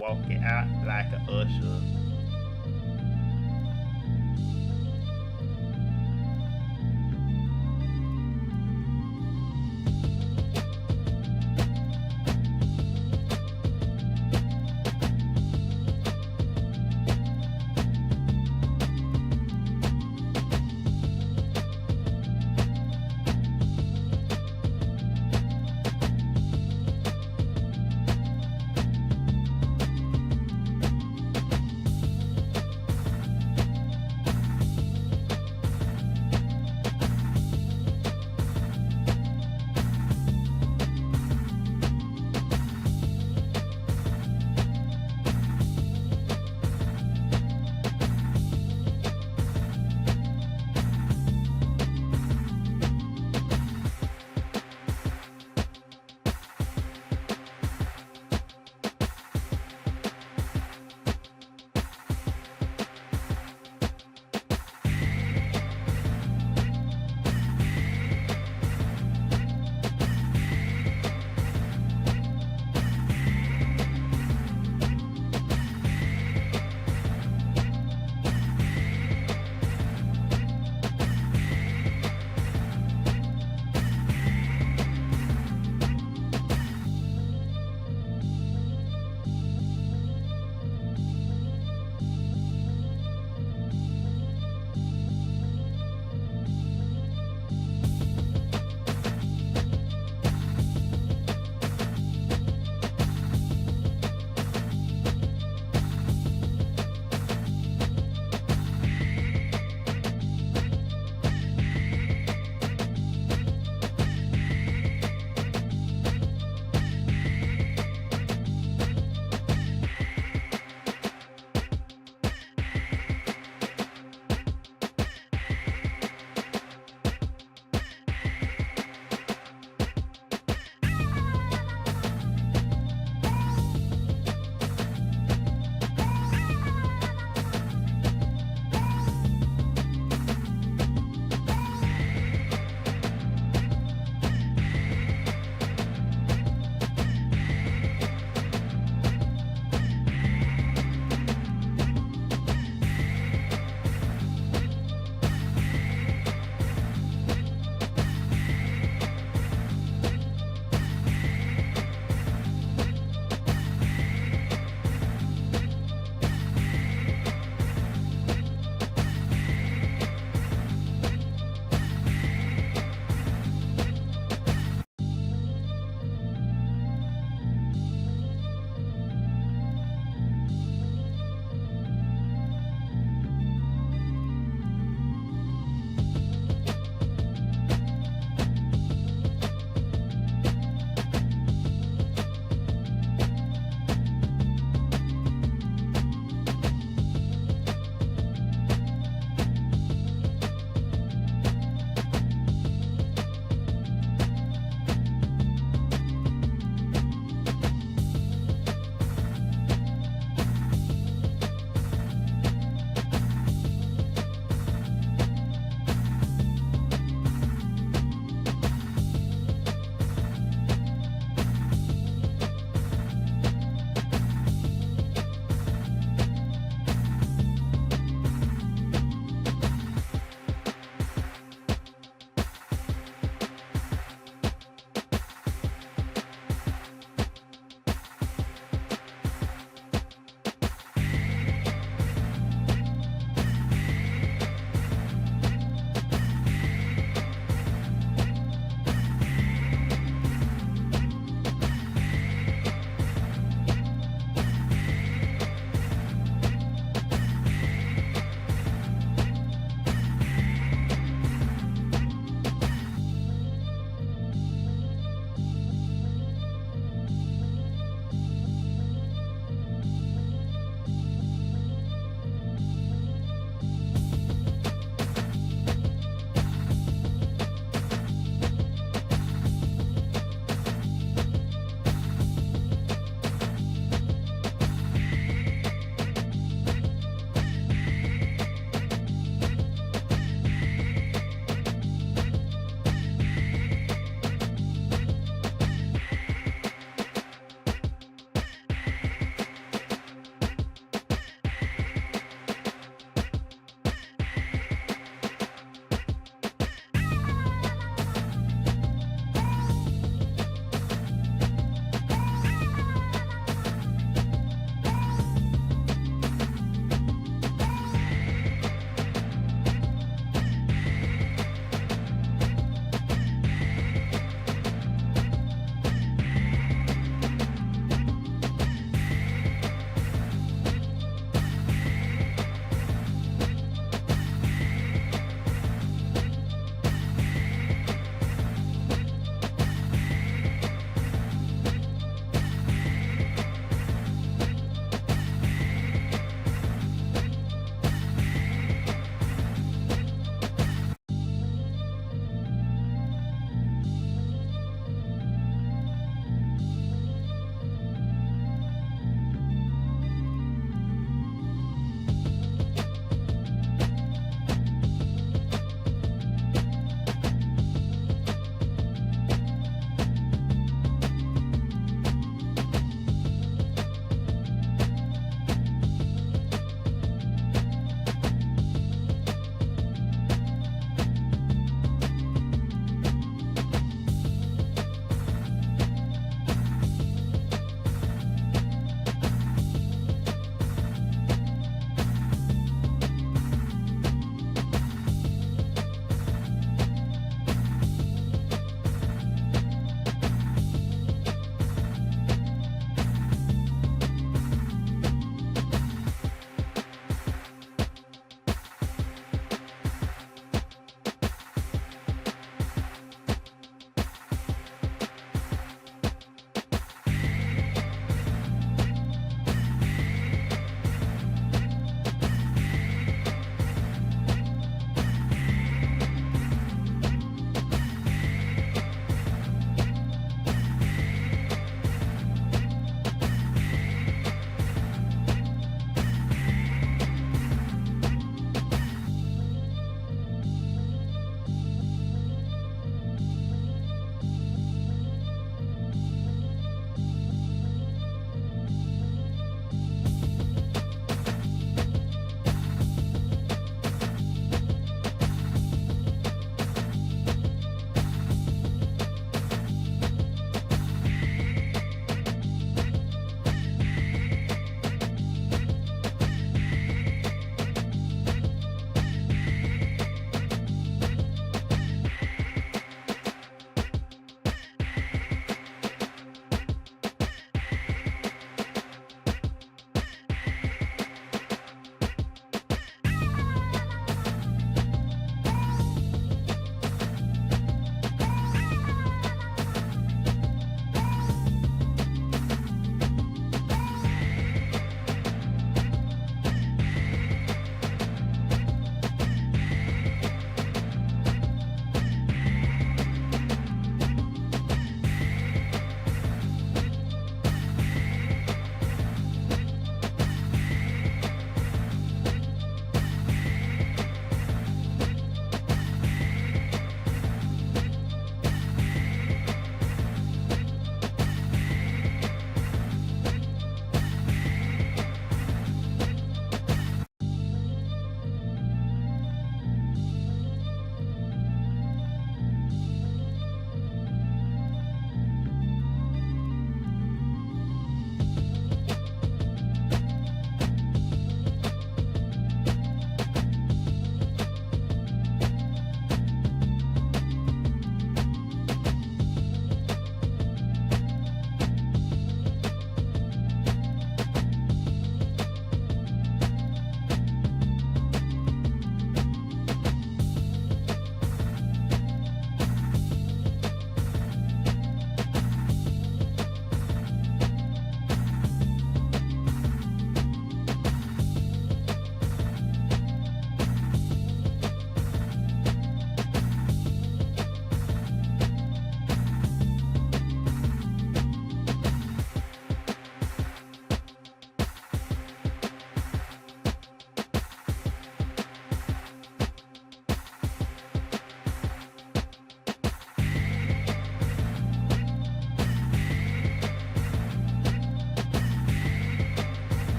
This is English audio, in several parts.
walking out like a usher.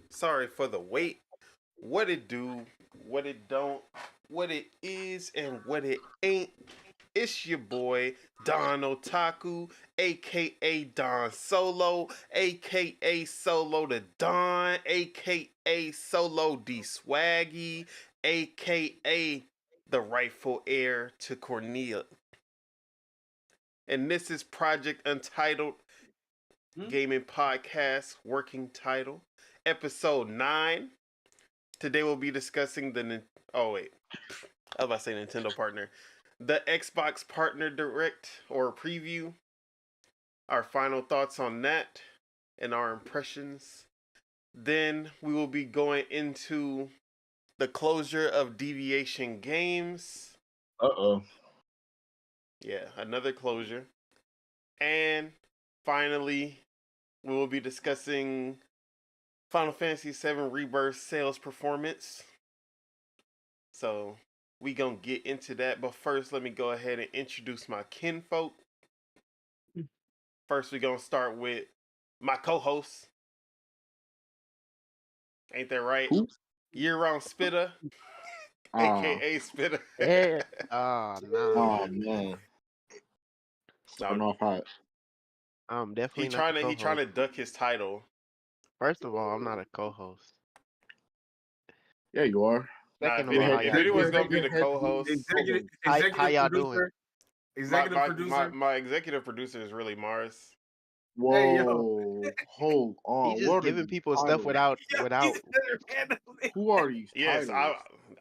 Sorry for the wait. What it do, what it don't, what it is, and what it ain't. It's your boy Don Otaku, aka Don Solo, aka Solo the Don, aka Solo D Swaggy, aka the rightful heir to Cornelia. And this is Project Untitled Gaming Podcast, working title, episode 9. Today we'll be discussing oh wait, I was about to say Nintendo partner, the Xbox Partner Direct or preview, our final thoughts on that, and our impressions. Then we will be going into the closure of Deviation Games. Yeah, another closure. And finally, we will be discussing Final Fantasy VII Rebirth sales performance. So we gonna get into that, but first let me go ahead and introduce my kinfolk. First we gonna start with my co-host. Ain't that right? Who? Year-round Spitter, aka Spitter. Yeah. Oh no. Oh man. Starting off hot. I'm definitely he not trying the to he co-host. trying to duck his title. First of all, I'm not a co-host. Yeah, you are. Nah, Second if of all, how it, y'all if it was doing? gonna be the co-host, How y'all doing? my executive producer is really Mars. Whoa, Hey, yo. hold on. He's just What are giving these people stuff titles? without. Who are these Yes, titles?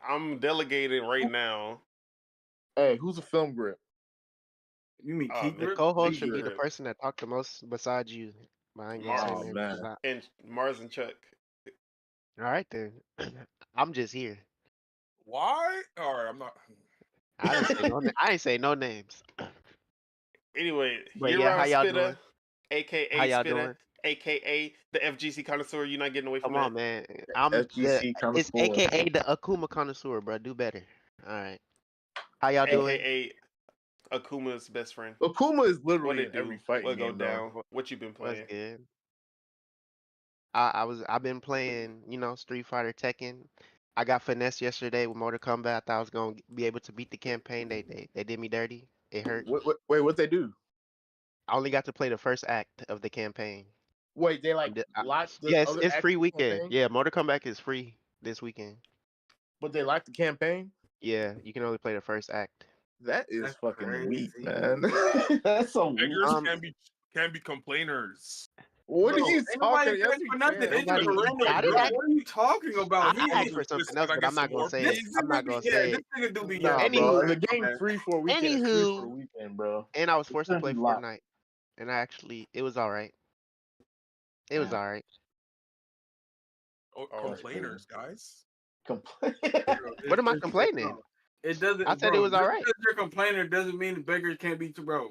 I'm delegating right now. Hey, who's a film grip? You mean Oh, key The grip? co-host Key should be the grip. person that talked the most besides you. But I ain't gonna say Mars. Oh names. man. And Mars and Chuck. All right then. I'm just here. Why? All right, I'm not. I didn't say no. I ain't say no names. Anyway, But yeah, year-round how y'all Spitter, doing? How aka y'all Spitter, doing? aka the FGC connoisseur. You're not getting away from Come on, that. man. FGC It's connoisseur. AKA the Akuma connoisseur, bro. Do better. All right. How y'all doing? AKA Akuma's best friend. Akuma is What literally it in do? every fighting What go game, though. down? What you been What's playing? good? I've been playing, Street Fighter Tekken. I got finesse yesterday with Mortal Kombat. I thought I was gonna be able to beat the campaign. They did me dirty. It hurt. Wait, what they do? I only got to play the first act of the campaign. Wait, they like locked the Yeah, other it's free active weekend. campaign? Yeah, Mortal Kombat is free this weekend. But they locked the campaign? Yeah, you can only play the first act. That is That's fucking weak, crazy. man. That's so weak. Beggars can be complainers. What Bro, are you ain't nobody talking? Yes, asked we for nothing. can. They just Nobody- random. I didn't Bro, ask- what are you talking about? I asked for Just something can else, I but get I'm not some gonna more, say it. please? I'm not gonna Yeah, say this it. nigga do be Nah, yapping. bro. Anywho- If the game's free for a weekend, it's free for a Anywho, weekend, bro. and I was forced to It's play gonna be locked. Fortnite, and it was all right. It was Yeah. all right. Oh, Oh, complainers, guys. Complain. What am I complaining? It doesn't. I said bro, it was all just right. because you're a complainer doesn't mean the beggars can't be too, bro.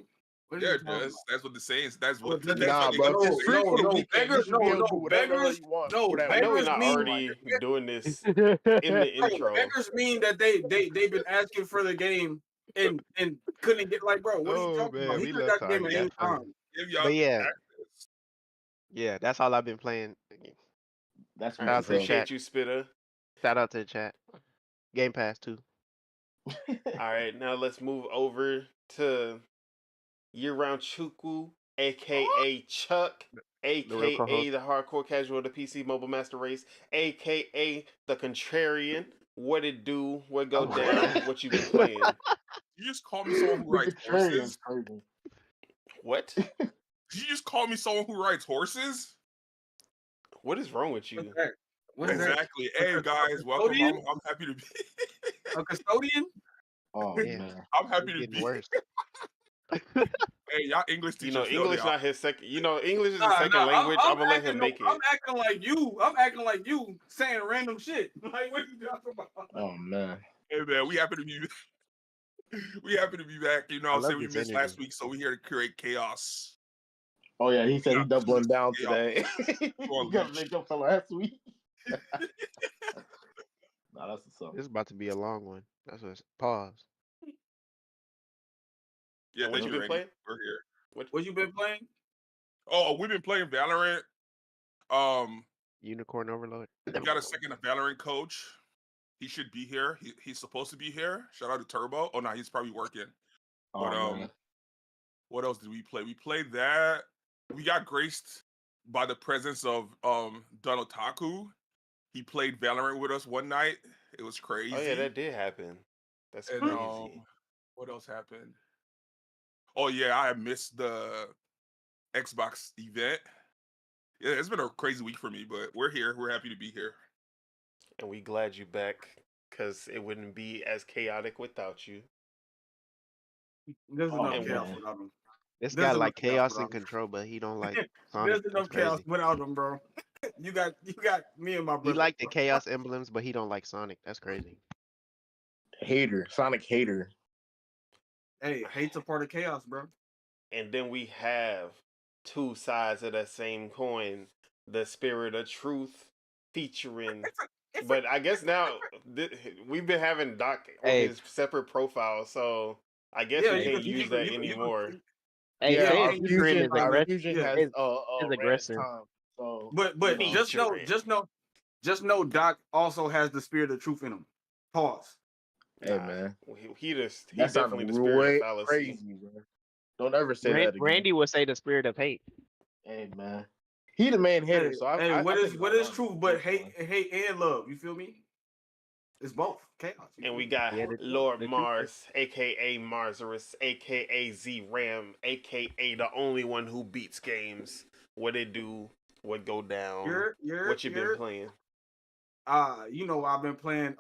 What are Yeah, you it talking does. That's what the saying. That's Well, what. doesn't- That's Nah, what they bro. got If to it's free say. for the no, weekend, you beggars- should be able to do whatever the hell beggars- you want no, for that I know we're beggars not mean- already doing this in the Bro, intro. beggars mean that they've been asking for the game and couldn't get bro. What are you Oh, talking man, about? He we just love got the game at to any argue. That's funny. time. Give y'all But yeah, access. yeah, that's all I've been playing. That's I Shout out to the appreciate chat. you, Spitter. Shout out to the chat. Game Pass too. All right, now let's move over to year-round Chuku, aka Chuck, aka co-host. the hardcore casual of the PC mobile master race, aka the contrarian. What it do? What go Oh, down? man. What you been playing? You just call me someone who The rides contrarian's horses. crazy. What? Did you just call me someone who rides horses? What is wrong with you? What's that? What's that? Exactly. Hey guys, welcome. Custodian? I'm happy to be. A custodian? Oh Yeah. man. I'm happy It's to getting be. worse. Hey, y'all English You teachers. know, English y'all. not his second. You know, English is Nah, a second language. I'm gonna let acting, him make it. I'm acting like you. I'm acting like you saying random shit. Like, what are you talking about? Oh man. Hey man, we happy to be. We happy to be back. You know, I I'm saying love we this missed energy. last week, so we're here to create chaos. Oh yeah, he said Yeah, he's doubling down yeah. today. Go on, You gotta Leech. make up for last week. Nah, that's what's up. This is about to be a long one. That's what. Pause. Yeah, And what thank you you, been Randy. playing? We're here. What you been playing? Oh, we've been playing Valorant. Unicorn Overload. We got a second Valorant coach. He should be here. He's supposed to be here. Shout out to Turbo. Oh no, he's probably working. But man. what else did we play? We played that. We got graced by the presence of Don Otaku. He played Valorant with us one night. It was crazy. Oh yeah, that did happen. That's And crazy. what else happened? Oh yeah, I missed the Xbox event. Yeah, it's been a crazy week for me, but we're here. We're happy to be here. And we glad you back, because it wouldn't be as chaotic without you. There's enough and chaos man. without him. This There's guy enough like chaos without and him. control, but he don't like Sonic. There's That's enough chaos crazy. without him, bro. You got me and my brother. He like the chaos emblems, but he don't like Sonic. That's crazy. Hater. Sonic hater. Hey, hate's a part of chaos, bro. And then we have two sides of that same coin: the spirit of truth featuring. But I guess now we've been having Doc on Hey. his separate profile, so I guess Yeah, we you can't could- you use could- that you could- anymore. Hey, yeah, saying our featuring fusion, is our aggressive. fusion yeah, has is rant aggressive. time. So, But you know. just know Doc also has the spirit of truth in him. Pause. Hey Nah, man, he that definitely sounded the spirit way of fallacy. crazy, bro. Don't ever say that again. Randy would say the spirit of hate. Hey man, he the main hitter. Hey, So I what think is about truth? But hate and love. You feel me? It's both chaos. You And feel we me? got Yeah, Lord the truth Mars, aka Marzarus, aka Z Ram, aka the only one who beats games. What it do? What go down? What you been playing? You know, I've been playing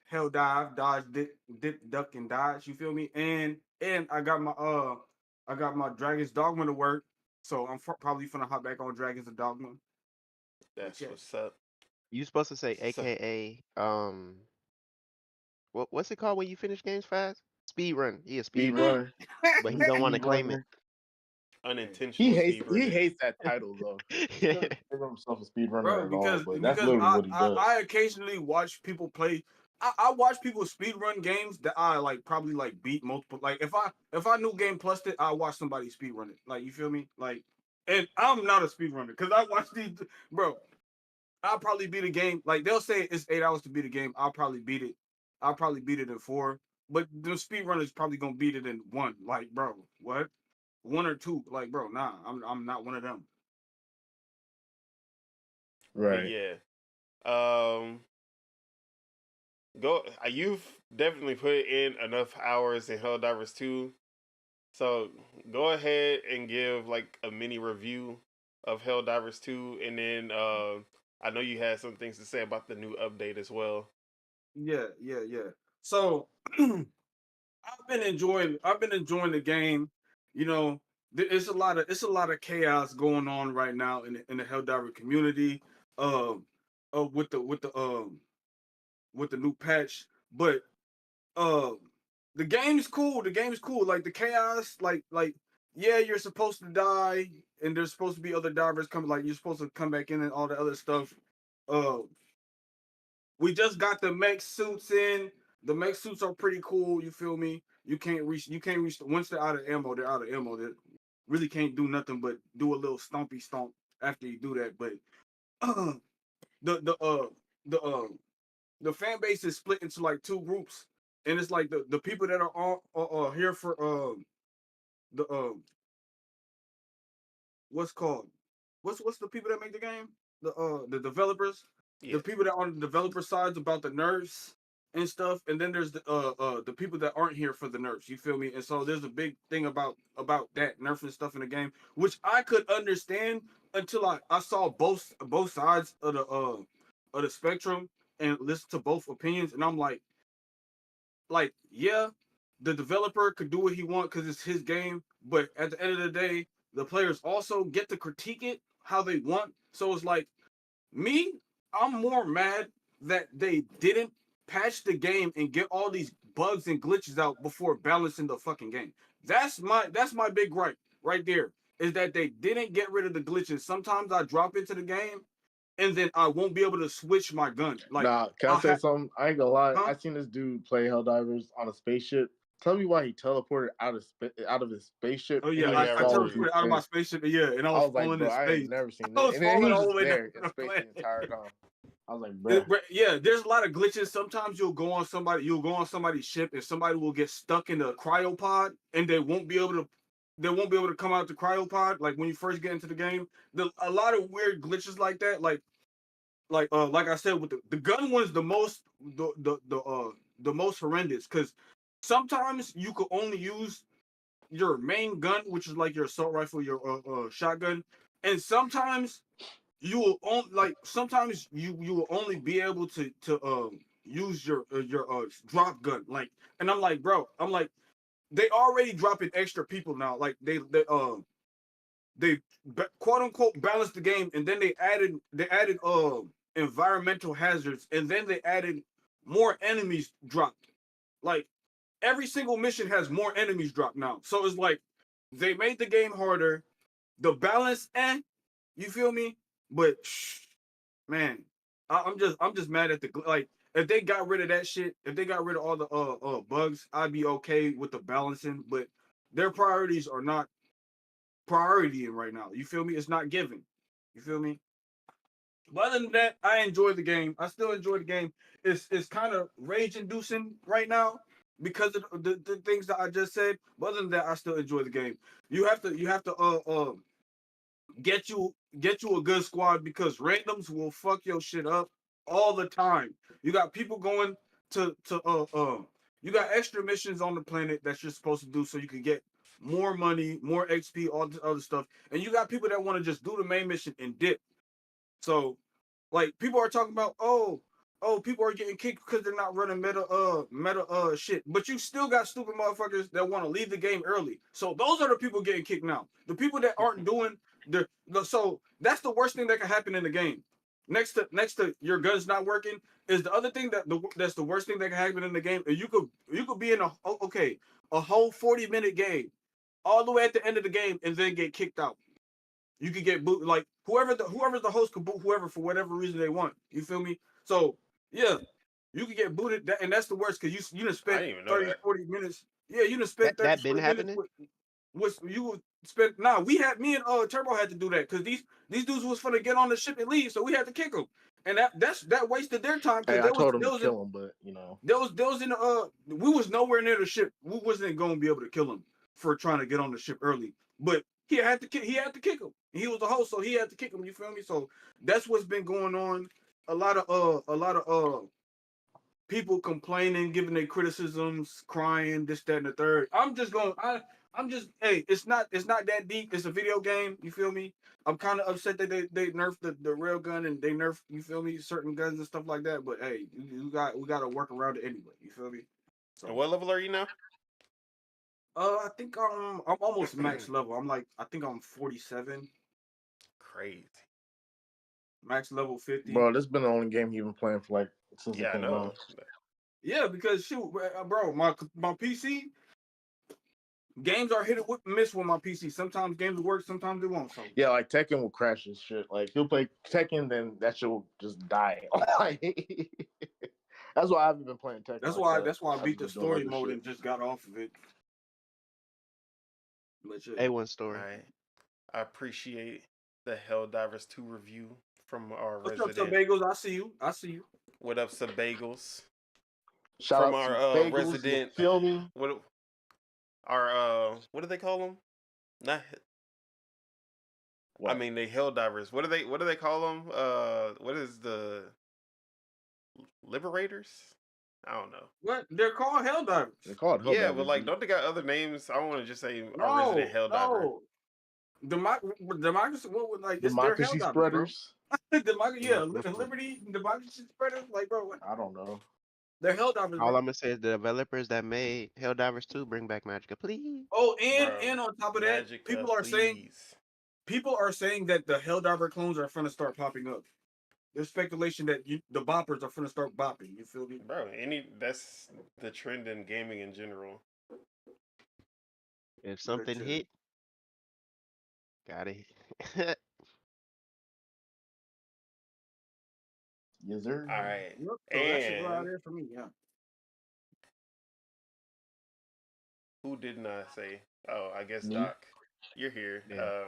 Hell Dive, Dodge, Dip, Duck, and Dodge. You feel me? And I got my Dragon's Dogma to work, so I'm probably finna hop back on Dragon's Dogma. That's Yeah. what's up. You supposed to say AKA what's it called when you finish games fast? Speed run. He a speed runner, Speedrunner. but he don't want to claim it. Unintentional He speedrunning. hates that title though. He doesn't consider himself a speedrunner Bro, at all, but that's because literally what he does. I occasionally watch people play. I watch people speedrun games that I like probably like beat multiple. Like if I knew Game Plus it, I watch somebody speedrun it. Like you feel me? Like, and I'm not a speedrunner because I watch these. Bro, I'll probably beat a game. Like they'll say it's 8 hours to beat a game. I'll probably beat it. I'll probably beat it in 4. But the speedrunner's probably gonna beat it in 1. Like, bro, what? 1 or 2? Like, bro, nah, I'm not one of them. But Right. yeah. You've definitely put in enough hours in Helldivers 2. So go ahead and give like a mini review of Helldivers 2, and then I know you had some things to say about the new update as well. Yeah. So I've been enjoying the game. You know, it's a lot of chaos going on right now in the Helldiver community. With the new patch, but the game's cool. The game's cool. Like the chaos, like yeah, you're supposed to die, and there's supposed to be other divers coming. Like you're supposed to come back in and all the other stuff. We just got the mech suits in. The mech suits are pretty cool. You feel me? You can't reach. Once they're out of ammo. They're out of ammo. They really can't do nothing but do a little stompy stomp after you do that. But the fan base is split into like 2 groups, and it's like the people that are all here for the what's the people that make the game, the developers, Yeah. the people that are on the developer sides about the nerfs and stuff, and then there's the people that aren't here for the nerfs. You feel me? And so there's a big thing about that nerfing stuff in the game, which I could understand until I saw both sides of the spectrum and listen to both opinions, and I'm like, yeah, the developer could do what he wants because it's his game, but at the end of the day, the players also get to critique it how they want. So it's like, me, I'm more mad that they didn't patch the game and get all these bugs and glitches out before balancing the fucking game. That's my big gripe right there, is that they didn't get rid of the glitches. Sometimes I drop into the game and then I won't be able to switch my gun. Like, Nah, can I say something? I ain't gonna lie. Huh? I seen this dude play Helldivers on a spaceship, Tell me why he teleported out of his spaceship. Oh yeah, and Oh, he yeah, I I falls remember. in teleported out of my space. spaceship, yeah, and I I was was like, falling bro, in I space. ain't never seen I this. was And then he falling was all the just way down there in the space planet. the entire time. I was like, bro. Yeah, there's a lot of glitches. Sometimes you'll go on somebody's ship, and somebody will get stuck in the cryopod, and they won't be able to come out the cryopod. Like when you first get into the game, a lot of weird glitches like that. Like I said, with the gun one's the most horrendous, because sometimes you could only use your main gun, which is like your assault rifle, your shotgun, and sometimes you will only be able to use your drop gun. Like, and I'm like, bro, they already dropping extra people now. Like they quote unquote balanced the game, and then they added environmental hazards, and then they added more enemies dropped. Like every single mission has more enemies dropped now. So it's like they made the game harder. The balance, you feel me? But man, I'm just mad at the like. If they got rid of that shit, if they got rid of all the bugs, I'd be okay with the balancing. But their priorities are not prioritying right now. You feel me? It's not giving. You feel me? But other than that, I enjoy the game. I still enjoy the game. It's kind of rage inducing right now because of the things that I just said. But other than that, I still enjoy the game. You have to get you a good squad, because randoms will fuck your shit up all the time. You got people going to you got extra missions on the planet that you're supposed to do so you can get more money, more XP, all this other stuff. And you got people that want to just do the main mission and dip. So, like, people are talking about, people are getting kicked because they're not running meta shit. But you still got stupid motherfuckers that want to leave the game early. So those are the people getting kicked now. The people that aren't doing so that's the worst thing that can happen in the game. Next to your guns not working is the other thing that's the worst thing that can happen in the game. And you could be in a whole 40-minute game all the way at the end of the game and then get kicked out. You could get boot, like whoever's the host could boot whoever for whatever reason they want. You feel me? So yeah, you could get booted, and that's the worst, because you done I spent didn't even know 30, that. 40 minutes. Yeah, you done spent 30, That been 40 minutes happening. with you would spend. Nah, me and Turbo had to do that because these dudes was finna get on the ship and leave, so we had to kick them, and that wasted their time, Hey, because I told him to kill him, but there was in the we was nowhere near the ship. We wasn't gonna be able to kill him for trying to get on the ship early. But he had to kick him. He was the host, so he had to kick him. You feel me? So that's what's been going on. A lot of people complaining, giving their criticisms, crying, this, that, and the third. Hey, it's not that deep. It's a video game. You feel me? I'm kind of upset that they nerfed the rail gun, and they nerfed, you feel me, certain guns and stuff like that. But hey, we got to work around it anyway. You feel me? So And what level are you now? I think I'm almost max level. I think I'm 47, Crazy. max level 50. bro, this been the only game he been playing for like since Yeah, it I came know. out. Yeah, because shoot, bro, my PC games are hit or miss with my PC. Sometimes games will work, sometimes they won't. So Yeah, like Tekken will crash his shit. Like he'll play Tekken, then that shit will just die. That's why I haven't been playing Tekken. that's why I I've beat the been doing story other mode shit. and just got off of it. But yeah. A1 story. I appreciate the Helldivers 2 review from our What's up, resident. Bagels? I see you. What up, Bagels? Shout From out our to Bagels, resident. you feel me? What do they call them? Not. What? I mean, they Helldivers. What do they call them? What is the Liberators? I don't know. What? They're called Helldivers. They're called Yeah, Helldivers, but like, dude. don't they got other names? I want to just say a No, resident Helldiver. no. Democracy, what would, like, it's their Democracy Helldivers, spreaders. bro. Democracy, yeah, That's what- Liberty, Democracy spreaders, like, bro, what? I don't know. They're Helldivers, All bro. I'm gonna say is the developers that made Helldivers 2 bring back Magica, please. Oh, Bro, and on top of that, Magica, people are saying that the Helldiver clones are gonna start popping up. There's speculation that the boppers are gonna start bopping. You feel me? Bro, that's the trend in gaming in general. If something hit, gotta hit. Yes, sir. All right, Yep, so that should go out and there for me, yeah. Who didn't I say? Oh, I guess Me? Doc. You're here. Yeah.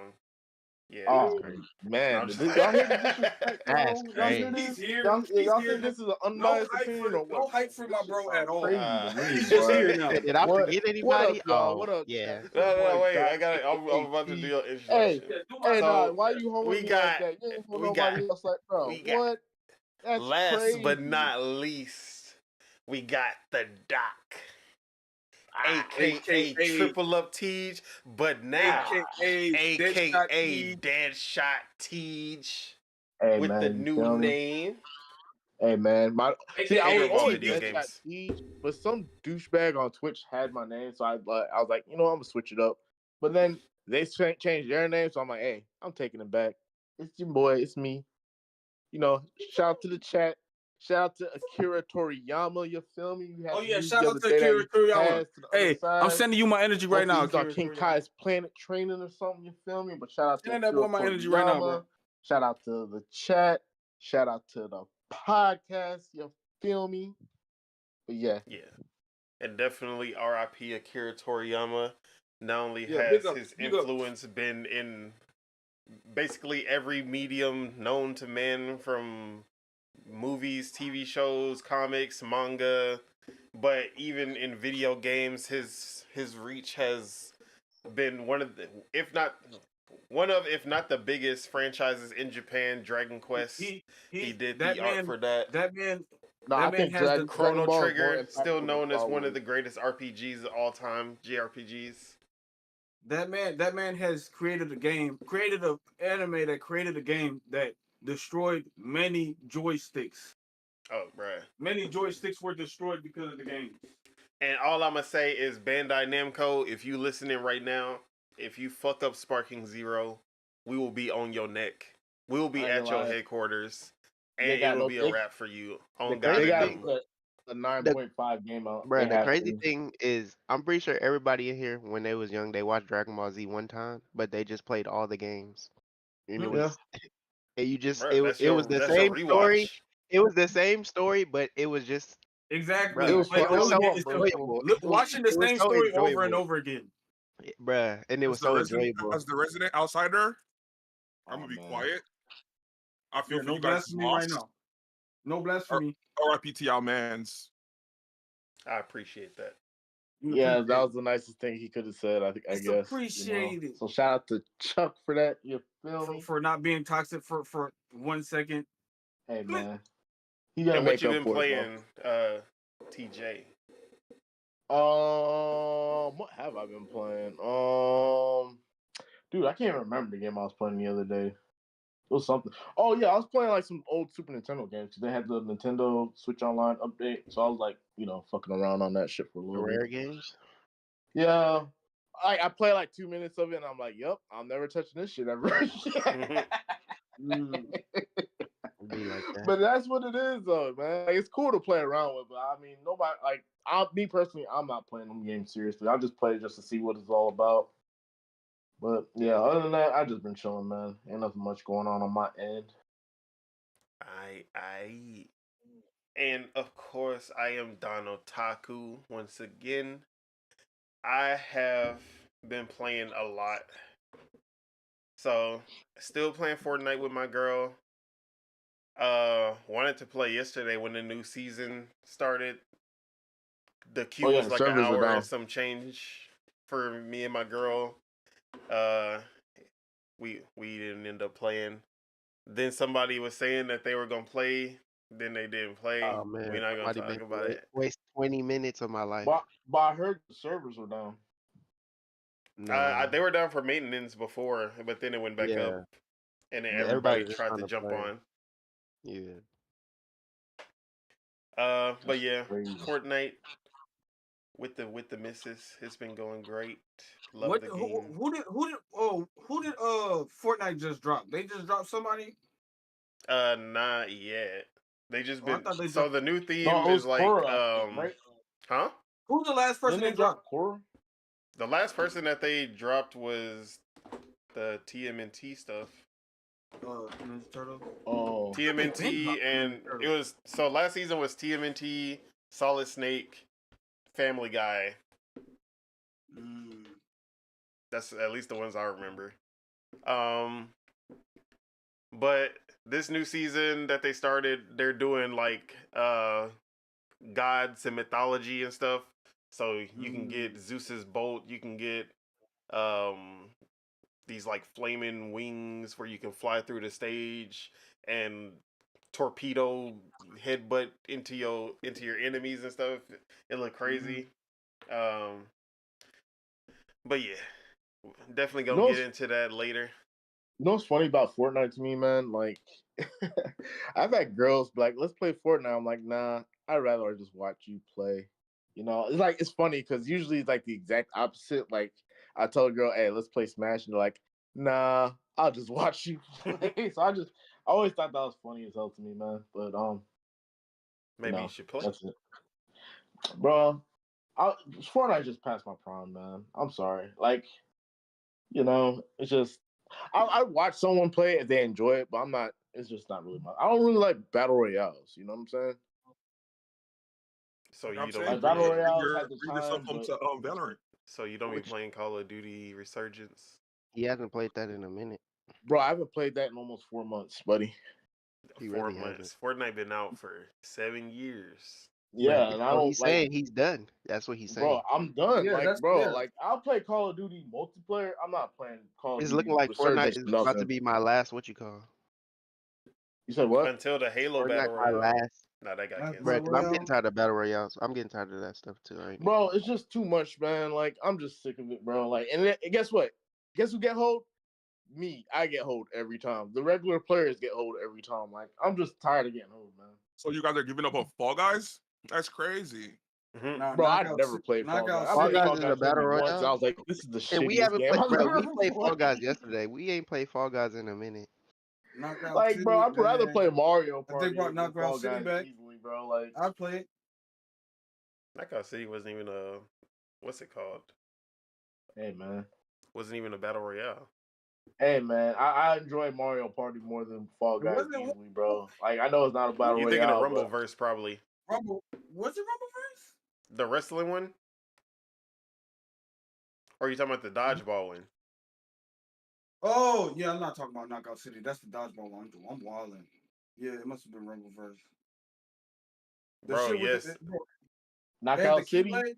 Yeah. Oh crazy. man, I'm just- did y'all hear the disrespect, That's bro? Y'all hear crazy. He's this? here. Y'all, He's y'all here. think this is an No unbiased hype opinion for or what? no hype for This my shit bro sound at all. crazy to me, He's just bro. here now. Did I What? forget What anybody? up, y'all? Oh, What up, yeah. chat? It's your No, boy, wait. Doc, I got it. I'm about to do your Hey, introduction. Yeah, do my hey, So Doc, why you we holding me got, like that? You ain't hold we got, nobody else like, bro. we got. What? That's Last but crazy. not least, we got the Doc, aka AKA Triple Up Tej, but now AKA Deadshot aka T. Deadshot Tej Hey with the man, you new feel me? name. Hey man, see, I was Favorite about always video Deadshot games. Siege, but some douchebag on Twitch had my name, so I was like, you know, I'm gonna switch it up. But then they changed their name, so I'm like, hey, I'm taking it back. It's your boy, it's me. You know, shout out to the chat. Shout out to Akira Toriyama. You feel me? You had Oh the yeah, news shout the out other to day that Akira he Toriyama. passed to the Hey, other side. I'm sending you my energy right now, Hopefully he's on Akira King Toriyama. Kai's Planet training or something. You feel me? But shout out to Send that Akira boy my energy right now, bro. Toriyama. Shout out to the chat. Shout out to the podcast. You feel me? But yeah, And definitely RIP Akira Toriyama. Not only Yeah, has big up, his big up. influence been in basically every medium known to man, from movies, TV shows, comics, manga, but even in video games, his reach has been one of the, if not the biggest franchises in Japan. Dragon Quest, he did that the art man, for that. that man, no, I that man think has the Chrono Dragon Ball is more Trigger, still impactful known than as Star one of Wars. the greatest RPGs of all time, JRPGs. that man has created an anime that created a game that destroyed many joysticks. Oh, bruh. Many joysticks were destroyed because of the game. And all I'm gonna say is Bandai Namco, if you listening right now, if you fuck up Sparking Zero, we will be on your neck. We will be I ain't at gonna your lie. headquarters, They and got it'll no- be a wrap for you. The On God They crazy and got to thing, you. put a 9.5 game out. bro, They the have crazy to. thing is, I'm pretty sure everybody in here, when they was young, they watched Dragon Ball Z one time, but they just played all the games. And it Yeah. was, and you just, Bruh, it was the that's your same story. rewatch. It was the same story, but it was just, Exactly. It bruh, was Play it fun. It was all was the so more games. versatile. enjoyable. Watching the It was same so story over and enjoyable, over again. bruh, and it was so enjoyable. As the resident outsider, I'm Oh gonna be man. quiet. I feel Yeah, for no you guys' blasphemy right loss. now. No blasphemy. RIP y'all mans. I appreciate that. You Yeah, that appreciate was the nicest thing he could have said. I It's guess. You know. appreciated. So shout out to Chuck for that. You feel it me? for not being toxic for 1 second. Hey man, he gonna And what make you up been for playing, TJ? it, what have I been playing? Dude, I can't remember the game I was playing the other day. It was something. Oh yeah, I was playing like some old Super Nintendo games because they had the Nintendo Switch Online update. So I was like, fucking around on that shit for a The little rare bit. games. Yeah. I played like 2 minutes of it and I'm like, yep, I'm never touching this shit ever. Mm. Be like that. But that's what it is though, man. Like, it's cool to play around with, but I mean nobody me personally, I'm not playing them games seriously. I just play it just to see what it's all about. But yeah, other than that, I just been chilling, man. Ain't nothing much going on my end. I and of course I am Don Otaku once again. I have been playing a lot. So still playing Fortnite with my girl. Wanted to play yesterday when the new season started. The queue Oh yeah, was the like an servers are hour down. and some change for me and my girl. Uh we didn't end up playing. Then somebody was saying that they were gonna play. Then they didn't play. Oh man, We're not gonna somebody talk made me about it. waste 20 minutes of my life. But I heard the servers were down. No, They were down for maintenance before, but then it went back yeah, up, and then but everybody everybody's just tried trying to to jump play. on. Yeah, But yeah, Crazy. Fortnite with the missus, it's been going great. Love What the game. who did Fortnite just drop? They just dropped somebody? Not yet. They just Oh, I been thought they so dropped. the new No, theme it is was like Korra, I think, right? huh? Who's the last person Didn't they they dropped? drop Korra? The last person that they dropped was the TMNT stuff. Ninja Turtle. Oh, They been TMNT, dropping and Ninja Turtle. it was so last season was TMNT, Solid Snake, Family Guy. That's at least the ones I remember. But this new season that they started, they're doing like gods and mythology and stuff. So you can get Zeus's bolt, you can get um these like flaming wings where you can fly through the stage and torpedo headbutt into your enemies and stuff. It looked crazy. But yeah, definitely gonna get into that later. You know what's funny about Fortnite to me, man? Like, I've had girls be like, "Let's play Fortnite." I'm like, "Nah, I'd rather just watch you play." You know, it's like it's funny because usually it's like the exact opposite. Like, I tell a girl, "Hey, let's play Smash," and they're like, "Nah, I'll just watch you play." So I always thought that was funny as hell to me, man. But maybe you should play. That's it, bro. Fortnite just passed my prime, man. I'm sorry. Like, it's just I watch someone play it if they enjoy it, but I'm not. It's just not really I don't really like battle royales. You know what I'm saying? So I'm you don't saying, be battle playing. royales at the bring yourself time. home But to Valorant. So you don't be playing Call of Duty Resurgence. He hasn't played that in a minute. bro, I haven't played that in almost 4 months, buddy. He 4 really months. hasn't. Fortnite been out for 7 years. Yeah, But and I so don't he's like. saying he's done. That's what he's saying. Bro, I'm done. Yeah, Like, that's bro, yeah. like I'll play Call of Duty multiplayer. I'm not playing Call of It's Duty looking like Fortnite Resurgence. is about to Nothing. be my last. What you call? You said what? Until the Halo Fortnite Battle my Royale. last. Nah, that got Last canceled. Bro, Battle I'm getting Royale. tired of battle royales. I'm getting tired of that stuff too right now. Bro, it's just too much, man. Like, I'm just sick of it, bro. Like, and guess what? Guess who get hold? Me. I get hold every time. The regular players get hold every time. Like, I'm just tired of getting hold, man. So you guys are giving up on Fall Guys? That's crazy. Mm-hmm. Bro, I'd never play Fall Guys. I Fall played Guys Fall is Guys a battle maybe once. royale, I was like, this is the and we shittiest haven't game played. I've Bro, ever we played Fall played. Guys yesterday. We ain't played Fall Guys in a minute. Knockout Like, City, bro, I'd rather man. play Mario If they Party brought than Knockout Fall City Guys back, easily, bro. Like, I play it. Knockout City wasn't even a what's it called? hey, man. Wasn't even a battle royale. Hey, man. I enjoy Mario Party more than Fall It Guys wasn't easily, bro. Like, I know it's not a battle You thinking of royale, but Rumbleverse probably? Rumble. Was it Rumbleverse? The wrestling one? Or are you talking about the dodgeball one? Oh yeah, I'm not talking about Knockout City. That's the dodgeball one. I'm wilding. Yeah, it must have been Rumbleverse. The Bro, shit with yes. bro, they had the Knockout City. Keyblade?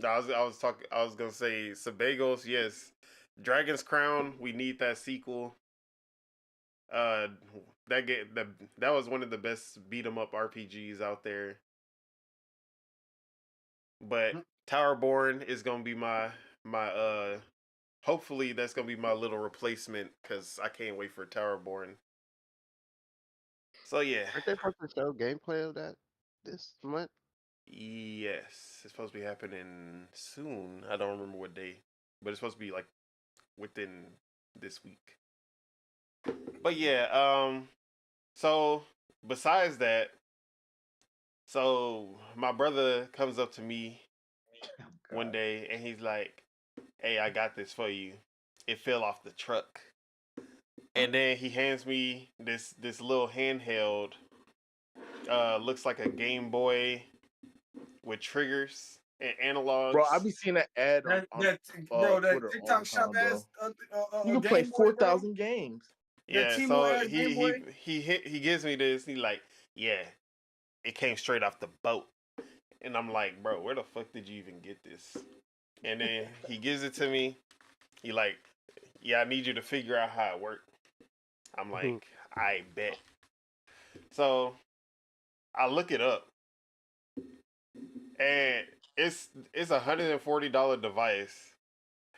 No, I was gonna say Sebagos, yes. Dragon's Crown, we need that sequel. That was one of the best beat 'em up RPGs out there. But Towerborn is gonna be my hopefully that's gonna be my little replacement because I can't wait for Towerborn. So yeah. Aren't they supposed to show gameplay of that this month? Yes. It's supposed to be happening soon. I don't remember what day. But it's supposed to be like within this week. But yeah, so besides that, so my brother comes up to me one day and he's like, "Hey, I got this for you. It fell off the truck." And then he hands me this little handheld. Looks like a Game Boy with triggers and analogs. Bro, I be seeing that ad on that Twitter TikTok all the shop time, ass. you can play 4,000 games. Yeah, Timo so ass Game Boy? he gives me this. He like, yeah, it came straight off the boat, and I'm like, bro, where the fuck did you even get this? And then he gives it to me. He like, yeah, I need you to figure out how it worked. I'm like, I bet. So I look it up, and it's $140 device,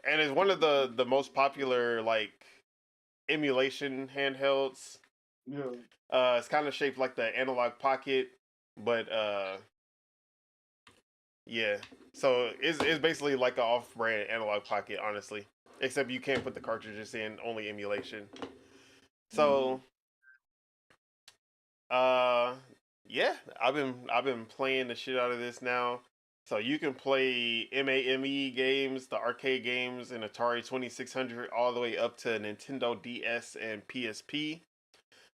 and it's one of the most popular like emulation handhelds. Yeah. It's kind of shaped like the Analog Pocket, but yeah. So it's basically like an off-brand Analog Pocket, honestly. Except you can't put the cartridges in, only emulation. So, yeah, I've been playing the shit out of this now. So you can play MAME games, the arcade games, and Atari 2600 all the way up to Nintendo DS and PSP.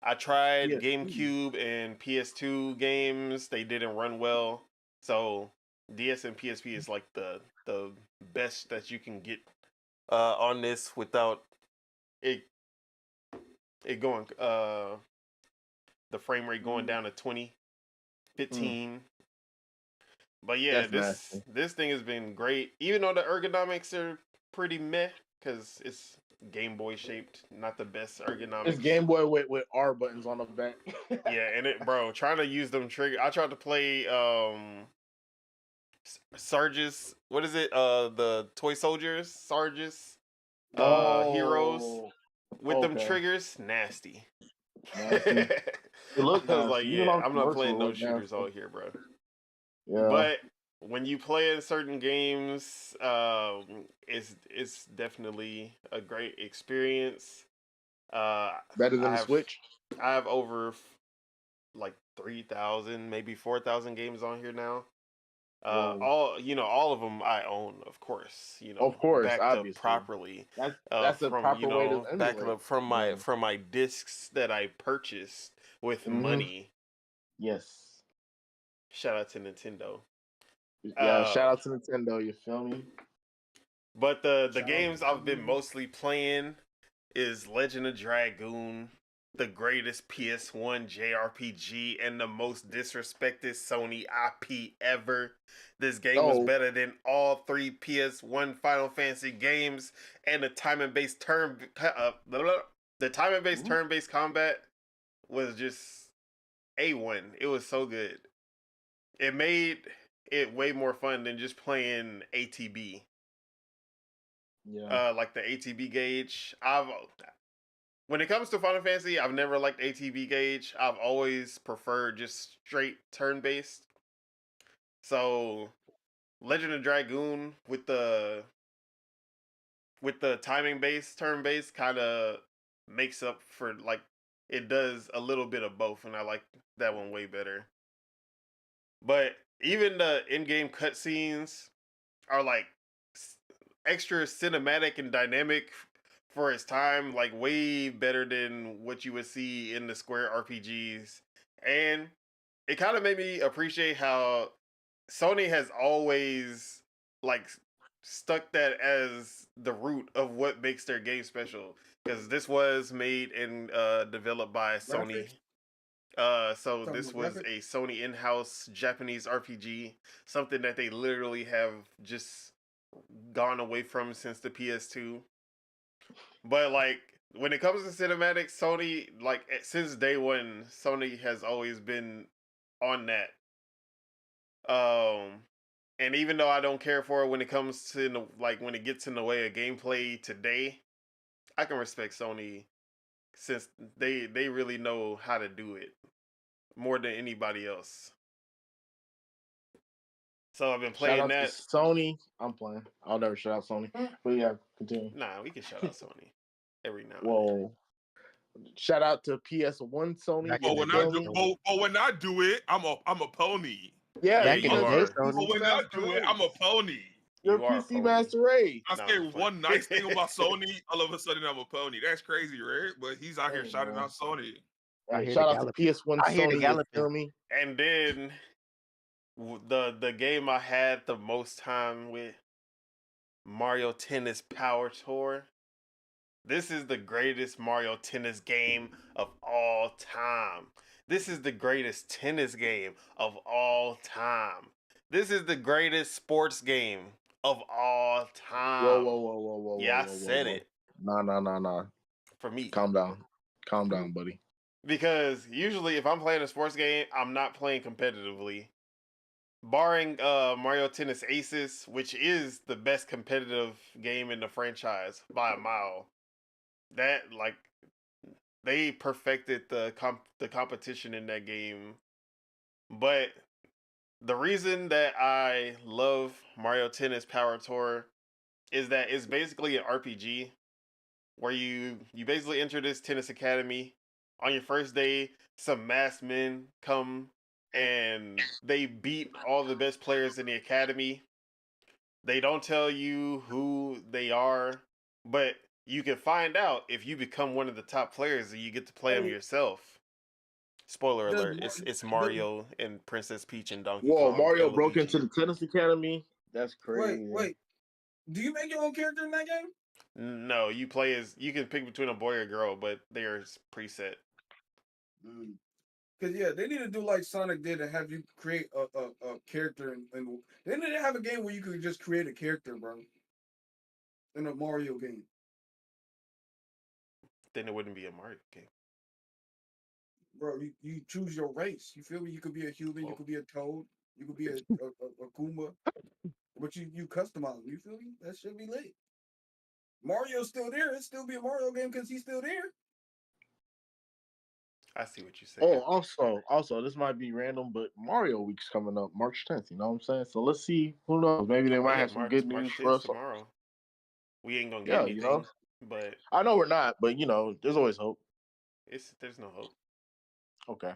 I tried GameCube and PS2 games. They didn't run well. So DS and PSP is like the the best that you can get on this without it going the frame rate going down to 20, 15. But yeah, That's this thing has been great. Even though the ergonomics are pretty meh, because it's Game Boy shaped, not the best ergonomics. It's Game Boy with R buttons on the back. Yeah, and bro, trying to use them trigger. I tried to play Sarge's. What is it? The toy soldiers, Sarge's, heroes with them triggers. Nasty. Nasty. It looked I was nasty. like, Even yeah, on I'm not commercial, playing it no looked shooters nasty. out here, bro. Yeah. But when you play in certain games, it's definitely a great experience. Better than the Switch. I have over like 3,000, maybe 4,000 games on here now. All of them I own, of course. Of course, backed obviously. up properly. That's a proper way to emulate. Backed up from my discs that I purchased with money. Yes. Shout out to Nintendo. Yeah, shout out to Nintendo. You feel me? But the games I've been mostly playing is Legend of Dragoon, the greatest PS1 JRPG and the most disrespected Sony IP ever. This game was better than all 3 PS1 Final Fantasy games, and the time-based turn-based combat was just A1. It was so good. It made it way more fun than just playing ATB. Yeah. Like the ATB gauge. When it comes to Final Fantasy, I've never liked ATB gauge. I've always preferred just straight turn-based. So, Legend of Dragoon with the timing-based, turn-based kind of makes up for, like, it does a little bit of both, and I like that one way better. But even the in-game cutscenes are, like, extra cinematic and dynamic for its time, like way better than what you would see in the Square RPGs. And it kind of made me appreciate how Sony has always like stuck that as the root of what makes their game special. Because this was made and developed by Sony. So this was a Sony in-house Japanese RPG, something that they literally have just gone away from since the PS2. But like when it comes to cinematics, Sony, like since day one, Sony has always been on that. And even though I don't care for it when it comes to when it gets in the way of gameplay today, I can respect Sony since they really know how to do it more than anybody else. So I've been playing shout out that. To Sony, I'm playing. I'll never shout out Sony, but yeah, continue. Nah, we can shout out Sony every now. Whoa! Shout out to PS1 Sony. When I do it, I'm a pony. Yeah, you are. But when I do it, I'm a pony. You're PC Master Race. I say one nice thing about Sony, all of a sudden I'm a pony. That's crazy, right? But he's out here shouting out Sony. Shout out to PS1 Sony. You feel me? And then the game I had the most time with, Mario Tennis Power Tour. This is the greatest Mario Tennis game of all time. This is the greatest tennis game of all time. This is the greatest sports game of all time. Whoa. Yeah, I said it. Nah. For me. Calm down, buddy. Because usually if I'm playing a sports game, I'm not playing competitively. Barring Mario Tennis Aces, which is the best competitive game in the franchise by a mile. That, like, they perfected the competition in that game. But the reason that I love Mario Tennis Power Tour is that it's basically an RPG where you basically enter this tennis academy. On your first day, some masked men come and they beat all the best players in the academy. They don't tell you who they are, but you can find out if you become one of the top players and you get to play them yourself. Spoiler alert, it's Mario and Princess Peach and Donkey Kong. Mario and broke Luigi. into the tennis academy That's crazy. Wait. Do you make your own character in that game? No, you play as you can pick between a boy or a girl, but they're preset. Cause yeah, they need to do like Sonic did and have you create a character and they need to have a game where you could just create a character, bro. In a Mario game. Then it wouldn't be a Mario game. Bro, you choose your race. You feel me? You could be a human, you could be a toad, you could be a Goomba. But you customize them, you feel me? That should be lit. Mario's still there. It'd still be a Mario game because he's still there. I see what you're saying. Oh, also, this might be random, but Mario Week's coming up March 10th. You know what I'm saying? So let's see. Who knows? Maybe they might have some good news March for us tomorrow. We ain't gonna get anything, you know. but I know we're not, but there's always hope. There's no hope. Okay.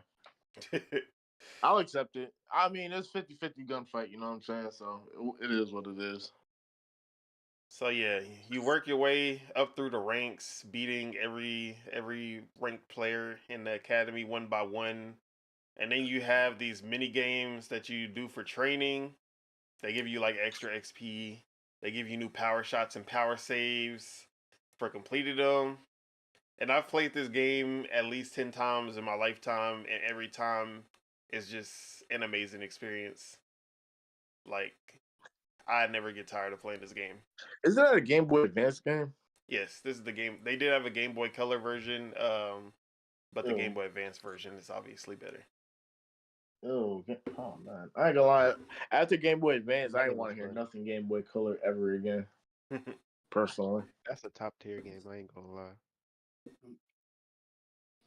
I'll accept it. I mean, it's 50-50 gunfight, you know what I'm saying? So it is what it is. So yeah, you work your way up through the ranks, beating every ranked player in the academy one by one. And then you have these mini games that you do for training. They give you like extra XP. They give you new power shots and power saves for completing them. And I've played this game at least 10 times in my lifetime, and every time is just an amazing experience. Like, I never get tired of playing this game. Isn't that a Game Boy Advance game? Yes, this is the game. They did have a Game Boy Color version, but the Game Boy Advance version is obviously better. Oh man, I ain't gonna lie. After Game Boy Advance, I ain't want to hear nothing Game Boy Color ever again. Personally, That's a top tier game. I ain't gonna lie.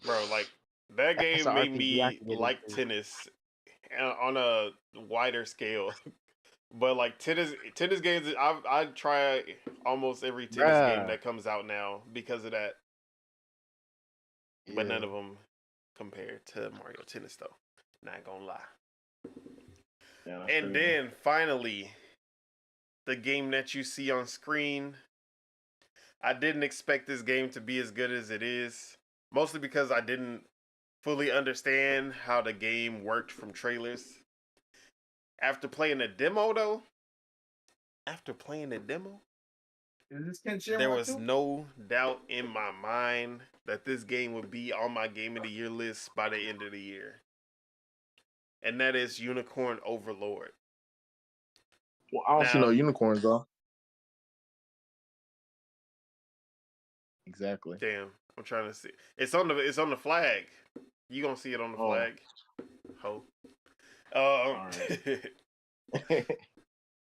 Bro, like that game made me like tennis on a wider scale. But like tennis games, I try almost every tennis game that comes out now because of that. Yeah. But none of them compare to Mario Tennis though. Not gonna lie. Yeah, and then finally, the game that you see on screen. I didn't expect this game to be as good as it is. Mostly because I didn't fully understand how the game worked from trailers. After playing the demo, though, there was no doubt in my mind that this game would be on my Game of the Year list by the end of the year. And that is Unicorn Overlord. Well, I don't see no unicorns, though. Exactly. Damn, I'm trying to see. It's on the flag. You gonna see it on the flag? Ho. Right.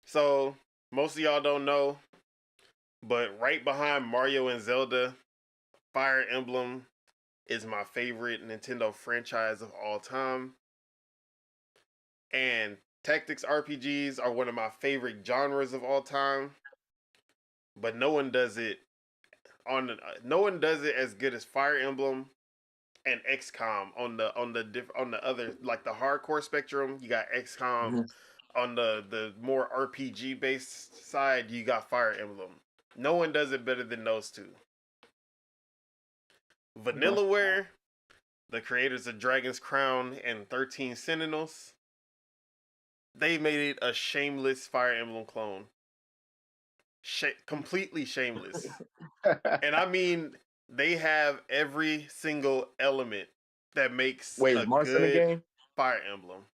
So most of y'all don't know, but right behind Mario and Zelda, Fire Emblem is my favorite Nintendo franchise of all time. And tactics RPGs are one of my favorite genres of all time. But no one does it as good as Fire Emblem and XCOM on the other, like the hardcore spectrum. You got XCOM. Mm-hmm. On the more RPG based side, you got Fire Emblem. No one does it better than those two. Vanillaware, the creators of Dragon's Crown and 13 Sentinels, they made it a shameless Fire Emblem clone. Completely shameless. And I mean, they have every single element that makes a good game? Fire Emblem.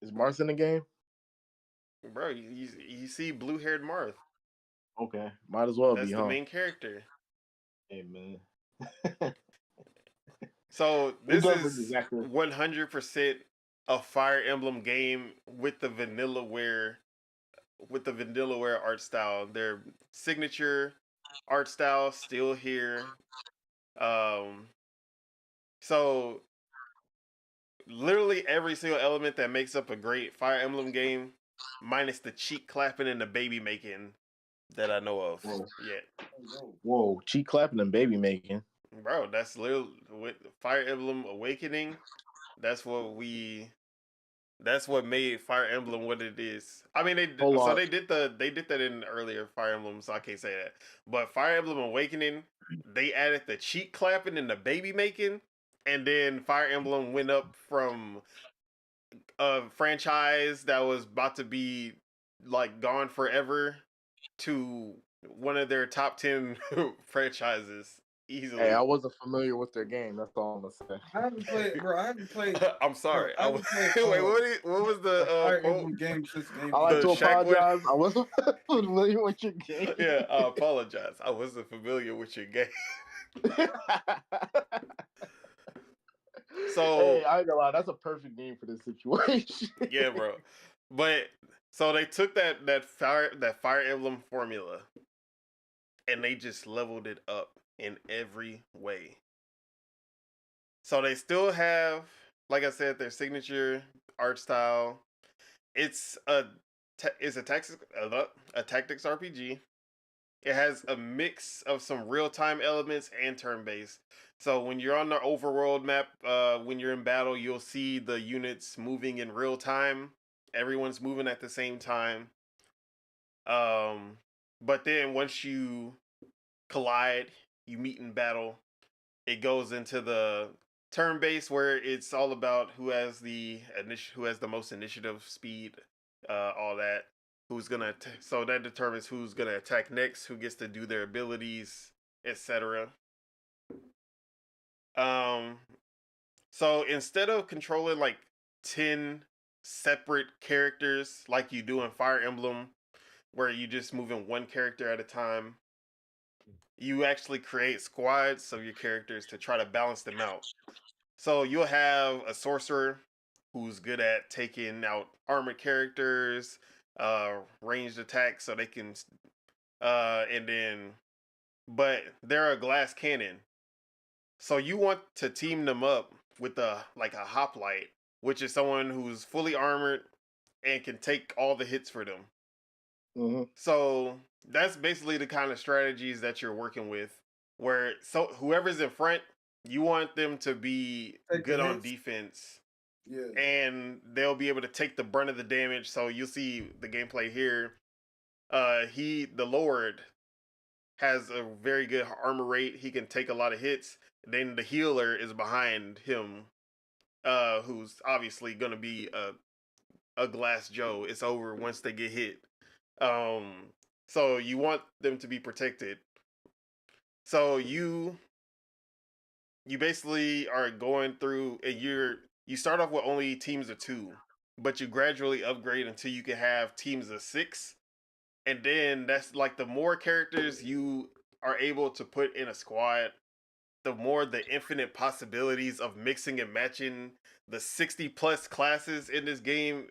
Is Marth in the game? Bro, you see blue-haired Marth. Okay, might as well be, huh? That's the main character. Hey, man. So, this is 100% a Fire Emblem game with the Vanillaware art style. Their signature art style still here. So literally every single element that makes up a great Fire Emblem game, minus the cheek clapping and the baby making that I know of yet. Whoa, cheek clapping and baby making. Bro, that's literally with Fire Emblem Awakening. That's what made Fire Emblem what it is. I mean, they did that in earlier Fire Emblem, so I can't say that. But Fire Emblem Awakening, they added the cheek clapping and the baby making, and then Fire Emblem went up from a franchise that was about to be like gone forever to one of their top 10 franchises easily. Hey, I wasn't familiar with their game. That's all I'm gonna say. I haven't played, bro. I haven't played. I'm sorry. I haven't played. Wait, what was the Fire quote? Emblem game since game. I like The to Shaq one? apologize. I wasn't familiar with your game. Yeah, I apologize. I wasn't familiar with your game. So hey, I ain't gonna lie, that's a perfect name for this situation. yeah, bro. But so they took that Fire Emblem formula and they just leveled it up in every way. So they still have, like I said, their signature art style. It's a tactics RPG. It has a mix of some real time elements and turn based. So when you're on the overworld map, when you're in battle, you'll see the units moving in real time. Everyone's moving at the same time. But then once you collide, you meet in battle. It goes into the turn based where it's all about who has the most initiative, speed, all that. So that determines who's gonna attack next, who gets to do their abilities, etc. So instead of controlling like 10 separate characters like you do in Fire Emblem, where you just moving one character at a time, you actually create squads of your characters to try to balance them out. So you'll have a sorcerer who's good at taking out armored characters, ranged attacks, so they can, but they're a glass cannon. So you want to team them up with a hoplite, which is someone who's fully armored and can take all the hits for them. Mm-hmm. So that's basically the kind of strategies that you're working with. Where whoever's in front, you want them to be good on defense. Yeah. And they'll be able to take the brunt of the damage. So you'll see the gameplay here. The Lord has a very good armor rate. He can take a lot of hits. Then the healer is behind him, who's obviously gonna be a glass Joe. It's over once they get hit. So you want them to be protected. So you basically are going through, and you start off with only teams of 2, but you gradually upgrade until you can have teams of 6. And then that's like the more characters you are able to put in a squad, the more the infinite possibilities of mixing and matching the 60 plus classes in this game.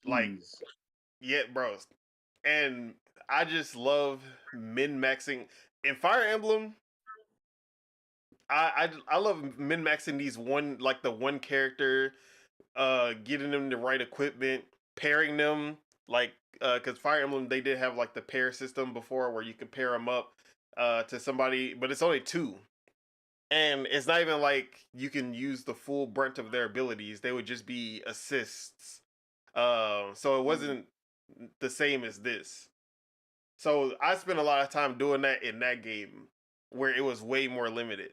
Like, yeah, bro. And I just love min-maxing. In Fire Emblem, I love min-maxing these the one character, getting them the right equipment, pairing them, like, because Fire Emblem, they did have like the pair system before where you could pair them up to somebody, but it's only 2. And it's not even like you can use the full brunt of their abilities. They would just be assists. So it wasn't the same as this. So I spent a lot of time doing that in that game where it was way more limited.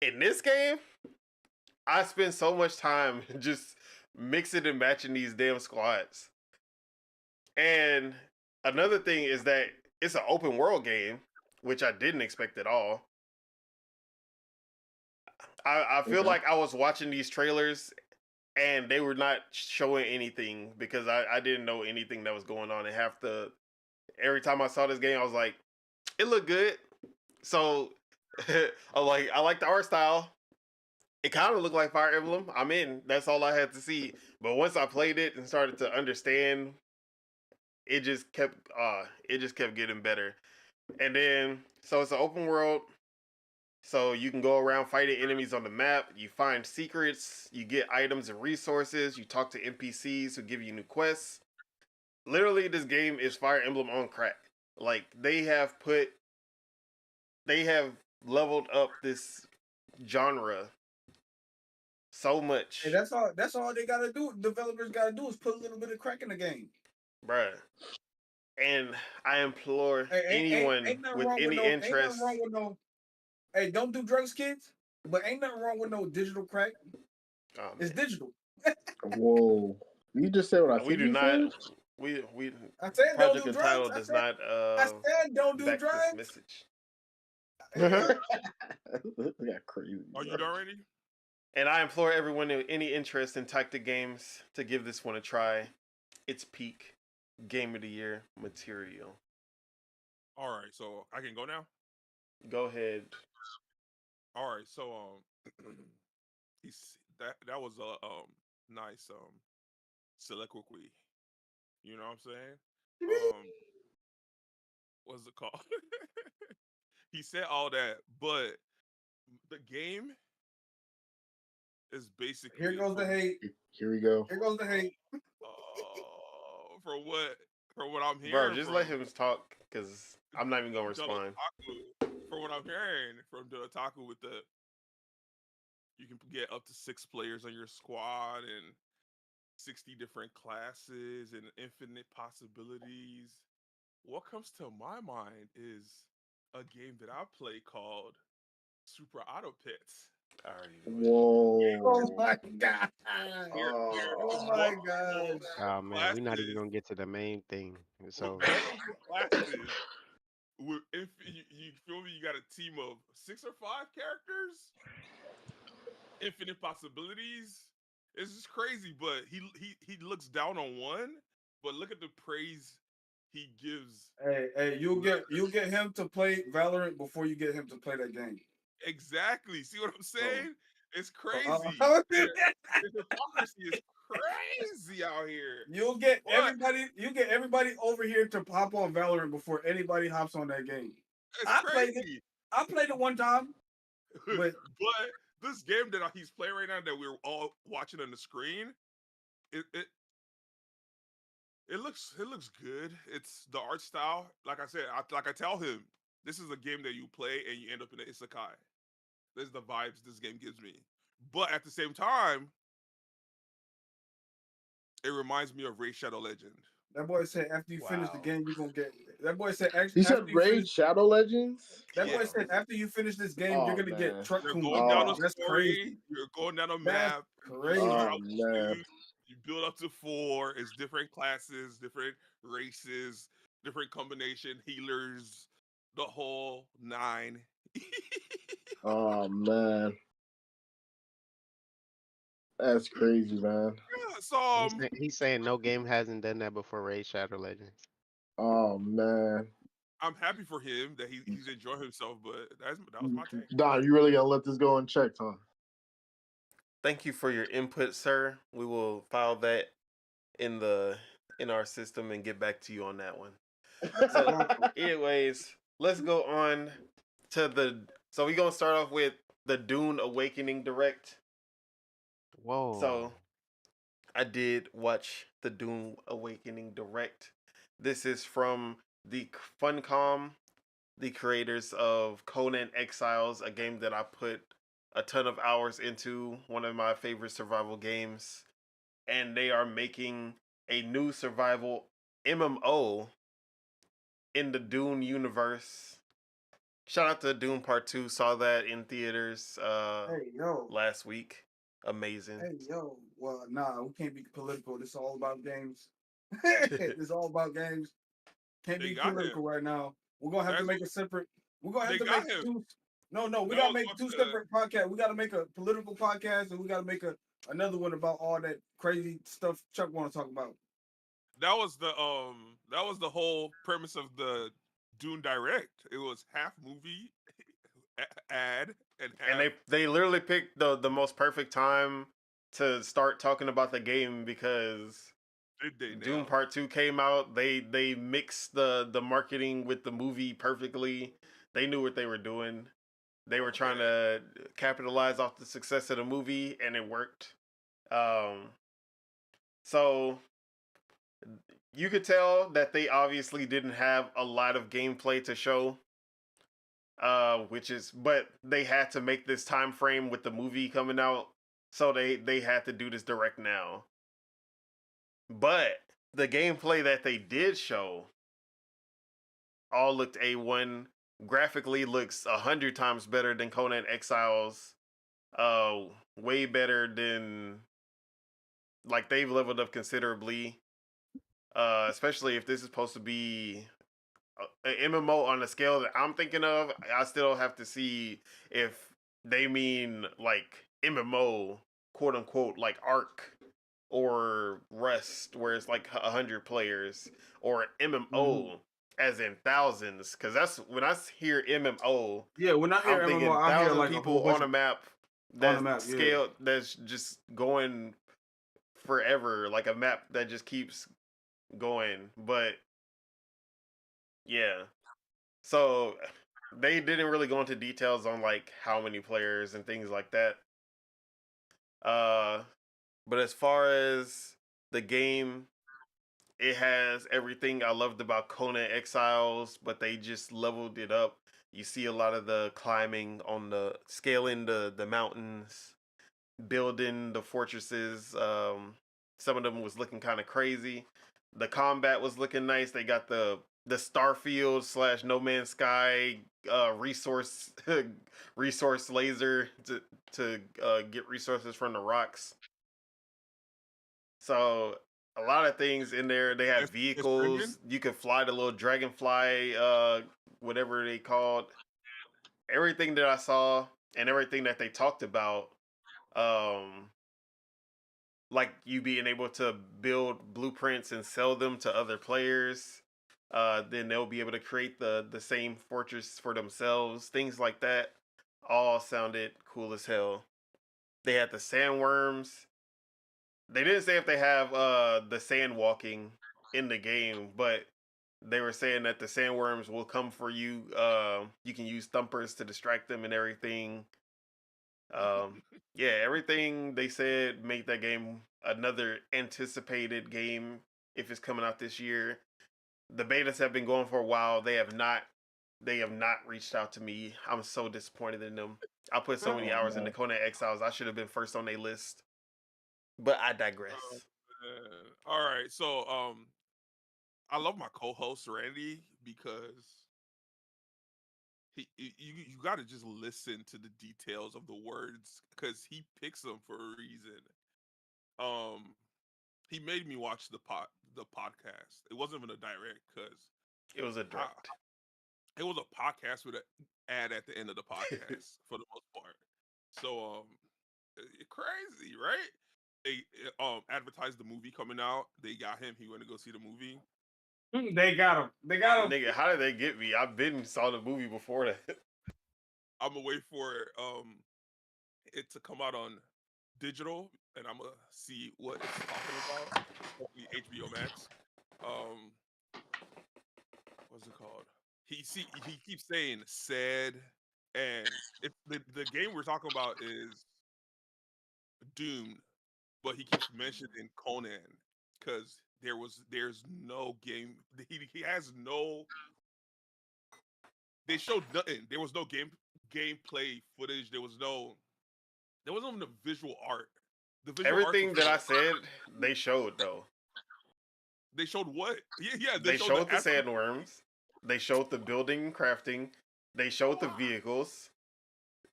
In this game, I spend so much time just mixing and matching these damn squads. And another thing is that it's an open world game, which I didn't expect at all. I feel like I was watching these trailers and they were not showing anything because I didn't know anything that was going on. And every time I saw this game, I was like, it looked good. So I like the art style. It kind of looked like Fire Emblem. I'm in. That's all I had to see. But once I played it and started to understand, it just kept getting better. And then, so it's an open world. So you can go around fighting enemies on the map. You find secrets. You get items and resources. You talk to NPCs who give you new quests. Literally, this game is Fire Emblem on crack. Like, they have leveled up this genre so much. And that's all they gotta do. Developers gotta do is put a little bit of crack in the game, bruh. And I implore anyone with any interest. Hey, don't do drugs, kids. But ain't nothing wrong with no digital crack. Oh, it's digital. Whoa! You just said what I said. We do not. We I said don't Project do Untitled drugs. does not I said don't do back this drugs. message. Yeah, crazy. Are you bro. done already? And I implore everyone with any interest in tactic games to give this one a try. It's peak game of the year material. All right, so I can go now. Go ahead. All right, so that was a nice soliloquy. You know what I'm saying? What's it called? He said all that, but the game is basically Here goes the hate. Here we go. Here goes the hate. from what I'm Bro, hearing just from let him talk, because I'm not even going to respond. Otaku, from what I'm hearing from the Otaku, with the you can get up to 6 players on your squad and 60 different classes and infinite possibilities. What comes to my mind is a game that I play called Super Auto Pits. I already know it. Whoa. Oh my god. Oh. Oh my gosh. Oh man, we're not even Classes gonna get to the main thing. So with multiple classes. You feel me? You got a team of 6 or 5 characters, infinite possibilities. It's just crazy, but he looks down on one, but look at the praise he gives. Hey, you'll get him to play Valorant before you get him to play that game. Exactly. See what I'm saying? It's crazy. Uh, This hypocrisy is crazy out here. You'll get But everybody over here to hop on Valorant before anybody hops on that game. it's I played it. crazy. I played it one time, but But this game that he's playing right now, that we're all watching on the screen, it looks good. It's the art style. Like I said, I tell him, this is a game that you play and you end up in an isekai. This is the vibes this game gives me. But at the same time, it reminds me of Raid Shadow Legend. that boy said after you finish the game, you're gonna get. That boy said You said after Raid finish, Shadow Legends? that boy Yeah. said after you finish this game, Oh, you're gonna get man. truck You're Kuma. going down a That's story. crazy. You're going down a That's map. crazy. You start Oh, out with man. 2, you build up to 4. It's different classes, different races, different combination, healers, the whole 9. Oh, man. That's crazy, man. Yeah, so he's saying no game hasn't done that before. Raid Shadow Legends. Oh, man. I'm happy for him that he's enjoying himself, but that was my take. Don, you really gonna let this go unchecked, huh? Thank you for your input, sir. We will file that in our system and get back to you on that one. So, anyways, let's go on to so we're gonna start off with the Dune Awakening Direct. Whoa. So I did watch the Dune Awakening Direct. This is from the Funcom, the creators of Conan Exiles, a game that I put a ton of hours into, one of my favorite survival games. And they are making a new survival MMO in the Dune universe. Shout out to Dune Part 2. Saw that in theaters Hey yo. last week. Amazing. Hey yo. Well, nah, we can't be political. This is all about games. It's all about games. Can't They be got political right now. We're gonna have to That's make a separate. We're gonna have They to make got him. two. No, we No, gotta I was make about two to- separate podcasts. We gotta make a political podcast, and we gotta make another one about all that crazy stuff Chuck want to talk about. That was the whole premise of the Dune Direct. It was half movie ad and half. And they literally picked the most perfect time to start talking about the game, because Did they Dune now? Part 2 came out. They mixed the marketing with the movie perfectly. They knew what they were doing. They were trying to capitalize off the success of the movie, and it worked. So you could tell that they obviously didn't have a lot of gameplay to show. But they had to make this time frame with the movie coming out, so they had to do this direct now. But the gameplay that they did show all looked A1. Graphically looks 100 times better than Conan Exiles. Way better than, like, they've leveled up considerably. Especially if this is supposed to be an MMO on the scale that I'm thinking of. I still have to see if they mean like MMO, quote unquote, like Arc or Rust, where it's like 100 players, or MMO as in thousands. Because that's when I hear MMO, Yeah, when I hear I'm MMO, thinking I hear 1,000 like a whole people bunch on a map on the that map. Yeah. scale that's just going forever, like a map that just keeps going. But yeah, so they didn't really go into details on like how many players and things like that. Uh, but as far as the game, it has everything I loved about Conan Exiles, but they just leveled it up. You see a lot of the climbing on the scaling the mountains, building the fortresses. Some of them was looking kind of crazy. The combat was looking nice. They got the Starfield slash No Man's Sky resource resource laser to get resources from the rocks. So a lot of things in there. They have It's Premium? vehicles. You can fly the little dragonfly, whatever they called. Everything that I saw and everything that they talked about, um, like you being able to build blueprints and sell them to other players. Then they'll be able to create the same fortress for themselves. Things like that all sounded cool as hell. They had the sandworms. They didn't say if they have the sand walking in the game, but they were saying that the sandworms will come for you. You can use thumpers to distract them and everything. Yeah, everything they said made that game another anticipated game if it's coming out this year. The betas have been going for a while. They have not reached out to me. I'm so disappointed in them. I put so many Oh, hours into man. Conan Exiles. I should have been first on their list. But I Oh, digress. man. All right, so I love my co-host Randy because you got to just listen to the details of the words because he picks them for a reason. Um, he made me watch the podcast. It wasn't even a direct because It was a direct. it was a podcast with an ad at the end of the podcast for the most part. So crazy, right? They advertised the movie coming out. They got him. He went to go see the movie. They got him. They got him. Nigga, how did they get me? I've been saw the movie before that. I'm gonna wait for it to come out on digital, and I'm gonna see what it's talking about. Hopefully HBO Max. Um, what's it called? He keeps saying said, and if the game we're talking about is Doomed, but he keeps mentioning Conan because there's no game. He has no. They showed nothing. There was no gameplay footage. There wasn't even the visual art. The visual art Everything was that I said, they showed though. they showed what? Yeah, they They showed the showed the sandworms. They showed the building and crafting. They showed the vehicles.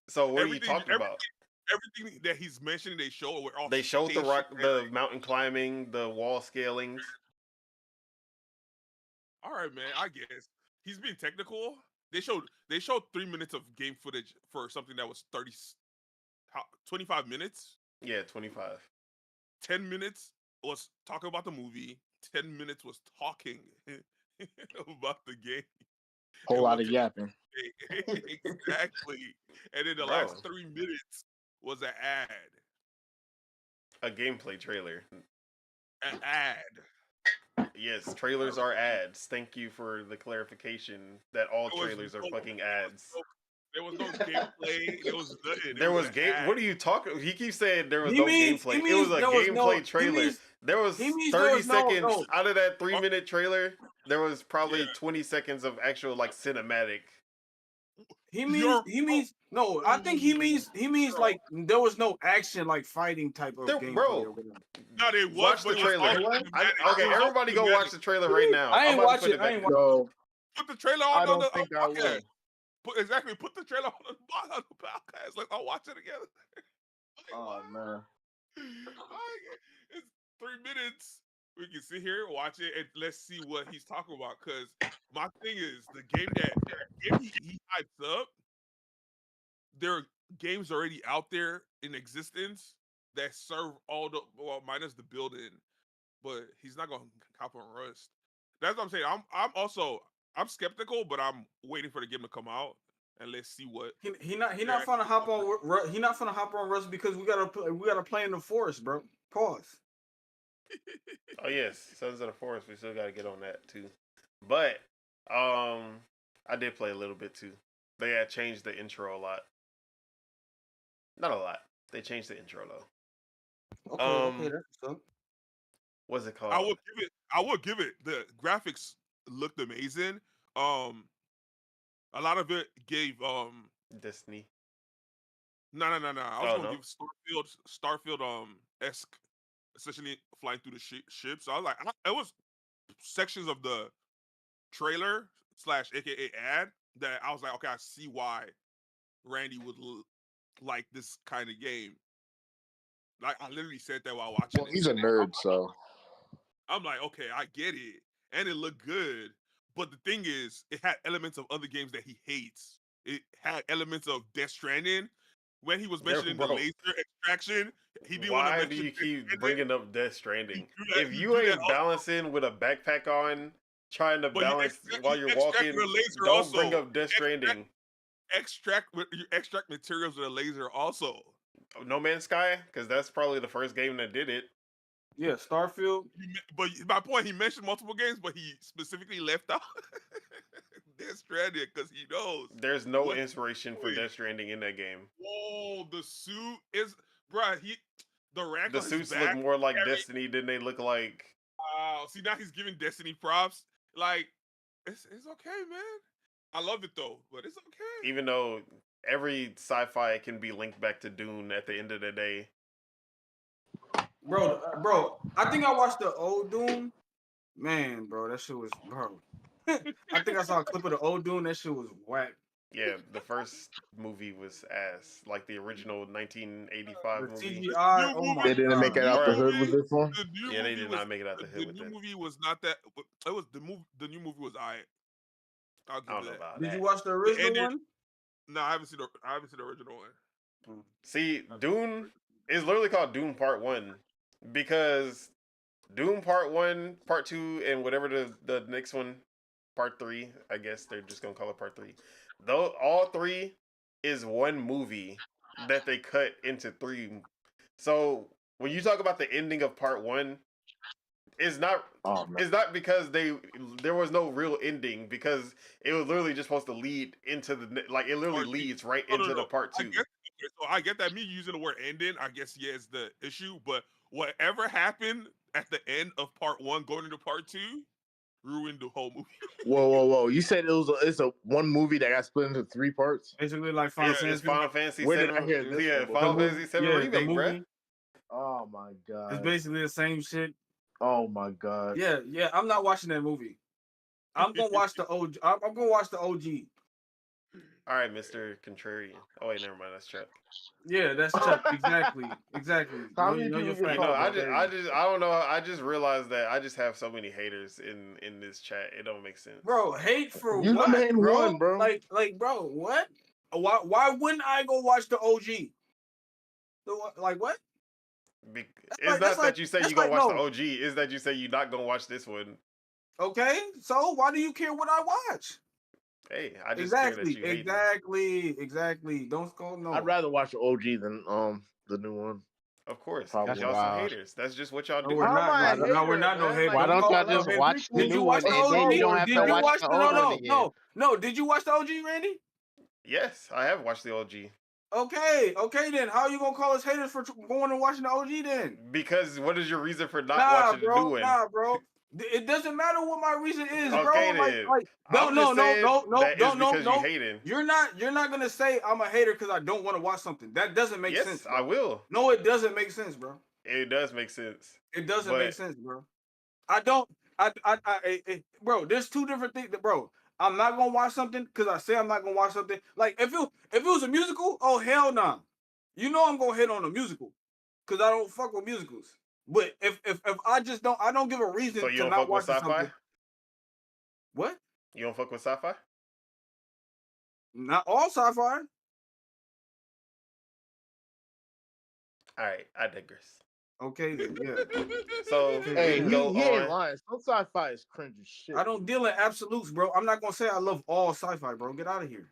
So what are you everything, talking about? everything that he's mentioning. They show were all They showed the rock, stationary. the mountain climbing, the wall scalings. All right, man. I guess he's being technical. They showed 3 minutes of game footage for something that was 25 minutes. Yeah, 25. 10 minutes was talking about the movie. 10 minutes was talking about the game Whole and lot what of they yapping. exactly. And then the Bro, last 3 minutes was an ad. a gameplay trailer. An ad. Yes, trailers are ads. Thank you for the clarification that all There was trailers are no, fucking ads. there was no gameplay. There was nothing. It There was was an game. ad. What are you talking? He keeps saying there was He no means he gameplay. It was means a there was no. gameplay trailer. There was He means there 30 was no. seconds out of that 3 minute trailer. There was Yeah. probably 20 seconds of actual like cinematic. He means no. I think he means like there was no action like fighting type of There, gameplay bro. or whatever. No, it was, Watch but the it was all trailer. cinematic. Okay, It was all everybody go watch cinematic. the trailer right now. I ain't I'm about watch to put it. it I back. ain't watch. So Put the trailer I on don't the think I will. podcast. Put the trailer on the podcast. Like, I'll watch it together. Like, Oh what? man. Like, it's 3 minutes we can sit here, watch it, and let's see what he's talking about. Because my thing is the game he hypes up. There are games already out there in existence that serve all the minus the building, but he's not gonna hop on Rust. That's what I'm saying. I'm skeptical, but I'm waiting for the game to come out and let's see what He not finna hop on. He not finna hop on Rust because we gotta play in the forest, bro. Pause. Oh yes, Sons of the Forest. We still got to get on that too. But I did play a little bit too. They had changed the intro a lot. Not a lot. They changed the intro though. Okay, that's what's up. What's it called? I would give it. The graphics looked amazing. A lot of it gave Destiny. No. I was gonna give Starfield esque, essentially flying through the ships. So I was like, it was sections of the trailer / AKA ad that I was like, okay, I see why Randy would like this kind of game. Like I literally said that while watching. Well, he's a nerd, so I'm like, okay, I get it, and it looked good. But the thing is, it had elements of other games that he hates. It had elements of Death Stranding. When he was mentioning the laser extraction, he didn't want to mention. Why do you keep bringing up Death Stranding? If you ain't balancing with a backpack on, trying to balance while you're walking, don't bring up Death Stranding. You extract materials with a laser also. No Man's Sky, because that's probably the first game that did it. Yeah, Starfield. But my point, he mentioned multiple games, but he specifically left out Death Stranding because he knows there's no inspiration for Death Stranding in that game. Oh, the suit is, bruh. The suits look more like Destiny than they look like. Wow. See, now he's giving Destiny props. Like, it's okay, man. I love it though, but it's okay. Even though every sci-fi can be linked back to Dune at the end of the day. Bro, I think I watched the old Dune. Man, bro, that shit was, bro. I think I saw a clip of the old Dune. That shit was whack. Yeah, the first movie was ass. Like the original 1985 movie. CGI, oh my they didn't make it out the hood with this one? Yeah, they did not make it out the hood with The it. new movie was not that. It was the new movie was I'll give I don't you know that. about Did that. you watch the original one? No, I haven't seen the original one. See, Dune is literally called Dune Part 1 because Dune Part 1, Part 2, and whatever the next one, Part 3, I guess they're just gonna call it Part 3. Though all three is one movie that they cut into three. So when you talk about the ending of Part 1, it's not because there was no real ending, because it was literally just supposed to lead into the, like, it literally leads right into the Part 2. I get that me using the word ending, I guess, yeah, is the issue, but whatever happened at the end of Part 1 going into Part 2 ruined the whole movie. Whoa! You said it's a one movie that got split into 3 parts. Basically, like Final Fantasy. It's Final Fantasy Where VII. did I hear this? Yeah, Final Fantasy VII Remake, bro. Oh my god! It's basically the same shit. Oh my god! Yeah. I'm not watching that movie. I'm gonna watch the OG. I'm gonna watch the OG. All right, Mr. Contrarian. Oh wait, never mind. That's Chuck. Yeah, that's Chuck. Exactly. How many people I don't know. I just realized that I just have so many haters in this chat. It don't make sense. Bro, hate for you what, the main bro? one, bro. Like, bro, what? Why wouldn't I go watch the OG? Like what? It's not that you say you gonna watch the OG. It's that you say you're not gonna watch this one. Okay, so why do you care what I watch? Hey, I just care that you hate exactly. Don't go no. I'd rather watch the OG than the new one. Of course, Probably. y'all some haters. That's just what y'all do. No, we're not no haters. Why don't y'all just watch the new one and then you don't have to watch the old one again? No. Did you watch the OG, Randy? Yes, I have watched the OG. Okay, then how are you gonna call us haters for going and watching the OG then? Because what is your reason for not watching the new one? Nah, bro. It doesn't matter what my reason is, okay, bro. Then. No. Hating. You're not gonna say I'm a hater because I don't want to watch something. That doesn't make sense. Yes, I will. No, it doesn't make sense, bro. It does make sense. It doesn't make sense, bro. Bro, there's two different things, bro. I'm not gonna watch something because I say I'm not gonna watch something. Like if it was a musical, oh hell nah. You know I'm gonna hit on a musical because I don't fuck with musicals. But if I just don't, I don't give a reason So you to don't not fuck with watch sci-fi? something. What? You don't fuck with sci-fi? Not all sci-fi. All right, I digress. Okay, then, yeah. So Hey, we can go he ain't on. lying. Some sci-fi is cringe as shit. I don't deal in absolutes, bro. I'm not gonna say I love all sci-fi, bro. Get out of here.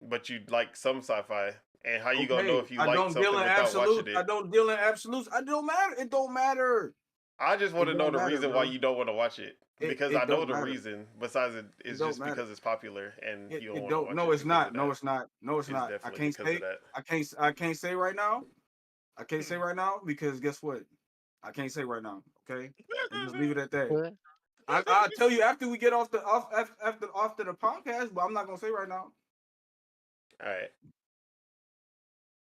But you like some sci-fi, and how you gonna know Okay, if you I like don't something deal in without watching absolutes. I it? don't deal in absolutes. I don't matter. It don't matter. I just want It to know don't the matter, reason bro. why you don't want to watch it, because I It know don't the matter. reason. Besides, it's don't just matter. because it's popular and you don't It want to don't. watch No, it it's because not. of No, that. it's not. No, it's It's not. I definitely can't because of say. that. I can't say right now. I can't say right now because guess what? I can't say right now. Okay, and just leave it at that. I'll tell you after we get off the after the podcast, but I'm not gonna say right now. All right.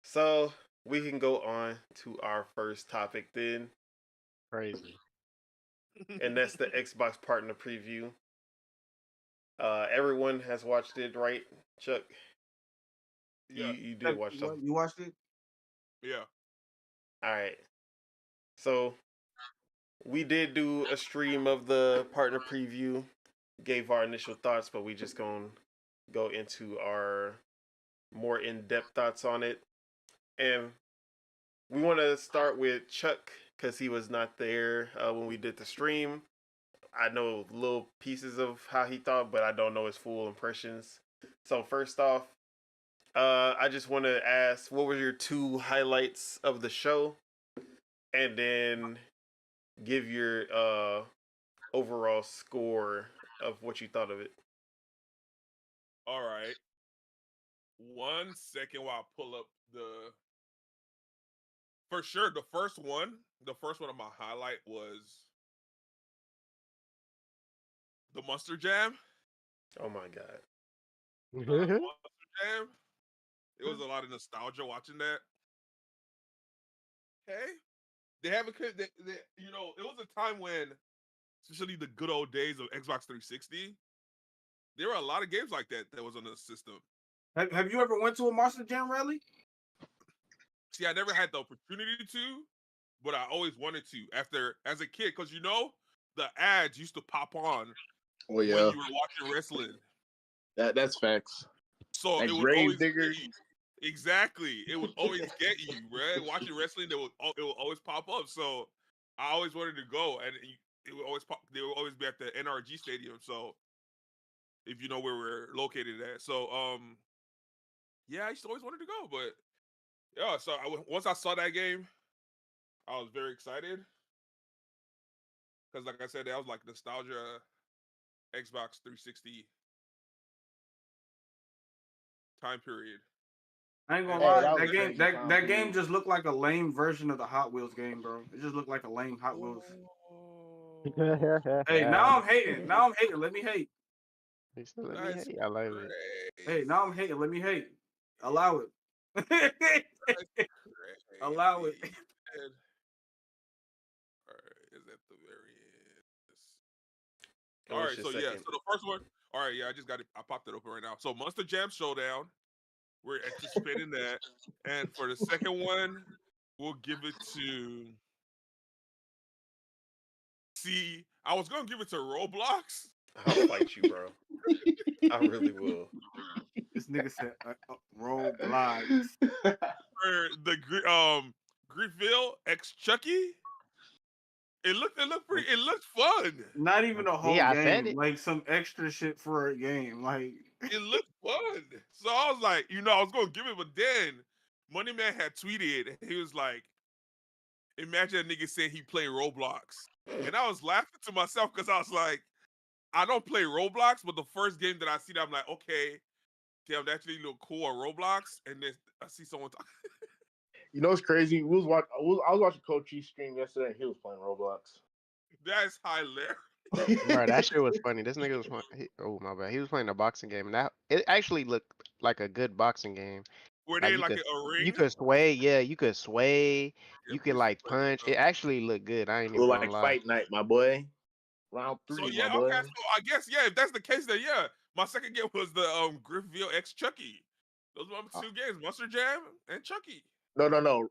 So we can go on to our first topic then, Crazy. and that's the Xbox partner preview. Everyone has watched it, right, Chuck? Yeah. You did watch What, them. you watched it? Yeah. All right. So we did do a stream of the partner preview, gave our initial thoughts, but we just gonna go into our more in-depth thoughts on it. And we want to start with Chuck because he was not there when we did the stream. I know little pieces of how he thought, but I don't know his full impressions. So first off, I just want to ask, what were your 2 highlights of the show, and then give your overall score of what you thought of it. All right. 1 second while I pull up the. For sure, the first one of my highlight was the Monster Jam. Oh my god. Monster Jam. It was a lot of nostalgia watching that. Okay. They haven't, you know, it was a time when, especially the good old days of Xbox 360, there were a lot of games like that was on the system. Have you ever went to a Monster Jam rally? See, I never had the opportunity to, but I always wanted to as a kid, because you know, the ads used to pop on Oh yeah, when you were watching wrestling. that's facts. So Like it would grave always diggers. get you. Exactly. It would always get you, right? Watching wrestling, it would always pop up. So I always wanted to go, and it would always pop. They would always be at the NRG Stadium. So if you know where we're located at, so yeah, I used to always wanted to go, but yeah. So once I saw that game, I was very excited because, like I said, that was like nostalgia Xbox 360 time period. I ain't gonna Hey, lie, that was that a game crazy time that game period. just looked like a lame version of the Hot Wheels game, bro. It just looked like a lame Hot Wheels. Hey, now I'm hating. Now I'm hating. Let me hate. He said, let me That's hate. I love it. crazy. Hey, now I'm hating. Let me hate. Allow it. That's Allow it. crazy. All right, is at the very end. And All what's right, your so yeah, second? so the first one. All right, yeah, I just got it. I popped it open right now. So Monster Jam Showdown. We're anticipating that, and for the second one, we'll give it to. See, I was gonna give it to Roblox. I'll fight you, bro. I really will. This nigga said Roblox. For the Griefville X Chucky. It looked pretty. It looked fun. Not even a whole Yeah, I said game. it. Like some extra shit for a game. Like It looked fun. So I was like, I was gonna give it, but then Money Man had tweeted. He was like, "Imagine a nigga saying he played Roblox," and I was laughing to myself because I was like, "I don't play Roblox, but the first game that I see that I'm like, okay, damn, that actually look cool on Roblox," and then I see someone talk. You know what's crazy? I was watching Coach E stream yesterday, and he was playing Roblox. That's hilarious. Bro, that shit was funny. This nigga was oh my bad. He was playing a boxing game, and that it actually looked like a good boxing game. Were Like they like a ring? you could sway, yeah, you could sway, Yeah, you could like punch. It actually looked good. I ain't even Look gonna like lie. fight night, my boy. Round 3, So my yeah, boy. okay. So I guess if that's the case, then yeah, my second game was the Griffville X Chucky. Those were my 2 games, Monster Jam and Chucky. No.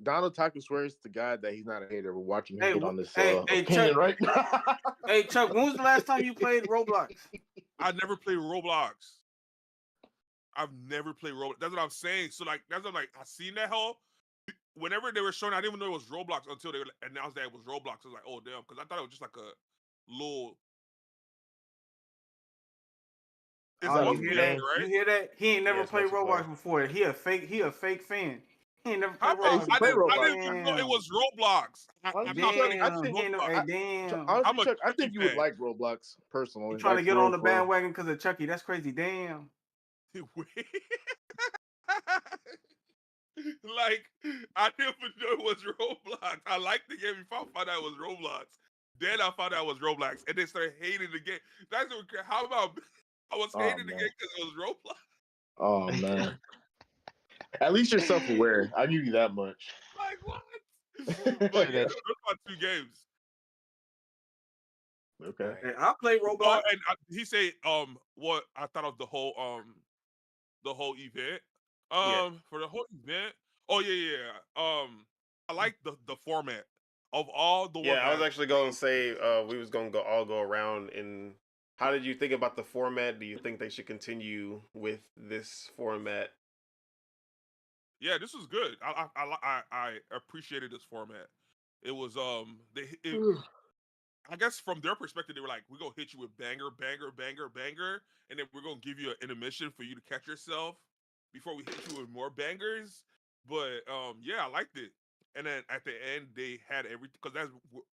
Donald Taku swears to God that he's not a hater, but watching him Hey, get on this hey, opinion Chuck. right now. Hey, Chuck, when was the last time you played Roblox? I never played Roblox. I've never played Roblox. That's what I'm saying. So like, that's what I'm like. I seen that hole. Whenever they were showing, I didn't even know it was Roblox until they announced that it was Roblox. I was like, oh damn, because I thought it was just like a little. It's Oh, you multiplayer, hear that? right? You hear that? He ain't never Yeah, it's played multiplayer. Roblox before. He a fake fan. He ain't never How played about used to Roblox play before. I Roblox. didn't even know it Damn. was Roblox. I'm Honestly, not Chuck, kidding. I Damn. think He ain't never, hey, I, damn. honestly, I'm a Chuck, I Chucky think you would fan. like Roblox personally. You trying to Like, get for on real, the for real. bandwagon because of Chucky. That's crazy. Damn. Like, I never knew it was Roblox. I liked the game before I found out it was Roblox. Then I found out it was Roblox, and then started hating the game. That's what, how about I was Oh, hating the man. game because it was Roblox. Oh man. At least you're self-aware. I give you that much. Like what? But yeah, That- those are my 2 games. Okay. Right. Hey, I play Oh, Roblox. and he said what I thought of the whole event. Yeah. For the whole event. Oh yeah. I like the format of all the Yeah, ones I was I've actually going to say we was going to all go around. And how did you think about the format? Do you think they should continue with this format? Yeah, this was good. I appreciated this format. It was I guess from their perspective they were like, we're gonna hit you with banger, and then we're gonna give you an intermission for you to catch yourself before we hit you with more bangers. But yeah, I liked it. And then at the end they had everything, because that's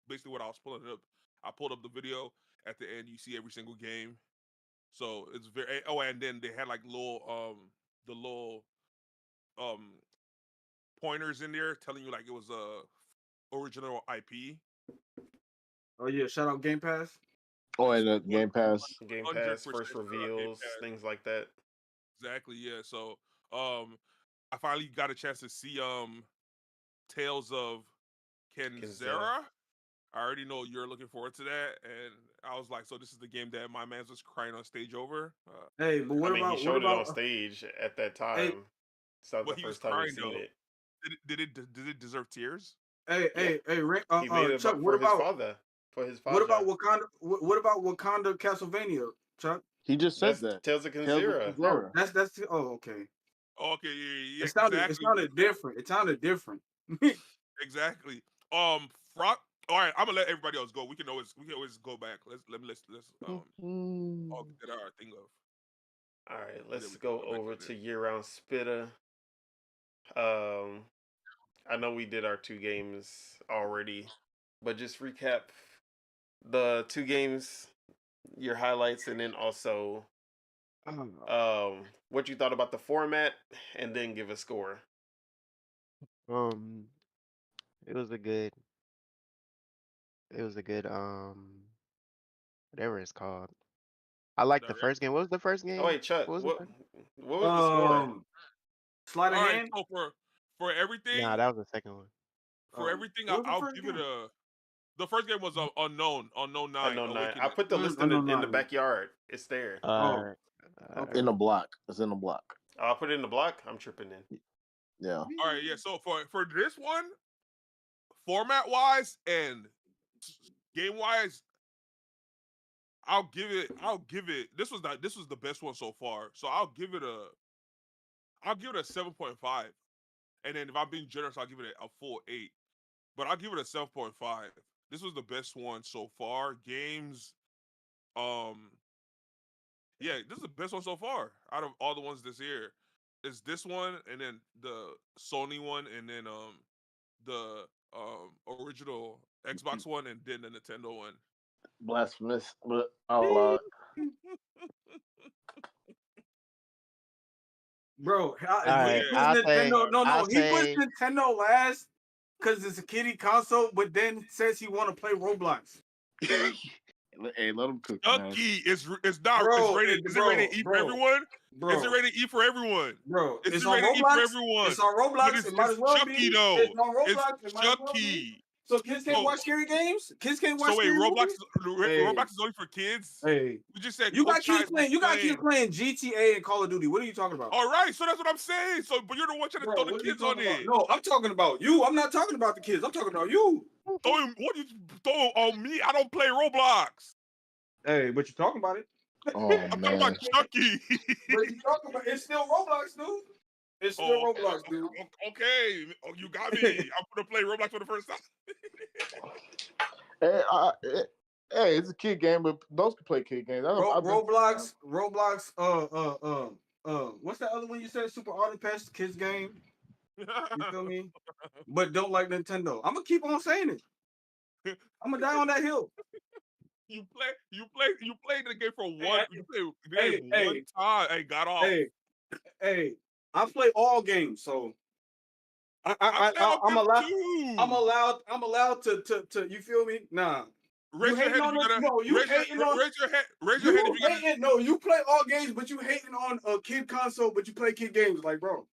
basically what I was pulling up. I pulled up the video. At the end you see every single game. So it's very, oh, and then they had like the little um pointers in there telling you like it was a original IP. Oh yeah, shout out Game Pass. Oh, and the Game Pass. Game 100% Pass, first Game reveals, Pass. things like that. Exactly, yeah. So I finally got a chance to see Tales of Kenzera. I already know you're looking forward to that, and I was like, so this is the game that my man was crying on stage over. Hey, but what I mean, about he showed it on what about stage at that time. hey It's not the But he was first time crying you've seen though. it. Did it deserve tears? hey Yeah. He made it Chuck, up what for his about father. For his what about father. Wakanda? What about Wakanda Castlevania, Chuck? He just said That's that. Tales of Tales of Kenzera. Kenzera. That's okay. Okay, yeah, It sounded exactly. different. It sounded different. Exactly. Frock. All right, I'm gonna let everybody else go. We can always go back. Let's all get our thing off. All right, Then let's we can go go back over on to it. year-round spitter. I know we did our 2 games already, but just recap the 2 games, your highlights, and then also what you thought about the format, and then give a score. Um, it was a good, whatever it's called. I like the Direct. first game. What was the first Oh game? wait, Chuck, What was the what first? was the score? Sleight of All right, hand. so for everything, Nah, that was the second one. What was the I'll first give game? it a. The first game was Unknown 9 Unknown 9. I Awakening. put the list Unknown in the 9. backyard. It's there. Oh, Uh, okay. In a block. It's in a block. I'll put it in the block. I'm tripping in. Yeah. All right, yeah. So for this one, format wise and game wise, I'll give it. This was the best one so far. So I'll give it a 7.5. And then if I'm being generous, I'll give it a full 8. But I'll give it a 7.5. This was the best one so far. Games, yeah, this is the best one so far out of all the ones this year. It's this one, and then the Sony one, and then the original Xbox one, and then the Nintendo one. Blasphemous, but I'll Bro, all right, he puts I'll say, Nintendo. I'll He puts say, Nintendo last because it's a kiddie console, but then says he want to play Roblox. hey, let him cook, man. Chucky is not. Bro, It's rated. Is it rated E for everyone? Is it rated E for everyone? Bro, Is it's it on rated E Roblox. for everyone? It's on Roblox. But It might as well Chucky be. though. It's on Roblox. It's It might as well be. Chucky. So kids can't So- watch scary games. Kids can't watch So wait, scary Roblox movies? Roblox is only for kids? Hey, We just said you got Coach High kids was playing. You got playing. kids playing GTA and Call of Duty. What are you talking about? All right, so that's what I'm saying. So, but you're the one trying to Bro, throw the what are you kids on talking about? it. No, I'm talking about you. I'm not talking about the kids. I'm talking about you. What you throw on me? I don't play Roblox. Hey, but you're talking about it. Oh I'm talking man. about Chucky. But you talking about it's still Roblox, dude. It's still Roblox, dude. Okay, you got me. I'm gonna play Roblox for the first time. Hey, it's a kid game, but those can play kid games. Roblox. What's that other one you said? Super Auto Pass kids game. You feel me? But don't like Nintendo. I'm gonna keep on saying it. I'm gonna die on that hill. You played the game for one. You played the Hey, game hey. one time. Hey, got off. Hey, I play all games, so I'm allowed. Too. I'm allowed to. You feel me? Nah. Raise your hand if you gotta. No, you hating on. Raise your hand. Raise your hand if you gotta. No, you play all games, but you hating on a kid console, but you play kid games. Like, bro.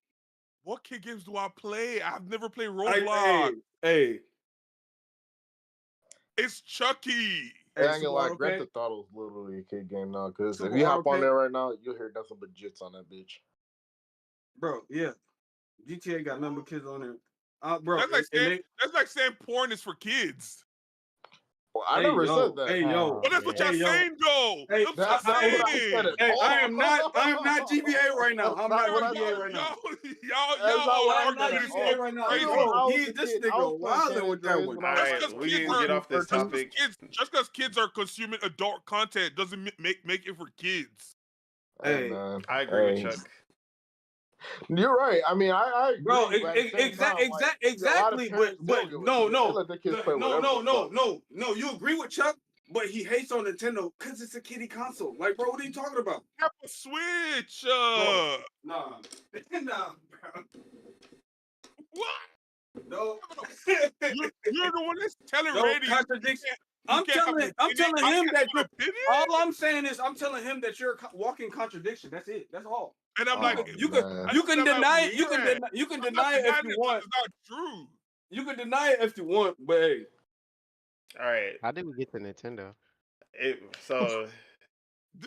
What kid games do I play? I've never played Roblox. Hey. It's Chucky. I ain't gonna lie, Super Grand Auto Theft Auto is literally a kid game now. Because if Super you hop Auto on Pay. there right now, you'll hear nothing but jits on that bitch. Bro, yeah. GTA got nothing but kids on there. Bro, That's like saying porn is for kids. Well, I never said that. Hey, yo. But that's what y'all saying, though. Hey, That's what I'm saying. Hey, I am not GBA right now. I'm not GBA right now. Y'all I'm not GBA right now. crazy. This nigga wilding with that one. All right, we can get off this topic. Just because kids are consuming adult content doesn't make it for kids. Hey, man. I agree with Chuck. You're right. I mean, I agree. Bro, exactly. But no. You agree with Chuck, but he hates on Nintendo because it's a kiddie console. Like, bro, what are you talking about? Have a Switch. Bro, nah, bro. What? No. You're the one that's telling No Randy. contradiction. I'm telling him that I'm saying is I'm telling him that you're a walking contradiction. That's it. That's all. And I'm like, you can deny it. You can deny it if you want. It's not true. You can deny it if you want, but hey. All right. How did we get to Nintendo?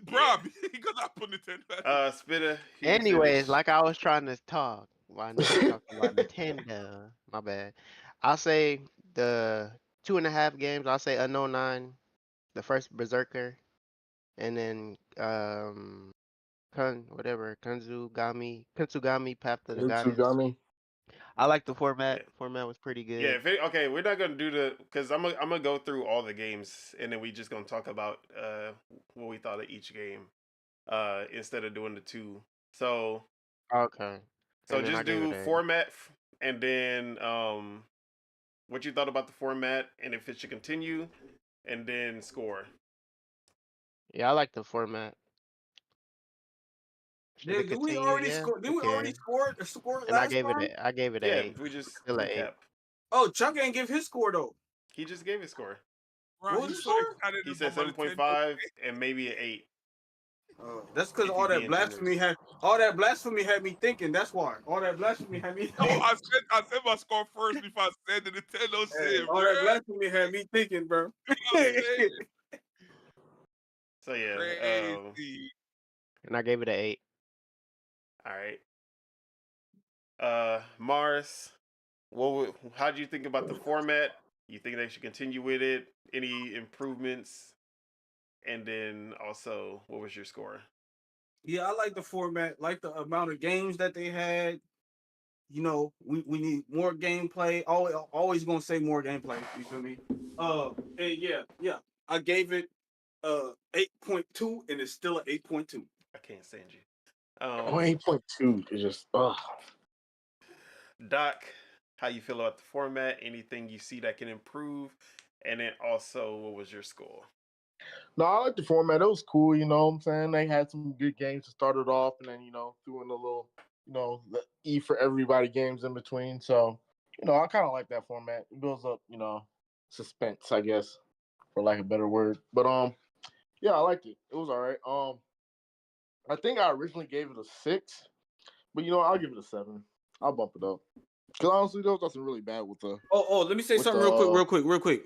Bro, because I put Nintendo. Spitter. Anyways, like I was trying to talk. Why not talking about Nintendo? My bad. I'll say the 2.5 games. I'll say Unknown 9, the first Berserker, and then Kanzugami, Path to the Goddess. I like the format. Yeah. Format was pretty good. Yeah. Okay, we're not gonna because I'm gonna go through all the games and then we just gonna talk about what we thought of each game, instead of doing the two. So okay. So just do format and then what you thought about the format and if it should continue, and then score. Yeah, I like the format. Did we already score? Did we already score and last time? I gave it an 8. We just still an 8. Oh, Chuck ain't give his score though. He just gave his score. What was his score? He said 7.5 and maybe an 8. That's because all that blasphemy had me thinking. That's why. All that blasphemy had me. No, I said my score first before I said the Nintendo shit. All that blasphemy had me thinking, bro. So yeah, crazy. And I gave it an 8. All right. Mars, how do you think about the format? You think they should continue with it? Any improvements? And then also, what was your score? Yeah, I like the format, like the amount of games that they had. You know, we need more gameplay. Always gonna say more gameplay. You feel me? And yeah. I gave it 8.2, and it's still an 8.2. I can't stand you. 8.2 is just Doc, how you feel about the format? Anything you see that can improve? And then also, what was your score? No, I like the format. It was cool, you know what I'm saying? They had some good games to start it off and then, threw in a little, the E for everybody games in between. So, I kind of like that format. It builds up, suspense, I guess, for lack of a better word. But, yeah, I liked it. It was all right. I think I originally gave it a 6, but, I'll give it a 7. I'll bump it up. Because honestly, those got some really bad with the. Oh, let me say With something real quick.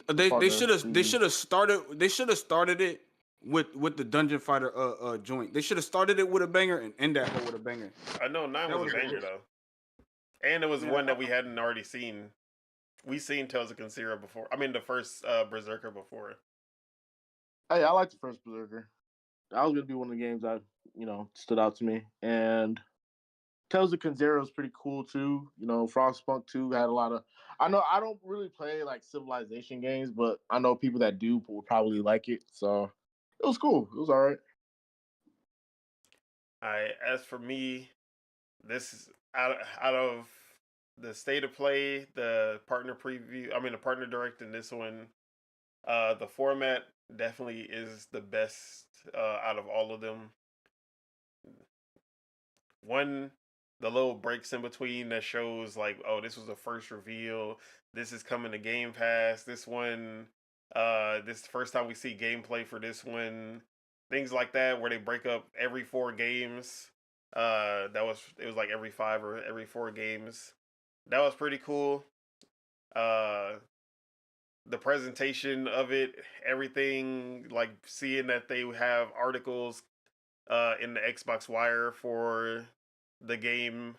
They partner should have preview. started it with the Dungeon Fighter joint. They should have started it with a banger and end that whole with a banger. I know 9 That was a would've been banger good. though, and it was Man, one that we hadn't already seen. We seen Tales of Consiera before. I mean, the first Berserker before. Hey, I like the first Berserker. That was gonna be one of the games that stood out to me. And Tales of Consiera was pretty cool too. Frostpunk 2 had a lot of. I know I don't really play like Civilization games, but I know people that do will probably like it. So it was cool. It was all right. As for me, this is out of the state of play, the partner preview. I mean, the partner direct in this one. The format definitely is the best out of all of them. One, the little breaks in between that shows like, oh, this was the first reveal. This is coming to Game Pass. This one, this is the first time we see gameplay for this one. Things like that, where they break up every 4 games. It was like every 5 or every 4 games. That was pretty cool. The presentation of it, everything, like seeing that they have articles in the Xbox Wire for the game.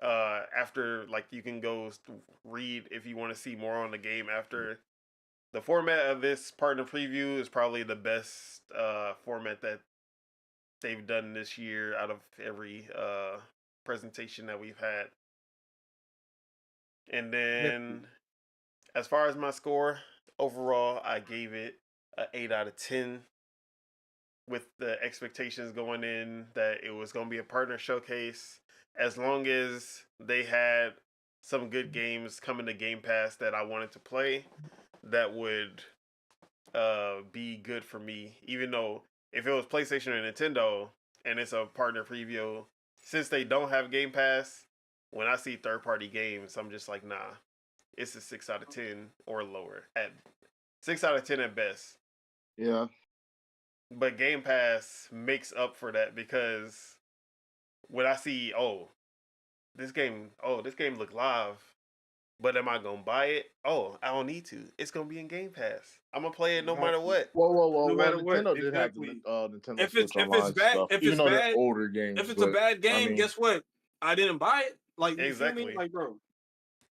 After, like, you can go read if you want to see more on the game after. The format of this partner preview is probably the best format that they've done this year out of every presentation that we've had. And then, as far as my score, overall, I gave it an 8 out of 10. With the expectations going in that it was going to be a partner showcase, as long as they had some good games coming to Game Pass that I wanted to play, that would be good for me. Even though if it was PlayStation or Nintendo and it's a partner preview, since they don't have Game Pass, when I see third-party games, I'm just like, nah, it's a 6 out of 10 or lower. At 6 out of 10 at best. Yeah. But Game Pass makes up for that, because when I see, this game look live, but am I gonna buy it? Oh, I don't need to. It's gonna be in Game Pass. I'm gonna play it no matter what. Whoa. No matter what, Nintendo did have exactly. the Nintendo If Switch it's Online bad, stuff, even though they're older games. if it's a bad game, I mean, guess what? I didn't buy it. Like, you feel me? Exactly. Like, bro.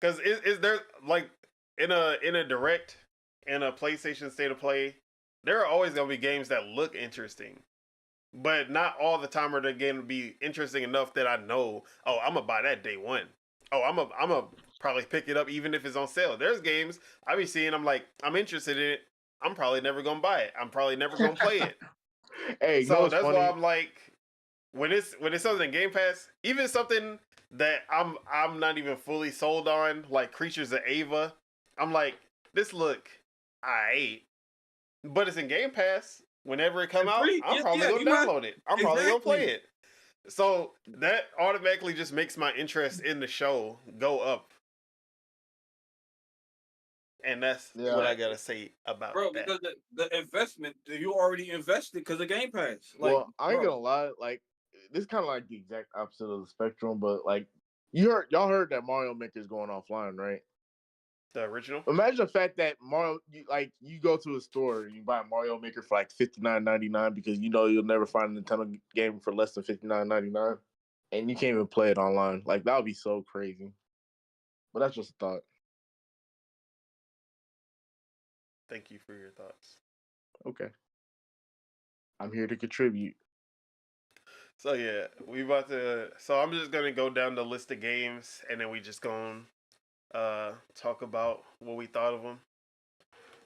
Because is there, like, in a direct, in a PlayStation State of Play, there are always gonna be games that look interesting, but not all the time are they going to be interesting enough that I know, oh, I'm gonna buy that day one. Oh, I'm a probably pick it up even if it's on sale. There's games I be seeing, I'm like, I'm interested in it. I'm probably never gonna buy it. I'm probably never gonna play it. Hey, So that's funny? why I'm like, when it's something in Game Pass, even something that I'm not even fully sold on, like Creatures of Ava, I'm like, this look aight, but it's in Game Pass. Whenever it come out, I'm probably gonna download it. I'm probably gonna play it. So that automatically just makes my interest in the show go up. And that's what I gotta say about Bro, that. because the investment, you already invested because of Game Pass. Like, well, I ain't gonna lie, like, this is kind of like the exact opposite of the spectrum, but like, y'all heard that Mario Maker's going offline, right? The original? Imagine the fact that Mario, you go to a store and you buy a Mario Maker for like $59.99 because you'll never find a Nintendo game for less than $59.99, and you can't even play it online. Like, that would be so crazy. But that's just a thought. Thank you for your thoughts. Okay, I'm here to contribute. So yeah, so I'm just gonna go down the list of games, and then we just gonna talk about what we thought of them.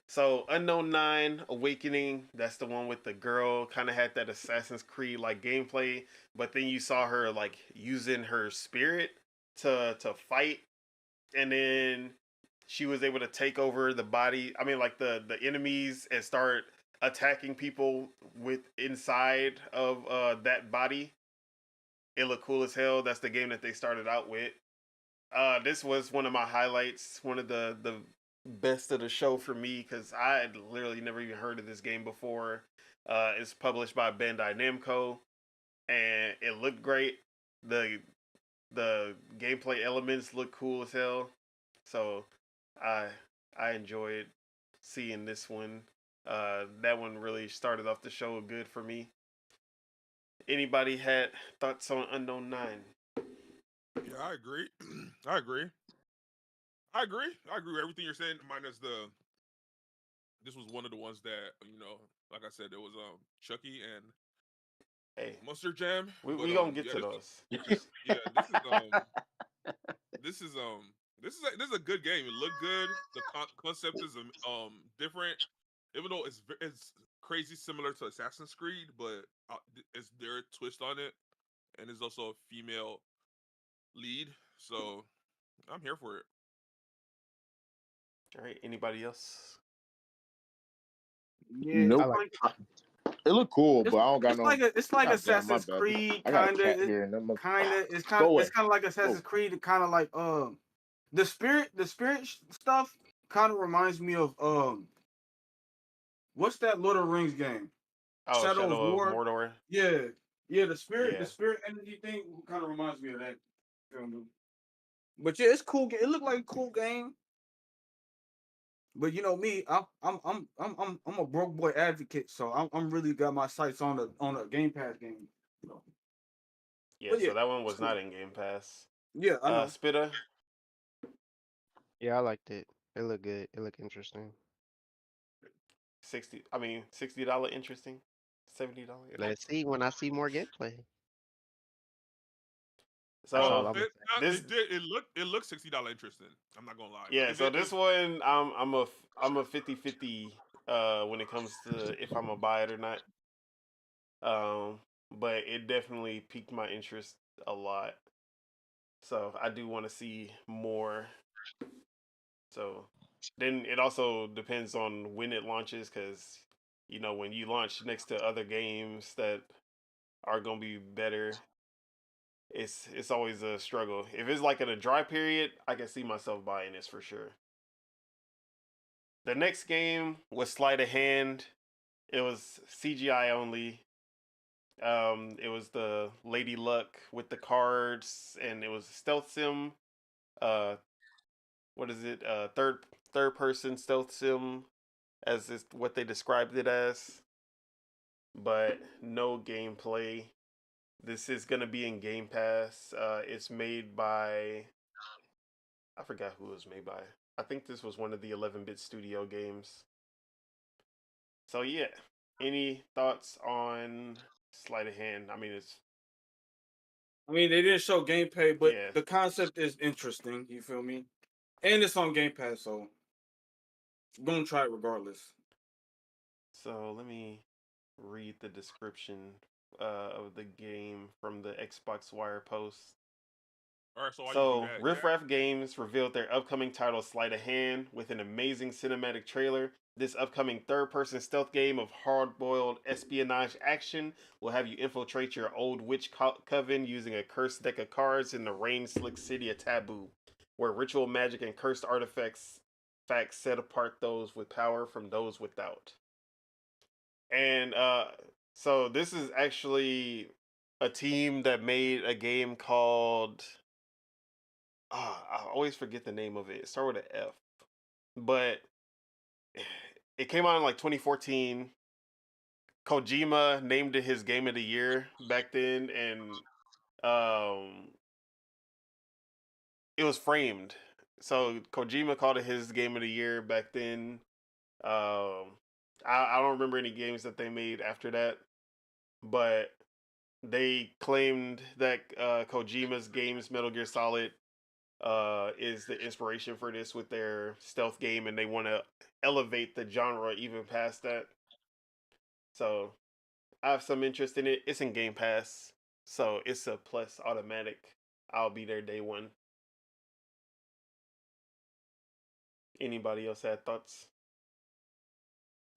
So Unknown 9 Awakening, that's the one with the girl, kind of had that Assassin's Creed like gameplay, but then you saw her like using her spirit to fight, and then she was able to take over the body, I mean, like the enemies, and start attacking people with inside of that body. It looked cool as hell. That's the game that they started out with. This was one of my highlights, one of the best of the show for me, because I had literally never even heard of this game before. It's published by Bandai Namco, and it looked great. The the gameplay elements look cool as hell. So I I enjoyed seeing this one. That one really started off the show good for me. Anybody had thoughts on Unknown Nine? Yeah, I agree. I agree. I agree. I agree with everything you're saying. Minus this was one of the ones that like I said, it was Chucky and Hey, Mustard Jam. But we gonna get yeah, to those. this is this is a good game. It looked good. The concept is different, even though it's crazy similar to Assassin's Creed, but it's their twist on it, and it's also a female lead. So I'm here for it. All right, anybody else? Yeah, I Nope. like It look cool, it's, but I don't got it's no. like God damn, my Assassin's bad. Creed I got a kind cat of. here, and I'm It's go away. kind of like Assassin's Creed, kind of like the spirit stuff kind of reminds me of what's that Lord of the Rings game? Oh, Shadow of Shadow of War. Mordor. Yeah, the Yeah. spirit energy thing kind of reminds me of that. But yeah, it's cool. It looked like a cool game. But you know me, I'm a broke boy advocate, so I'm really got my sights on a Game Pass game. You know. Yeah, But yeah, so that one it's was cool. not in Game Pass. Yeah, I know. Spitta, Yeah, I liked it. It looked good. It looked interesting. $60 interesting. $70 Let's interesting. see when I see more gameplay. That's all So I'm gonna say. this It looked $60 interesting. I'm not gonna lie. yeah, If so it this if one I'm a 50-50 when it comes to if I'm gonna buy it or not. But it definitely piqued my interest a lot. So I do want to see more. So then it also depends on when it launches because when you launch next to other games that are gonna be better, it's always a struggle. If it's like in a dry period, I can see myself buying this for sure. The next game was Sleight of Hand. It was CGI only. It was the Lady Luck with the cards, and it was stealth sim. Uh, what is it? Third person stealth sim, as is what they described it as, but no gameplay. This is gonna be in Game Pass. It's made by I forgot who it was made by. I think this was one of the 11-bit studio games. So yeah, any thoughts on Sleight of Hand? I mean, I mean, they didn't show gameplay, but yeah. the concept is interesting. You feel me? And it's on Game Pass, so I'm gonna try it regardless. So let me read the description of the game from the Xbox Wire post. all right, so while you do So, that, Riff Raff Games revealed their upcoming title Sleight of Hand with an amazing cinematic trailer. This upcoming third person stealth game of hard boiled espionage action will have you infiltrate your old witch coven using a cursed deck of cards in the rain slick city of Taboo, where ritual magic and cursed artifacts facts set apart those with power from those without. And so, this is actually a team that made a game called I always forget the name of it. It started with an F, but it came out in like 2014. Kojima named it his game of the year back then, and um, it was framed. So Kojima called it his game of the year back then. I don't remember any games that they made after that, but they claimed that Kojima's games, Metal Gear Solid, is the inspiration for this with their stealth game, and they want to elevate the genre even past that. So I have some interest in it. It's in Game Pass, so it's a plus automatic. I'll be there day one. Anybody else had thoughts?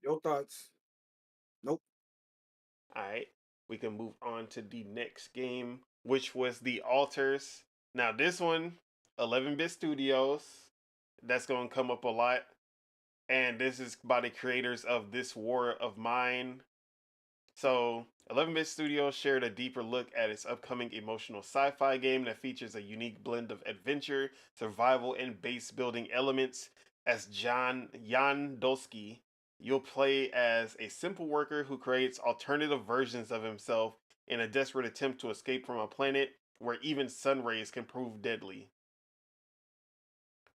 Your thoughts? Nope. All right, we can move on to the next game, which was The Alters. Now this one, 11-bit Studios. That's gonna come up a lot, and this is by the creators of This War of Mine. So 11-Bit Studios shared a deeper look at its upcoming emotional sci-fi game that features a unique blend of adventure, survival, and base building elements. As Jan Dolsky, you'll play as a simple worker who creates alternative versions of himself in a desperate attempt to escape from a planet where even sun rays can prove deadly.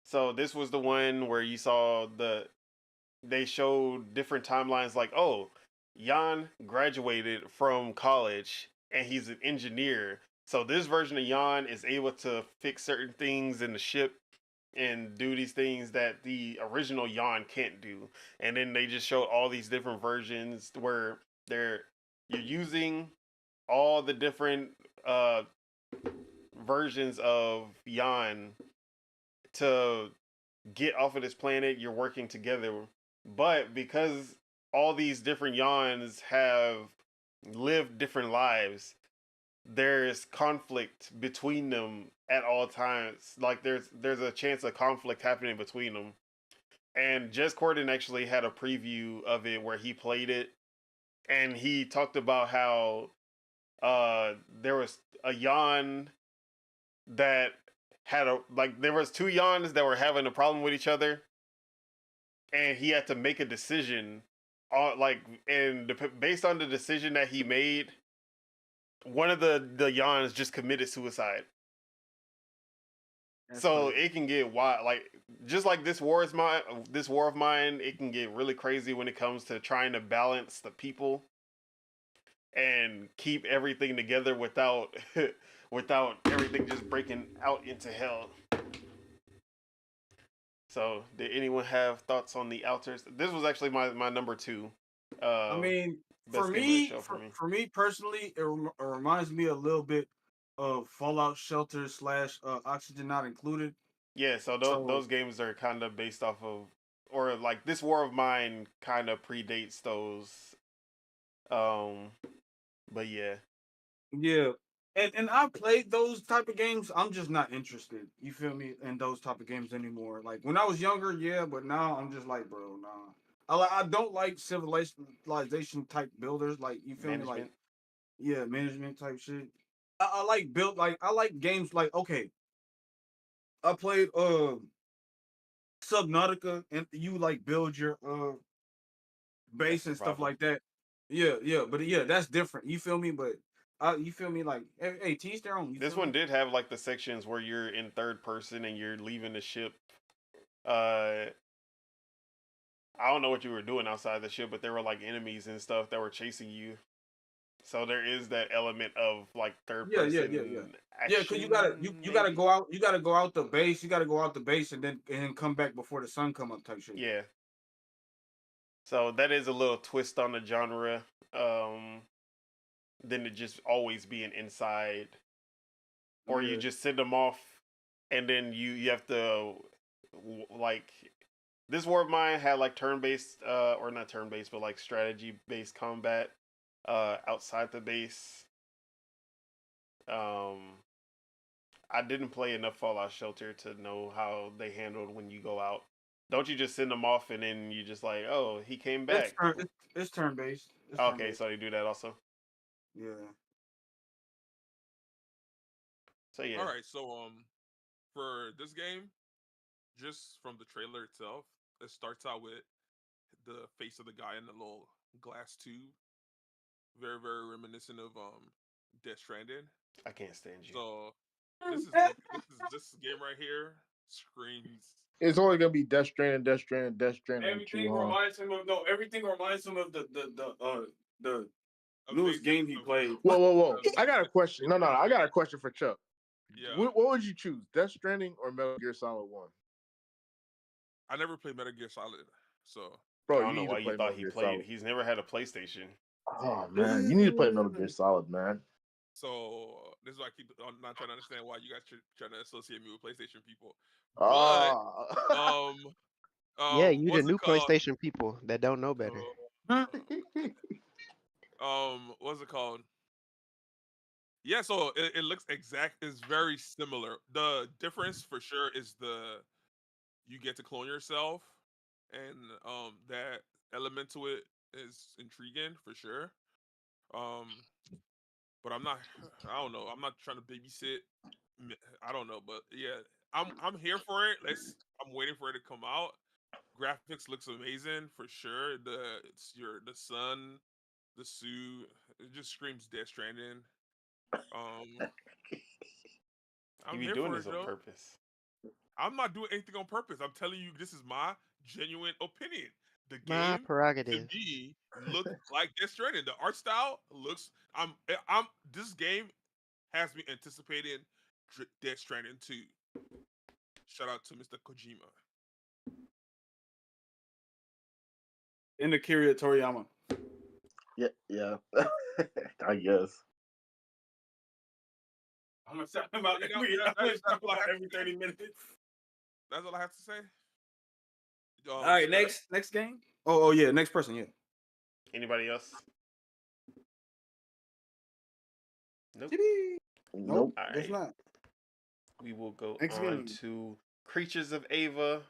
So this was the one where you saw they showed different timelines like, oh, Jan graduated from college and he's an engineer. So this version of Jan is able to fix certain things in the ship and do these things that the original Jan can't do. And then they just showed all these different versions where you're using all the different uh versions of Jan to get off of this planet. You're working together, but because all these different Yawns have lived different lives, there's conflict between them at all times. Like there's a chance of conflict happening between them. And Jess Corden actually had a preview of it where he played it, and he talked about how there was a Yawn that had a like there was two Yawns that were having a problem with each other, and he had to make a decision on like and based on the decision that he made, one of the Yawns just committed suicide. That's So crazy. it can get wild, like just like this war is mine. This war of mine, it can get really crazy when it comes to trying to balance the people and keep everything together without without everything just breaking out into hell. So, did anyone have thoughts on the Outers? This was actually my number two. I Uh, mean, for best game of the me, show for me. for me personally, it reminds me a little bit of Fallout Shelter slash Oxygen Not Included. Yeah, so So those games are kind of based off of, or like this War of Mine kind of predates those. Um, but yeah, yeah, and I played those type of games. I'm just not interested. You feel me? In those type of games anymore. Like when I was younger, yeah, but now I'm just like, bro, nah. I don't like civilization type builders. Like you feel me? Like management. yeah, management type shit. I like build like I like games like okay. I played Subnautica and you like build your That's base and stuff survival. like that. Yeah, yeah, but yeah, that's different. You feel me? But you feel me? Like hey, teach their own. You This feel one me? did have like the sections where you're in third person and you're leaving the ship. Uh, I don't know what you were doing outside the ship, but there were like enemies and stuff that were chasing you. So there is that element of like third Yeah, yeah, yeah, yeah. person Yeah, cause action, you gotta maybe. go out. You gotta go out the base. You gotta go out the base and then come back before the sun come up type shit. Yeah. So that is a little twist on the genre. Um, than to just always being inside, or you Yeah, just send them off, and then you have to like this War of Mine had like turn based or not turn based but like strategy based combat outside the base. Um, I didn't play enough Fallout Shelter to know how they handled when you go out. Don't you just send them off and then you just like, oh, he came it's back? it's turn based. It's turn Okay, based. so they do that also. Yeah. So yeah, All right, so for this game, just from the trailer itself, it starts out with the face of the guy in the little glass tube, very very reminiscent of Death Stranding. I can't stand you. So this game right here screams. It's only gonna be Death Stranding, Death Stranding, Death Stranding two, Everything huh? reminds him of no. Everything reminds him of the A newest basic game he of played. Whoa, whoa, whoa! the I got a question. No, no, I got a basic. question for Chuck. Yeah, What would you choose, Death Stranding or Metal Gear Solid One? I never played Metal Gear Solid, so Bro, I you don't know need to why you play thought Metal he Gear played. Solid. He's never had a PlayStation. Oh man, you need to play Metal Gear Solid, man. this is why I keep on not trying to understand why you guys trying to associate me with PlayStation people. But Ah. um Yeah, you the what's it new called? PlayStation people that don't know better. What's it called? Yeah, so it looks exact. It's very similar. The difference for sure is you get to clone yourself, and that element to it is intriguing for sure. But I'm not. I don't know. I'm not trying to babysit. I don't know, but yeah, I'm here for it. I'm waiting for it to come out. Graphics looks amazing for sure. The sun, the suit, it just screams Death Stranding. Um, You I'm be here doing for this it, on Joe. purpose. I'm not doing anything on purpose. I'm telling you, this is my genuine opinion. The My game to prerogative. me looked like Death Stranding. The art style looks. I'm. This game has me anticipating Death Stranding 2. Shout out to Mr. Kojima. In Akira Toriyama. Yeah. I guess. I'm gonna shout him out You know, every, that's all I have every to say. 30 minutes. That's all I have to say. All right, next game. Oh yeah, next person. Yeah. Anybody else? Nope. Nope. All Guess right. not. We will go Next on game. to Creatures of Ava,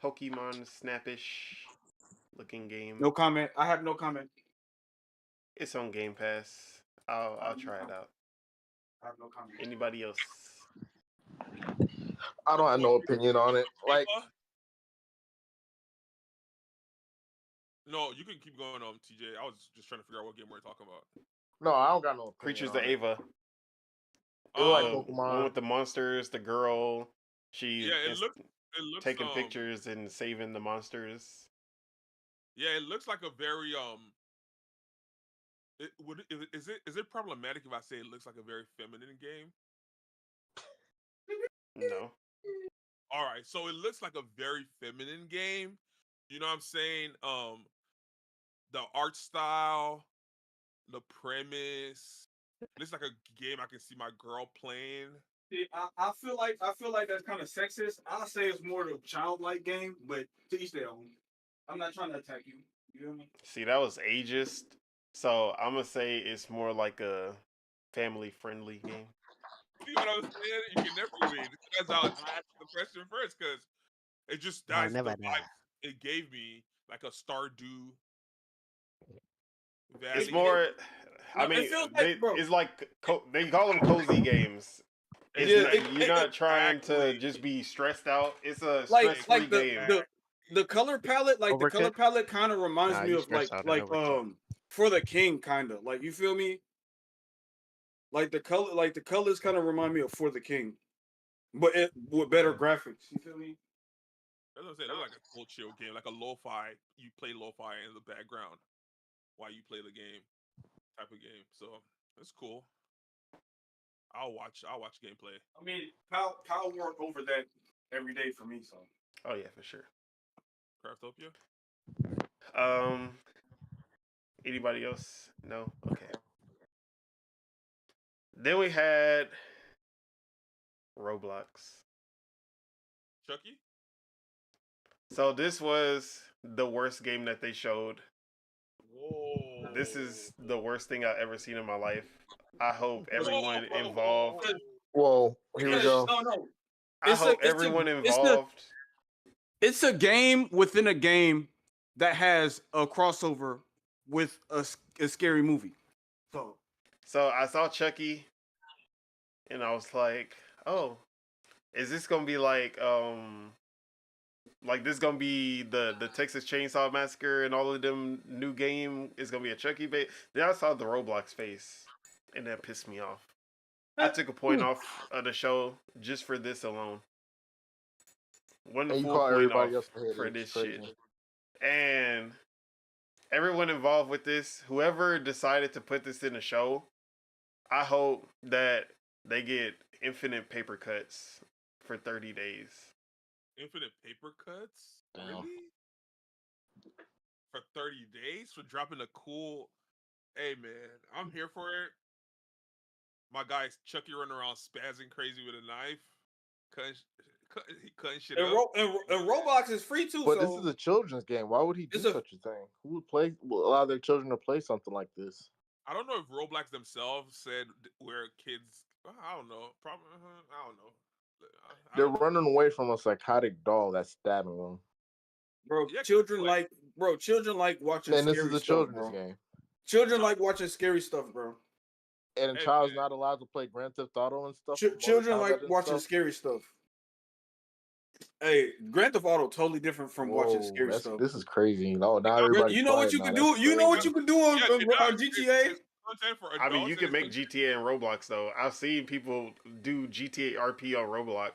Pokemon Snappish looking game. No comment. I have no comment. It's on Game Pass. I'll try it out. I have no comment. Anybody else? I don't have no opinion on it. Like, no, you can keep going on, TJ. I was just trying to figure out what game we're talking about. no, I don't got no opinion Creatures on of it. Ava. It look like The Pokemon. one with the monsters, the girl. She it looks taking pictures and saving the monsters. Yeah, it looks like a very is it problematic if I say it looks like a very feminine game? No. All right, so it looks like a very feminine game. You know what I'm saying? The art style, the premise. Looks like a game I can see my girl playing. See, I feel like that's kind of sexist. I'll say it's more of a childlike game, but to each their own. I'm not trying to attack you. You know what I mean? See, that was ageist. So I'm gonna say it's more like a family-friendly game. See what I was saying? You can never win. That's how I asked the question first, because it just I that's the never vibe die. it gave me, like a Stardew Valley. It's more. I No, mean, it feels like, bro. it's like they call them cozy games. It's you're not trying to just be stressed out. It's a stress-free game. The color palette, like the color Overcooked? palette, kind of reminds Nah, me you of stressed out in Overcooked. For the King, kind of like, you feel me? Like the colors kind of remind me of For the King, but with better graphics. You feel me? That's what I'm saying. It looks like a cool chill game, like a lo-fi. You play lo-fi in the background while you play the game, type of game. So it's cool. I'll watch gameplay. I mean, Pal work over that every day for me. So. Oh yeah, for sure. Craftopia. Anybody else? No. Okay. Then we had Roblox. Chucky. So this was the worst game that they showed. Whoa. This is the worst thing I've ever seen in my life. I hope everyone involved. Whoa, here we go. No. I hope everyone involved. It's a game within a game that has a crossover with a scary movie. So I saw Chucky, and I was like, "Oh, is this gonna be like this gonna be the Texas Chainsaw Massacre and all of them new game is gonna be a Chucky bait?" Then I saw the Roblox face, and that pissed me off. I took a point off of the show just for this alone. One to 4 point off for this shit. And everyone involved with this, whoever decided to put this in a show, I hope that they get infinite paper cuts for 30 days. Infinite paper cuts? Damn. Really? For 30 days? For dropping a cool... Hey, man, I'm here for it. My guy's Chucky running around spazzing crazy with a knife. Cutting shit up. And Roblox is free too. But this is a children's game. Why would he do such a thing? Who would allow their children to play something like this? I don't know if Roblox themselves said where kids... I don't know. Probably. I don't know. They're running away from a psychotic doll that's stabbing them. Bro, children like watching. And this is a stuff, children's bro. game. Children like watching scary stuff, bro. And a Hey, child's man. not allowed to play Grand Theft Auto and stuff. Mortal Children like Kombat and watching stuff. scary stuff. Hey, Grand Theft Auto totally different from watching Whoa, scary stuff. this is crazy. No, now everybody's You know what quiet you now. can That's do? You know what crazy. you can do on, Yes, it on does. GTA? It's content for I mean, adults, you and can it's make GTA and Roblox though. I've seen people do GTA RP on Roblox.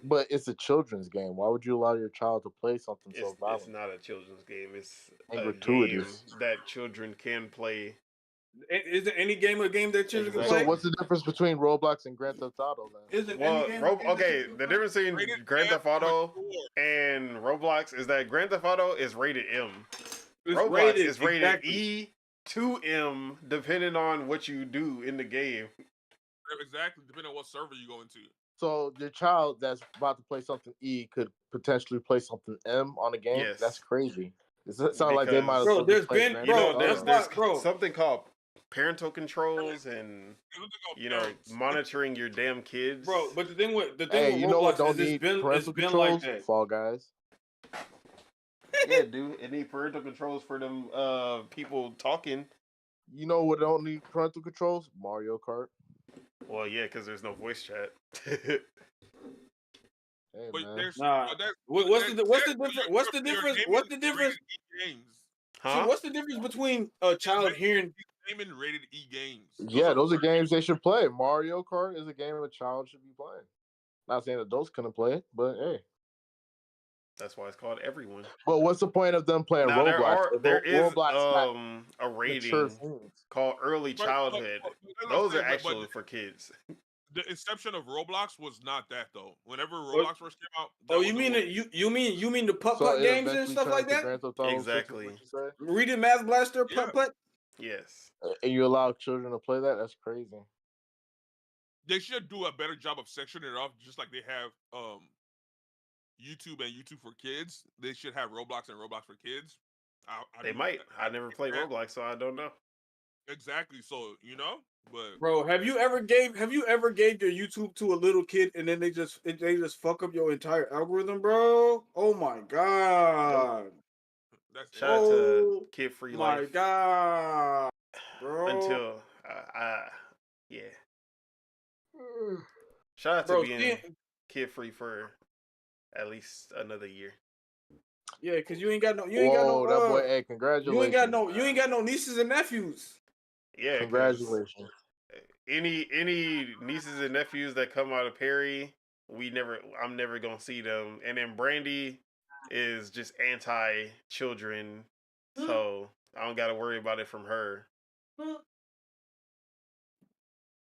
But it's a children's game. Why would you allow your child to play something so It's violent not a children's game. It's and a game gratuitous? that children can play. Is there any game a game that children can Exactly. play? So what's the difference between Roblox and Grand Theft Auto then? Is it Well, any game? a game that okay, children can the play? difference between rated Grand M Theft Auto mature. and Roblox is that Grand Theft Auto is rated M. It's Roblox is rated exactly. E to M, depending on what you do in the game. Exactly, depending on what server you go into. So your child that's about to play something E could potentially play something M on a game? Yes. That's crazy. It sounds like they might as Because- well Bro, just play there's Grand You know, Theft there's Auto. that's why, bro. something called parental controls and You know, monitoring your damn kids. Bro, but the thing with Hey, you know what Roblox don't is it's need been parental like controls? that. Fall Guys. Yeah, dude, it need parental controls for them people talking. You know what don't need parental controls? Mario Kart. Well, yeah, because there's no voice chat. Hey but man. there's Nah. What's the difference? What's the difference? What's the difference? Games. Huh? So what's the difference between a child hearing? Gaming rated E games. Yeah, those are games they should play. Mario Kart is a game a child should be playing. Not saying adults couldn't play it, but hey. That's why it's called everyone. But what's the point of them playing Now Roblox? there is Roblox got a mature rating themes. called early But- childhood. but that's what I'm Those are saying, but actually for kids. the inception of Roblox was not that though. Whenever Roblox first came out, that Oh, was you the mean one- it? You mean the putt So putt it games and eventually stuff turned like into that? Grand Theft Auto 6 is Exactly. what you say? Reading Math Blaster Yeah. putt putt. Yes. And you allow children to play that? That's crazy. They should do a better job of sectioning it off, just like they have YouTube and YouTube for kids. They should have Roblox and Roblox for kids. They might. I never played Roblox, so I don't know. Exactly. So but Bro, have you ever gave your YouTube to a little kid and then they just fuck up your entire algorithm, bro? Oh my god. that's Shout out to Oh Kid Free my Life. god, bro. Until yeah. Shout out to Bro, being kid free for at least another year. yeah, cause you ain't got no That boy, hey, congratulations. you ain't got no nieces and nephews. Yeah. 'cause Congratulations. Any nieces and nephews that come out of Perry, I'm never gonna see them. And then Brandy is just anti children, so I don't gotta worry about it from her.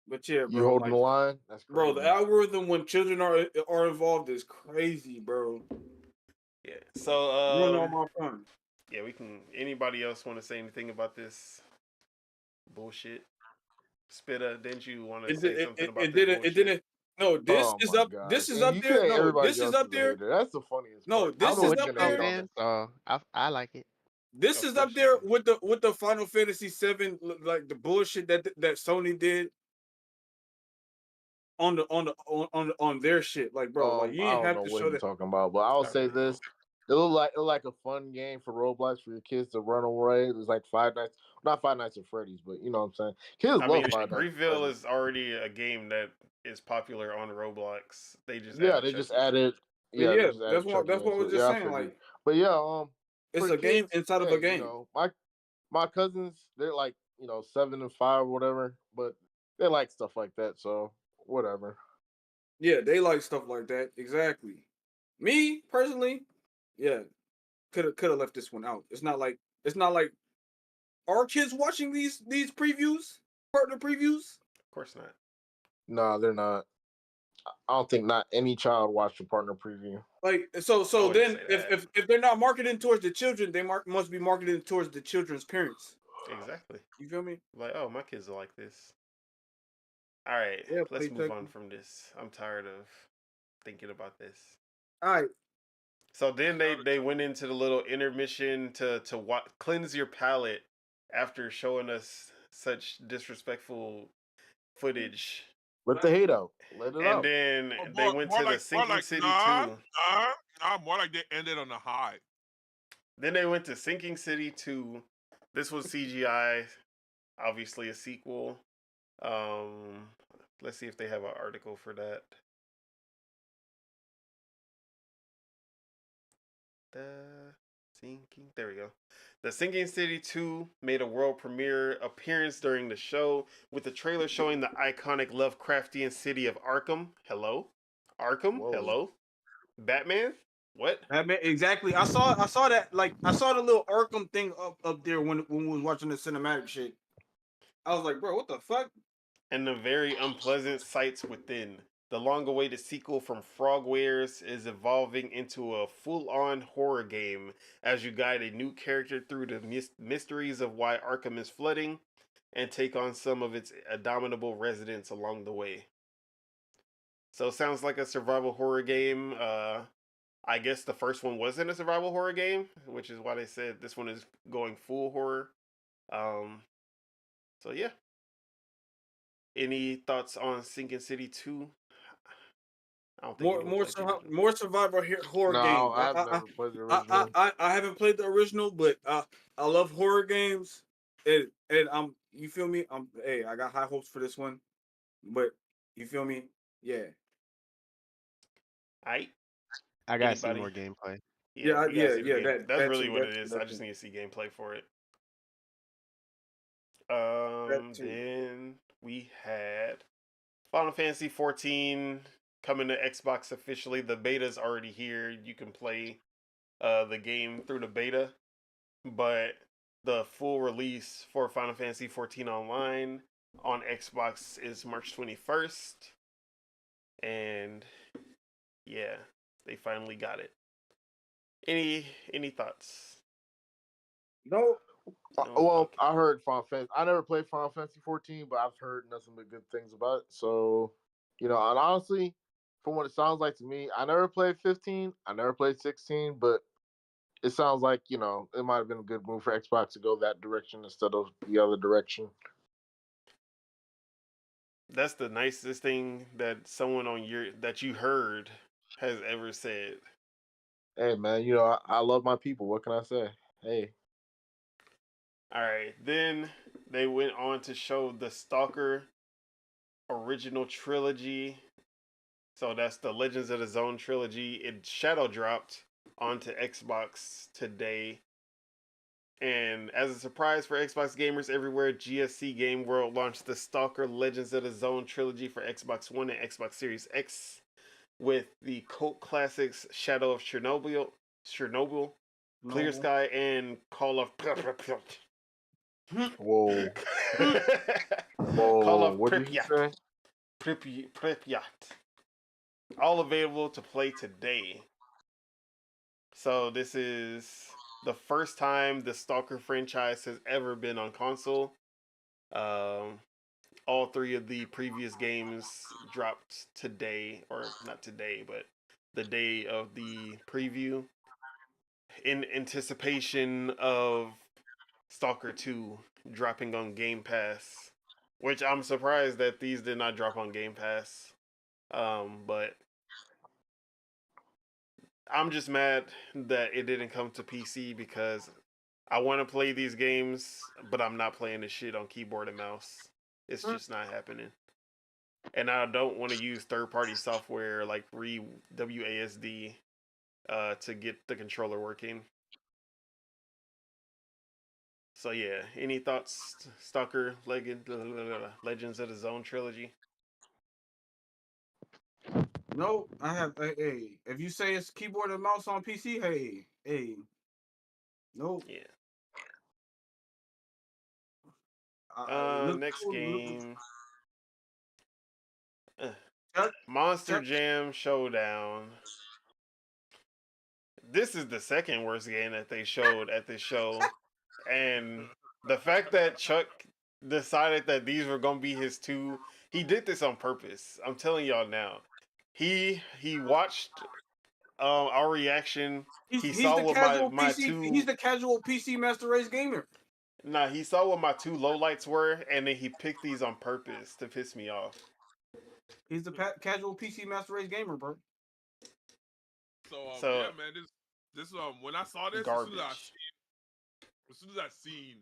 But yeah, bro, You holding the line? That's crazy. bro, the algorithm when children are involved is crazy, bro. Yeah. So You know my fun. yeah, we can. Anybody else want to say anything about this bullshit? Spitta, didn't you want to say something about this bullshit? It didn't. No, this Oh is my up. God. This is And up you there. say No, everybody this is else up a there. hater. That's the funniest No, part. this I'm is the one up gonna there. hate on Man, it. so I like it. This is up there with the Final Fantasy VII, like the bullshit that Sony did on their shit. Like, bro, like you I didn't don't have know to what show you're that. talking about, but I'll Not say really. this: it looked like a fun game for Roblox for your kids to run away. It was like not Five Nights at Freddy's, but you know what I'm saying. Kids I love mean, Five Nights. at Griefville Freddy's. is already a game that is popular on Roblox. They just They just added. But Yeah, yeah, they just added that's what Chucky I was into it. just I saying. figured. Like, But yeah, it's for a game kids, inside of hey, a game. You know, my cousins, they're like 7 and 5 or whatever, but they like stuff like that. So whatever. Yeah, they like stuff like that. Exactly. Me personally, yeah, could have left this one out. It's not like are kids watching these previews, partner previews? Of course not. No, they're not. I don't think not any child watched a partner preview. Like so wouldn't then say that. if they're not marketing towards the children, they must be marketing towards the children's parents. Exactly. You feel me? Like, oh, my kids are like this. All right, Yeah, let's play move tech. on from this. I'm tired of thinking about this. All right. So then they went into the little intermission to cleanse your palate after showing us such disrespectful footage. Let the hate out. Let it And out. then More- they went more to the like- Sinking more like, City nah, 2. Nah, more like they ended on a high. Then they went to Sinking City 2. This was CGI. obviously a sequel. Let's see if they have an article for that. The Sinking. There we go. The Sinking City 2 made a world premiere appearance during the show with the trailer showing the iconic Lovecraftian city of Arkham. Hello? Arkham? Whoa. Hello? Batman? What? Batman, exactly. I saw that. Like, I saw the little Arkham thing up there when we was watching the cinematic shit. I was like, bro, what the fuck? And the very unpleasant sights within. The long-awaited sequel from Frogwares is evolving into a full-on horror game as you guide a new character through the mysteries of why Arkham is flooding and take on some of its abominable residents along the way. So it sounds like a survival horror game. I guess the first one wasn't a survival horror game, which is why they said this one is going full horror. So yeah. Any thoughts on Sinking City 2? I don't think more survival horror No, games. I've never played the original. I haven't played the original, but I love horror games. And I'm, you feel me? Hey, I got high hopes for this one, but you feel me? Yeah. I gotta see Anybody? more gameplay. Yeah, we gotta see the yeah, game. That's really too, what it is. I that just too. need to see gameplay for it. too. Then we had Final Fantasy 14 coming to Xbox officially. The beta's already here. You can play the game through the beta, but the full release for Final Fantasy 14 Online on Xbox is March 21st. And yeah, they finally got it. Any thoughts? No, No? Well, Okay. I heard Final Fantasy. I never played Final Fantasy 14, but I've heard nothing but good things about it. So, and honestly, from what it sounds like to me, I never played 15. I never played 16, but it sounds like, it might have been a good move for Xbox to go that direction instead of the other direction. That's the nicest thing that someone that you heard has ever said. Hey, man, I love my people. What can I say? Hey. All right, then they went on to show the Stalker original trilogy. So that's the Legends of the Zone trilogy. It shadow dropped onto Xbox today. And as a surprise for Xbox gamers everywhere, GSC Game World launched the Stalker Legends of the Zone trilogy for Xbox One and Xbox Series X with the cult classics Shadow of Chernobyl, Clear Sky, and Call of Whoa. Call of What did you say? Pripyat. All available to play today. So this is the first time the Stalker franchise has ever been on console. All three of the previous games dropped today, or not today, but the day of the preview, in anticipation of Stalker 2 dropping on Game Pass, which I'm surprised that these did not drop on Game Pass. But I'm just mad that it didn't come to PC because I want to play these games, but I'm not playing this shit on keyboard and mouse. It's just not happening. And I don't want to use third-party software like WASD to get the controller working. So yeah, any thoughts, Stalker Legends of the Zone trilogy? no, I have. Hey, if you say it's keyboard and mouse on PC, hey, no. Yeah. Look, Next game. Chuck, Monster Jam Showdown. This is the second worst game that they showed at this show. And the fact that Chuck decided that these were gonna be his two, he did this on purpose. I'm telling y'all now. He watched our reaction. He he's saw the what casual my PC. two He's the casual PC master race gamer. he saw what my two lowlights were, and then he picked these on purpose to piss me off. He's the casual PC master race gamer, bro. So So yeah, man, this when I saw this, garbage. as soon as I seen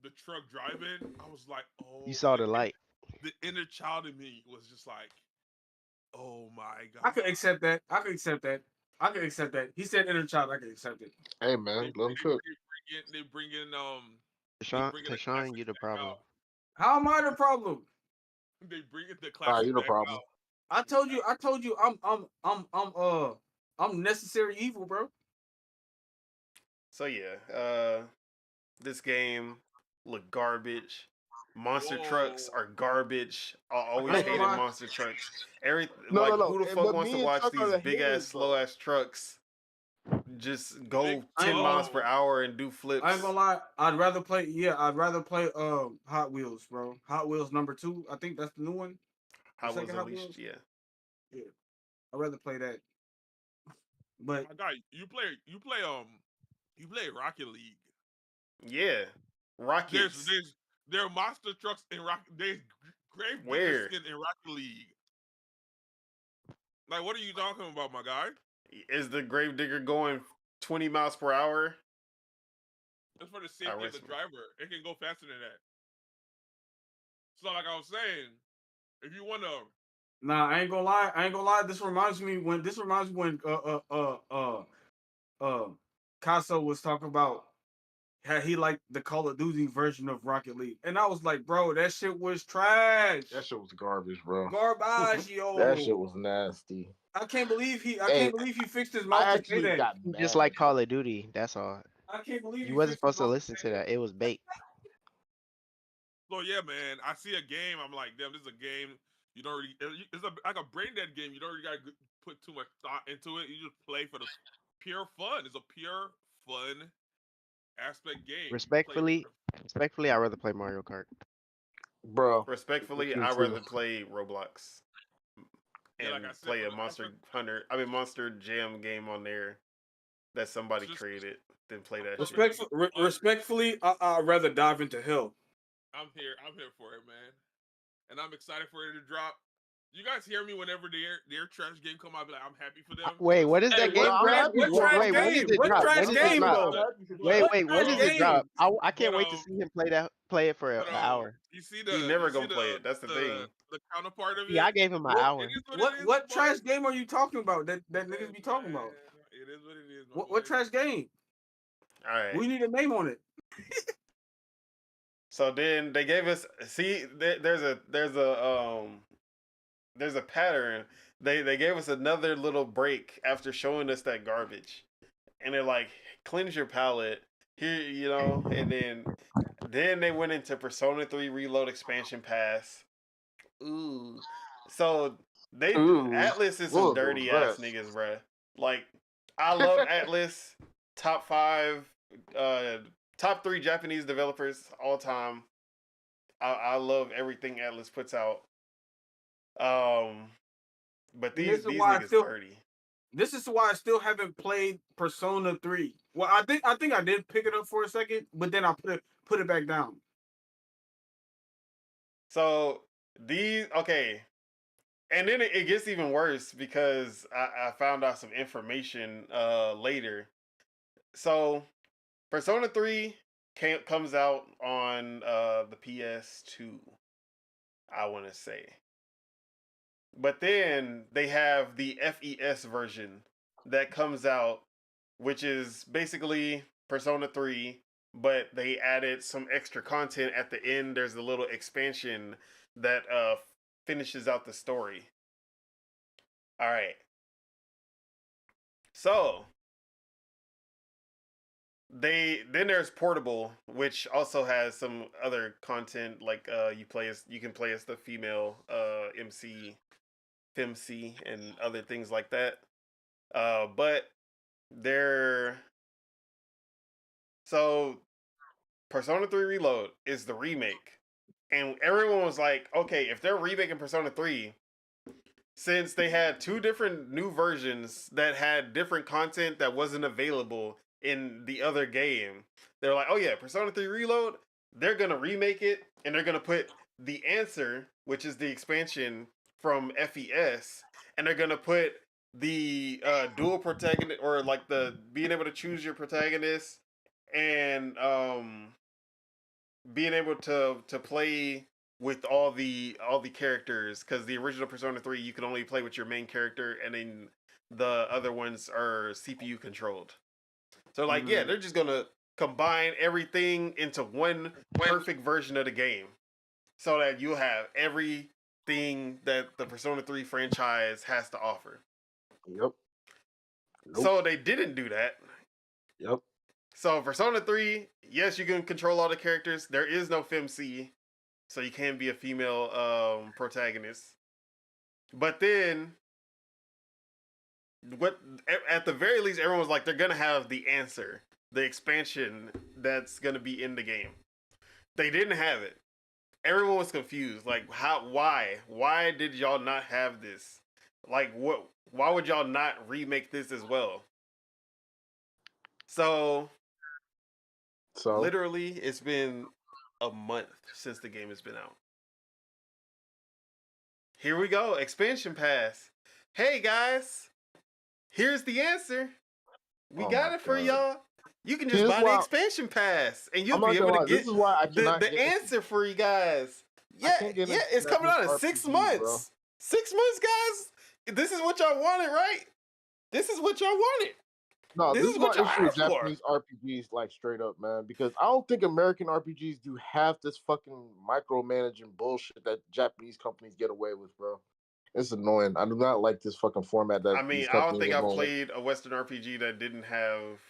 the truck driving, I was like, oh, You saw the light. the inner child in me was just like, oh my god. I could accept that. I could accept that. I could accept that. He said inner child. I could accept it. Hey man, let him cook. They bring in the Tashawn, classic you the back problem. out. How am I the problem? They bring in the Nah, classic you no back problem. out. I told you, I'm necessary evil, bro. So yeah, this game look garbage. Monster trucks Whoa. are garbage. I I always ain't gonna hated lie. monster trucks. Every No. who the fuck But wants me to and watch Chuck are these the big ass, haters, slow though. ass trucks just Big, go 10 miles per hour and do I ain't flips? gonna lie. I'd rather play Hot Wheels, bro. Hot Wheels #2. I think that's the new one. The Hot Wheels second Hot Unleashed, Wheels. yeah. Yeah, I'd rather play that. But my guy, you play Rocket League. Yeah. Rockets. There are monster trucks in Rocket. There's grave digger Where? skin in Rocket League. Like, what are you talking about, my guy? Is the Gravedigger going 20 miles per hour? It's for the safety of the driver. It can go faster than that. So, like I was saying, if you want to, nah, I ain't gonna lie. This reminds me when Casso was talking about how he liked the Call of Duty version of Rocket League, and I was like, bro, that shit was trash. That shit was garbage, bro. Garbage, yo. That shit was nasty. I can't believe he fixed his mouth I to say actually that. got Just mad. like Call of Duty. That's all. I can't believe You he wasn't fixed his supposed to mouth listen say to that. It was bait. so yeah, man. I see a game. I'm like, damn, this is a game. You don't really. It's like a brain dead game. You don't really gotta put too much thought into it. You just play for the pure fun. It's a pure fun aspect game. Respectfully, I'd rather play Mario Kart. Bro. Respectfully, Me I'd too. rather play Roblox Yeah, and like I said, play for a the Monster Jam game on there that somebody created than play that shit. Respectfully, I'd rather dive into hell. I'm here for it, man, and I'm excited for it to drop. You guys hear me whenever their trash game come out? Be like, I'm happy for them. Wait, what is Hey, that game I'm drop? happy what for trash Wait, when game? does it What drop? trash When does it game drop? though? Wait, What when trash does it game? drop? I can't But, wait to see him play it for an But hour. you see He never gonna play it. That's the thing. the counterpart of it. Yeah, I gave him an What hour. It is what it is. what boy. trash game are you talking about that niggas be talking Man, about? It is what it is. My What boy. trash game? All right. We need a name on it. So then they gave us there's a pattern. They gave us another little break after showing us that garbage. And they're like, cleanse your palate. Here, and then they went into Persona 3 Reload expansion pass. Ooh. So Ooh. Atlas is What some was dirty that? ass niggas, bruh. Like, I love Atlas. Top 5 top 3 Japanese developers all time. I love everything Atlas puts out. But these niggas dirty. This is why I still haven't played Persona 3. Well, I think I did pick it up for a second, but then I put it back down. So okay. And then it gets even worse because I found out some information later. So Persona 3 comes out on the PS2, I want to say. But then they have the FES version that comes out, which is basically Persona 3, but they added some extra content at the end. There's a little expansion that finishes out the story. All right. So then there's Portable, which also has some other content like you can play as the female MC, FemC, and other things like that. But so Persona 3 Reload is the remake. And everyone was like, okay, if they're remaking Persona 3, since they had 2 different new versions that had different content that wasn't available in the other game, they're like, oh yeah, Persona 3 Reload, they're going to remake it and they're going to put the answer, which is the expansion from FES, and they're going to put the dual protagonist, or like the being able to choose your protagonist, and being able to play with all the characters, because the original Persona 3 you can only play with your main character, and then the other ones are CPU controlled. So like, yeah, they're just gonna combine everything into one perfect version of the game, so that you have everything that the Persona 3 franchise has to offer. Yep. So they didn't do that. Yep. So Persona 3, yes, you can control all the characters. There is no FemC, so you can be a female protagonist. But then, what? At the very least, everyone was like, they're gonna have the answer, the expansion that's gonna be in the game. They didn't have it. Everyone was confused. Like, how? Why? Why did y'all not have this? Like, what? Why would y'all not remake this as well? So literally, it's been a month since the game has been out. Here we go, expansion pass. Hey guys, here's the answer. We got it for y'all. You can just buy the expansion pass, and you'll be able to get the answer for you guys. Yeah, it's coming out in 6 months. Bro. 6 months, guys. This is what y'all wanted, right? This is what y'all wanted. No, this is what my issue with Japanese RPGs, like, straight up, man. Because I don't think American RPGs do half this fucking micromanaging bullshit that Japanese companies get away with, bro. It's annoying. I do not like this fucking format. That I mean, I don't think I've played a Western RPG that didn't have.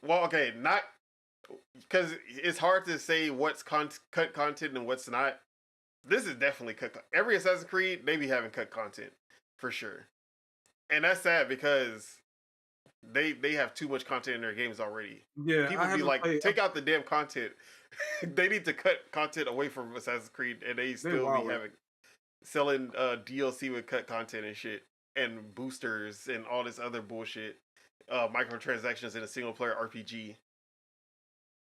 Well, okay, not because it's hard to say what's cut content and what's not. This is definitely cut. Every Assassin's Creed, they be having cut content for sure, and that's sad because they have too much content in their games already. Yeah, people be like, take out the damn content. They need to cut content away from Assassin's Creed, and they still be selling DLC with cut content and shit, and boosters and all this other bullshit, microtransactions in a single player RPG.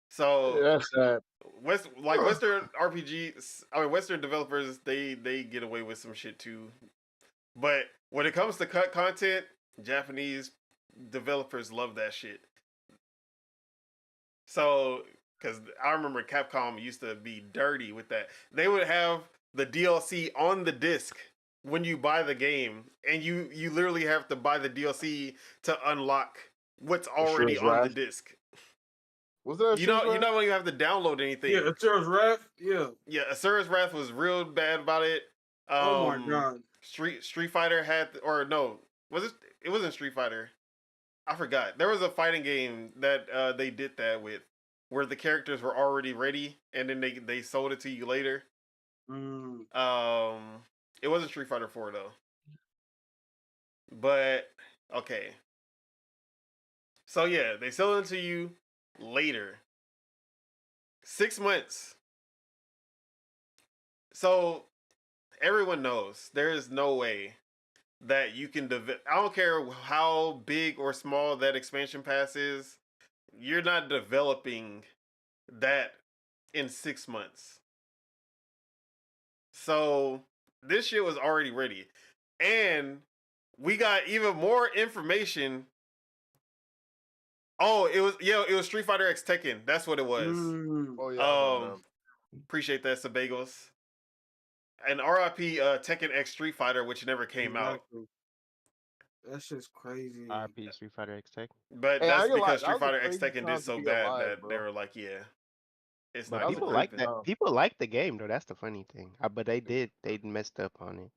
So that's sad. Western RPGs, I mean Western developers, they get away with some shit too. But when it comes to cut content, Japanese developers love that shit. So, because I remember Capcom used to be dirty with that. They would have the DLC on the disc when you buy the game, and you literally have to buy the DLC to unlock what's already on the disc. Was that you don't even have to download anything. Yeah, Asura's Wrath. Yeah, Asura's Wrath was real bad about it. Oh my god. Street Fighter had, or no, was it? It wasn't Street Fighter. I forgot. There was a fighting game that they did that with, where the characters were already ready, and then they sold it to you later. It wasn't Street Fighter 4 though. But okay. So yeah, they sell it to you later. 6 months. So everyone knows there is no way that you can I don't care how big or small that expansion pass is, you're not developing that in 6 months. So this shit was already ready, and we got even more information. Oh, it was Street Fighter X Tekken. That's what it was. Oh yeah. Appreciate that, Sabagos. And RIP Tekken X Street Fighter, which never came out. That's just crazy. RIP Street Fighter X Tekken. But that's because Street Fighter X Tekken did so bad that they were like, yeah, it's not. People like that. People like the game though. That's the funny thing. But they messed up on it.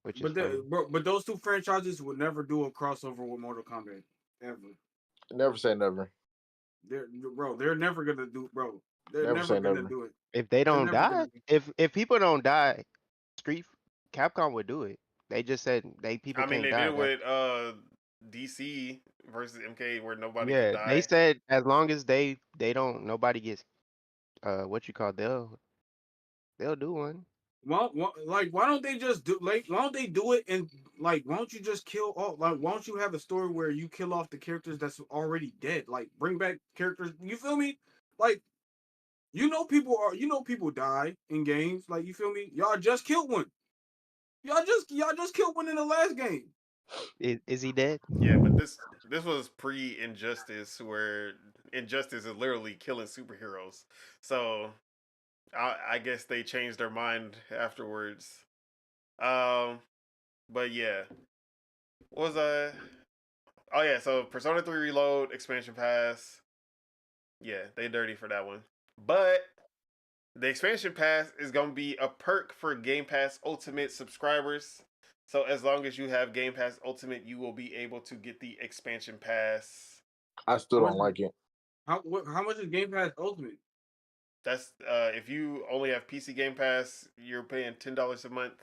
Which is but those two franchises would never do a crossover with Mortal Kombat ever. Never say never. They're never gonna do, bro. They're never gonna do it. If they don't die, if people don't die, Capcom would do it. They just said people. I mean, they did it with DC versus MK, where nobody could die. They said as long as they don't, nobody gets they'll do one. Well, why don't they just do why don't they do it, and why don't you just kill all, why don't you have a story where you kill off the characters that's already dead, bring back characters, you feel me? People die in games, you feel me? Y'all just killed one. Y'all just killed one in the last game. Is he dead? Yeah, but this was pre-Injustice, where Injustice is literally killing superheroes. So I guess they changed their mind afterwards. Um, but yeah, what was I? Oh yeah, so Persona 3 Reload expansion pass. Yeah, they dirty for that one. But the expansion pass is gonna be a perk for Game Pass Ultimate subscribers. So as long as you have Game Pass Ultimate, you will be able to get the expansion pass. I still How don't much, like it. how much is Game Pass Ultimate? That's if you only have PC Game Pass, you're paying $10 a month.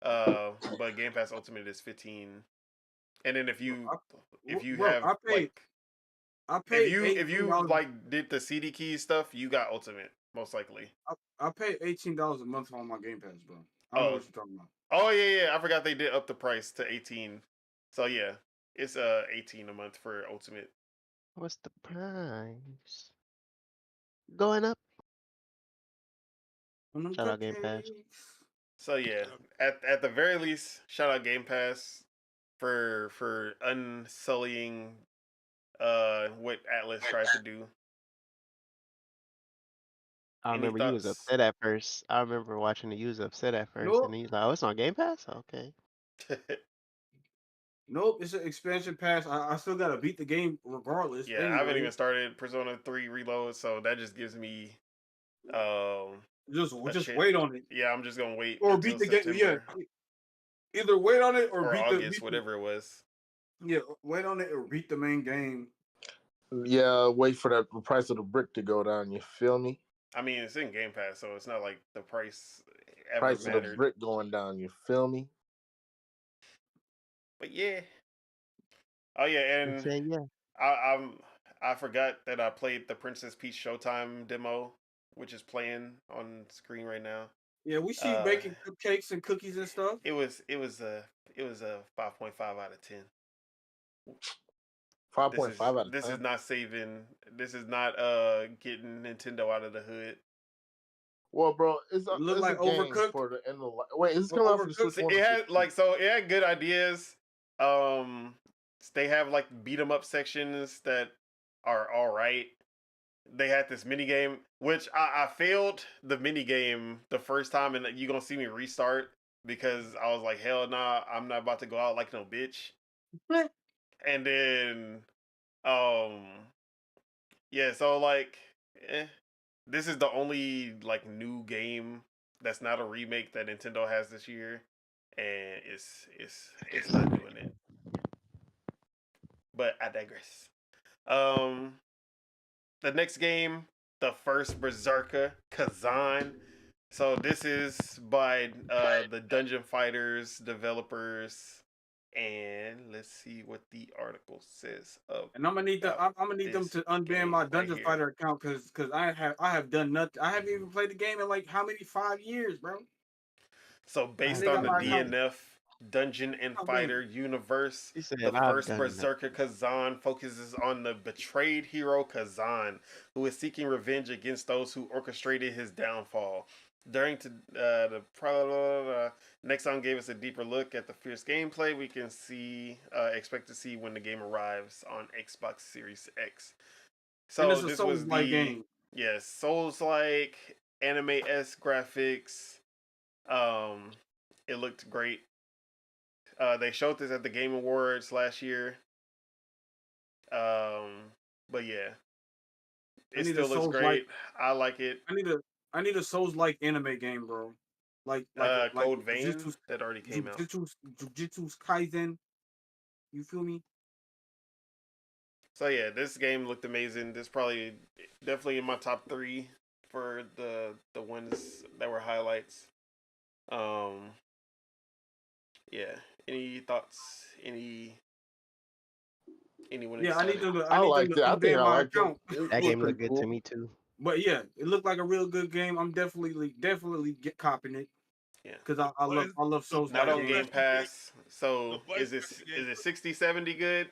But Game Pass Ultimate is 15. And then if you Bro, have like I if paid you $18. like did the CD key stuff, you got Ultimate most likely. I pay $18 a month on my Game Pass, bro. I don't know Oh, what you're talking about. oh yeah. I forgot they did up the price to 18. So yeah, it's 18 a month for Ultimate. What's the price? Going up. On them Shout out Game Pass. cupcakes. So yeah, at the very least, shout out Game Pass for unsullying what Atlas tried to do. I Any remember you was thoughts? upset at first. I remember watching you was upset at first, and Nope. he's like, "Oh, it's on Game Pass." Okay. Nope, it's an expansion pass. I still gotta beat the game regardless. Yeah, I haven't Anyway, even started Persona 3 Reload, so that just gives me a just chip. wait on it Yeah, I'm just gonna wait or until beat the game. Yeah, September either wait on it or or beat August, whatever it was. yeah, wait on it or beat the main game. Yeah, wait for the price of the brick to go down. You feel me? I mean, it's in Game Pass, so it's not like the price ever Price of the mattered. brick going down. You feel me? But yeah. Oh yeah, He and said, "Yeah." I forgot that I played the Princess Peach Showtime demo, which is playing on screen right now. Yeah, we see you Uh, baking cupcakes and cookies and stuff. it was a 5.5 out of 10. 5.5 out of This is 10. not saving. This is not getting Nintendo out of the hood. Well, bro, It look it's a like game Overcooked. for the end of the wait. Is this Or coming out for the Overcooked. Switch So One? it had it had good ideas. Um, they have like beat 'em up sections that are all right. They had this mini game, which I failed the mini game the first time, and you gonna see me restart because I was like, hell nah, I'm not about to go out like no bitch. And then, um, yeah, so like, this is the only like new game that's not a remake that Nintendo has this year, and it's not doing it. But I digress. Um, the next game, the first Berserker, Kazan. So this is by the Dungeon Fighters developers, and let's see what the article says. And I'm gonna need them to unban my Dungeon Fighter account because I have done nothing. I haven't even played the game in like how many 5 years, bro. So And based they on got the my account. DNF Dungeon and Oh, Fighter universe, He said, the "I've first done that." Berserker Kazan focuses on the betrayed hero Kazan, who is seeking revenge against those who orchestrated his downfall. During the Nexon gave us a deeper look at the fierce gameplay we can expect to see when the game arrives on Xbox Series X. and So it's a this was Souls-like game. Souls-like anime-esque graphics. Um, it looked great. They showed this at the Game Awards last year. But yeah, I it need a still looks Souls-like. great. I like it. I need a Souls-like anime game, bro. Like Code Vein that already came out. Jujutsu Kaisen. You feel me? So yeah, this game looked amazing. This probably definitely in my top 3 for the ones that were highlights. Um, yeah. Any thoughts? Anyone Yeah, I need excited? them to I unban liked it. I think I my liked it. account. That game pretty looked good cool. to me too. But yeah, it looked like a real good game. I'm definitely get copping it. Yeah. Because I love Souls Not like on games. Game Pass. So The is it 60, 70 good?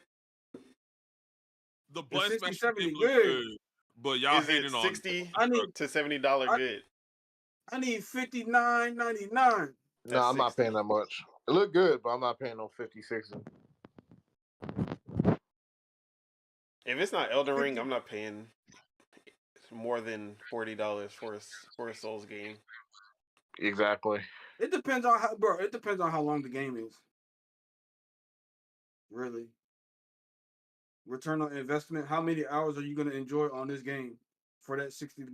The Blood 60, Smash 70 game look good. good, but y'all Is it hating on. 60 I need to $70 good? I need $59.99. No, I'm not 60. paying that much. It looked good, but I'm not paying no 56. If it's not Elden Ring, I'm not paying more than $40 for a Souls game. Exactly. It depends on how, bro. It depends on how long the game is. Really, return on investment. How many hours are you gonna enjoy on this game for that $60?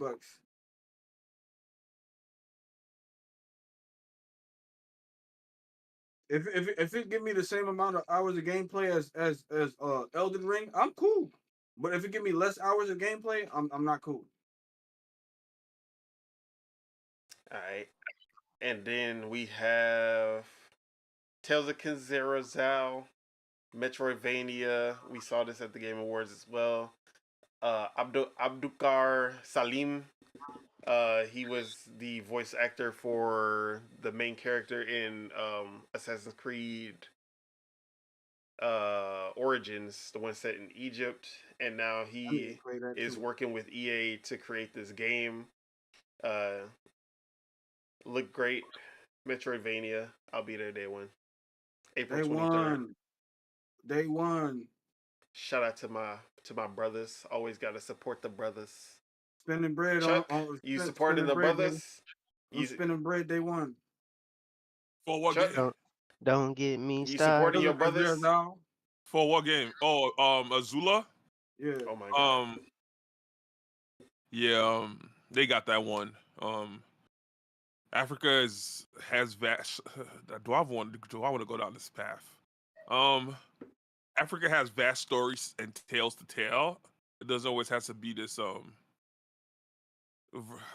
If it give me the same amount of hours of gameplay as Elden Ring, I'm cool. But if it give me less hours of gameplay, I'm not cool. All right. And then we have Tales of Kinzera, Metroidvania. We saw this at the Game Awards as well. Abdukar Salim. He was the voice actor for the main character in Assassin's Creed Origins, the one set in Egypt, and now he is working with EA to create this game. Look great, Metroidvania. I'll be there day one, April 23rd. Day one. Shout out to my brothers. Always got to support the brothers. Spending bread Chuck, on you supporting the brothers? You spending bread day one. For what Chuck, game? Don't get me you started. supporting your brothers? For what game? Oh, Azula. Yeah. Oh my god. Yeah. They got that one. Africa has vast. Do I want to go down this path? Africa has vast stories and tales to tell. It doesn't always have to be this.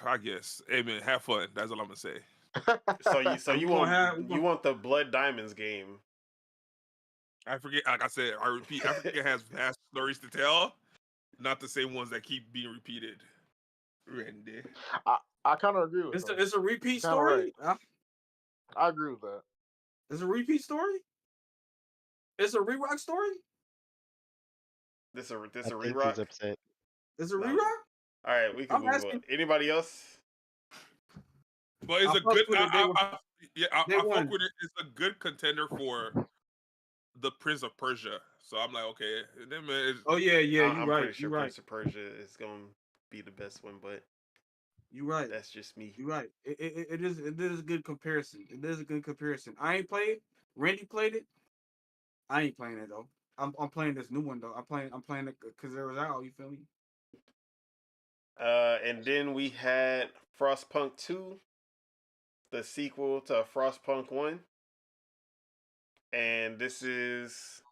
I guess. Hey man, have fun. That's all I'm gonna say. So you want the Blood Diamonds game? Africa, like I said, I repeat, Africa has vast stories to tell, not the same ones that keep being repeated. Randy, I kind of agree with that. It's a repeat story. Right. I agree with that. It's a repeat story. It's a re-rock story. This a I think re-rock. he's upset. It's a re-rock. All right, we can move on. Anybody else? But it's a good. I fuck with it. It's a good contender for the Prince of Persia. So I'm like, okay, then man. Oh yeah, I'm pretty sure Prince of Persia is gonna be the best one, but you're right. That's just me. You're right. It is a good comparison. It is a good comparison. I ain't played. Randy played it. I ain't playing it though. I'm playing this new one though. I'm playing it because it was out. You feel me? And then we had Frostpunk 2, the sequel to Frostpunk 1. And this is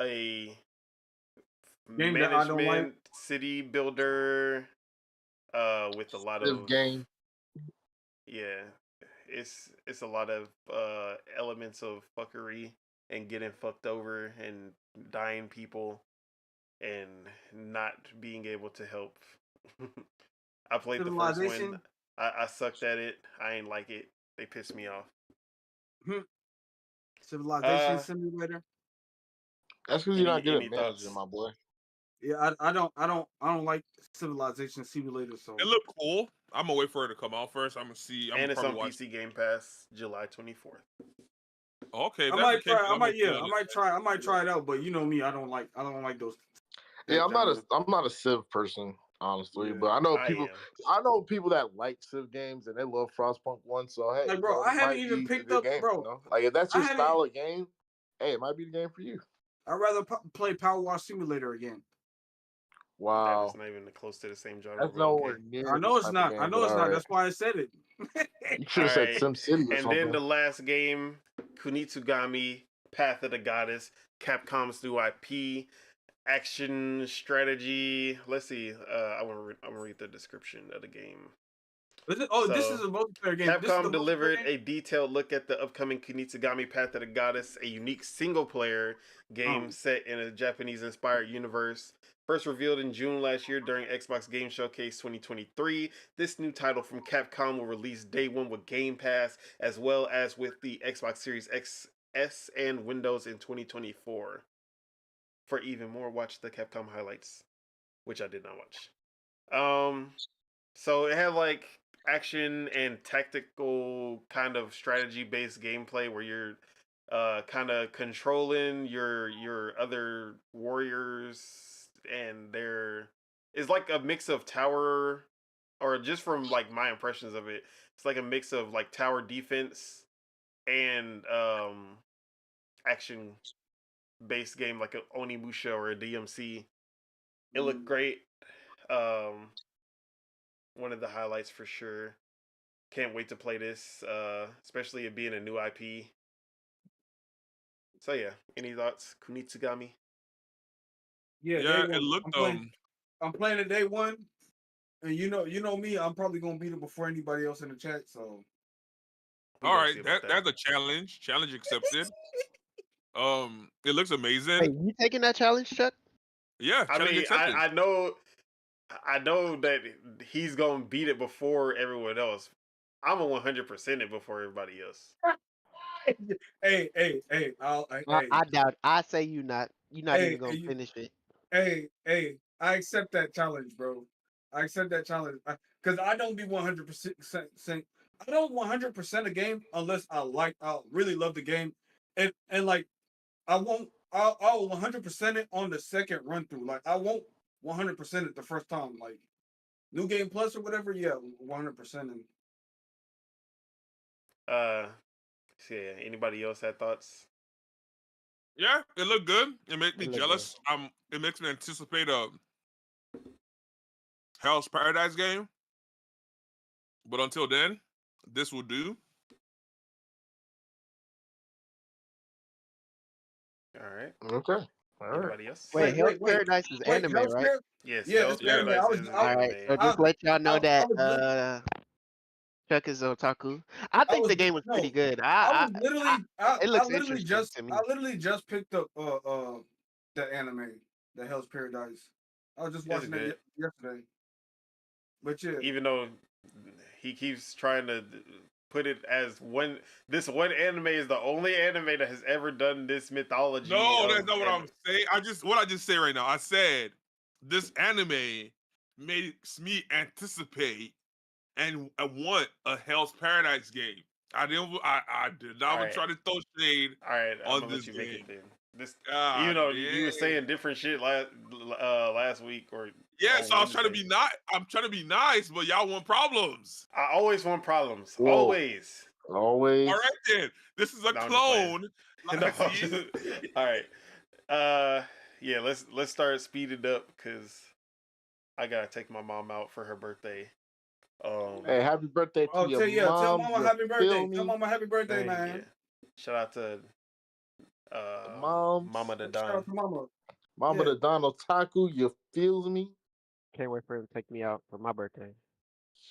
a game management city builder with a lot of game. Yeah. It's a lot of elements of fuckery and getting fucked over and dying people and not being able to help. I played the first one. I sucked at it. I ain't like it. They pissed me off. Civilization Simulator. That's because you're not good at managing, my boy. Yeah, I don't like Civilization Simulator. So it looked cool. I'm gonna wait for it to come out first. I'm gonna see. And it's on PC Game Pass, July 24th. Okay, I might try it out. But you know me, I don't like those. Yeah, I'm not a Civ person, honestly. But I know people that like Civ games and they love Frostpunk 1. So hey, like, bro, I haven't even picked up, game, bro. You know? Like if that's your style of game, hey, it might be the game for you. I'd rather play Power Wash Simulator again. Wow, that is not even close to the same genre. That's nowhere near. I know it's not. I know it's not. That's why I said it. You should have said SimCity or and something. then the last game, Kunitsugami, Path of the Goddess, Capcom's new IP, action strategy. Let's see. I'm gonna read the description of the game. This is a multiplayer game. Capcom delivered a detailed look at the upcoming Kunitsugami Path of the Goddess, a unique single-player game set in a Japanese-inspired universe. First revealed in June last year during Xbox Game Showcase 2023, this new title from Capcom will release day one with Game Pass, as well as with the Xbox Series XS and Windows in 2024. For even more, watch the Capcom highlights, which I did not watch. So it had like action and tactical kind of strategy-based gameplay where you're kind of controlling your other warriors, and it's like a mix of tower, or just from like my impressions of it, it's like a mix of like tower defense and action based game like a Onimusha or a DMC. It looked great. Um, One of the highlights for sure. Can't wait to play this, especially it being a new IP. So yeah, any thoughts, Kunitsugami? Yeah, day Yeah, it one. looked I'm playing it day one, and you know me. I'm probably gonna beat it before anybody else in the chat. So We all gonna right. see about That's a challenge. Challenge accepted. It looks amazing. Hey, you taking that challenge, Chuck? Yeah, I challenge mean, accepted. I know that he's gonna beat it before everyone else. I'm a 100% it before everybody else. hey, I doubt. I say you not. You're not even hey, gonna finish it. hey, I accept that challenge, bro. I accept that challenge because I don't be 100%. I don't 100% a game unless I really love the game, and like I won't. I'll 100% it on the second run through. Like I won't 100% it the first time. Like New Game Plus or whatever. Yeah, 100%. So yeah, anybody else had thoughts? Yeah, it looked good. It makes me It look jealous. It makes me anticipate a Hell's Paradise game. But until then, this will do. All right. Okay. All right. Anybody else? Wait, Hell's Paradise is anime, Hell's right? Paradise? Yes, Yeah, Hell's it's anime. Paradise is All right. So anime. just let y'all know I that was Chuck is otaku. I I think was the game was pretty no. good. I was I literally it looks interesting to me. I literally just picked up the anime, the Hell's Paradise. I was just It's watching that good, yesterday. But yeah, even though he keeps trying to put it as one. This one anime is the only anime that has ever done this mythology. No, that's of not what I'm saying. What I just say right now. I said this anime makes me anticipate and I want a Hell's Paradise game. I did not All even right. try to throw shade All right, I'm on gonna this let you make it game. then. This, even God though you were damn. saying different shit last week or Yeah, on so I was trying to Wednesday. be nice. I'm trying to be nice, but y'all want problems. I always want problems. Whoa. Always. Always. All right then. This is a No, I'm just playing. clone. No, I'm just- all right. Yeah. Let's start speeding up because I gotta take my mom out for her birthday. Hey, happy birthday to your tell mom. Mama You happy feel birthday. me? Tell Mama happy birthday, Thank man. you. Shout out to Moms. Mama the Shout Don. out to Mama. Mama Yeah. the Don Otaku, you feels me? Can't wait for him to take me out for my birthday.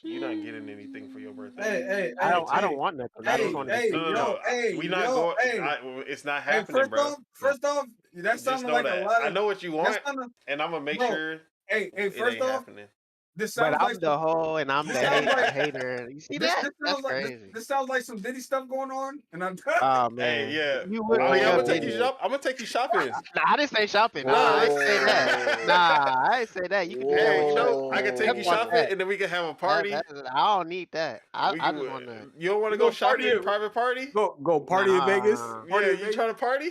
You're not getting anything for your birthday. Hey, I hey, don't hey, want nothing. I just hey, wanted to hey, see you. yo, hey, We not yo, going. hey. It's not Hey, happening, bro. first off, that Just sounded know like a that lot I of know what you that's want, sounded, and I'm gonna make bro. sure Hey, it first ain't off, happening. this But sounds like I'm the hoe and I'm this the sounds like hater. You see this that? this That's sounds like crazy. this sounds like some Diddy stuff going on, and I'm Oh Hey, man, yeah. you would Oh bring yeah, I'm up gonna take you Diddy. shop. I'm gonna take you shopping. Nah, I didn't say shopping. Nah, No, I didn't say that. Whoa. Nah, I didn't say that. You can do that Hey, with you Chuck. know, I can take Chuck you want shopping, that. and then we can have a That, party. I don't need that. We I just want that. you don't want to You go go party shopping, at private party? go party in Vegas. Nah, Party Yeah, in you Vegas. trying to party?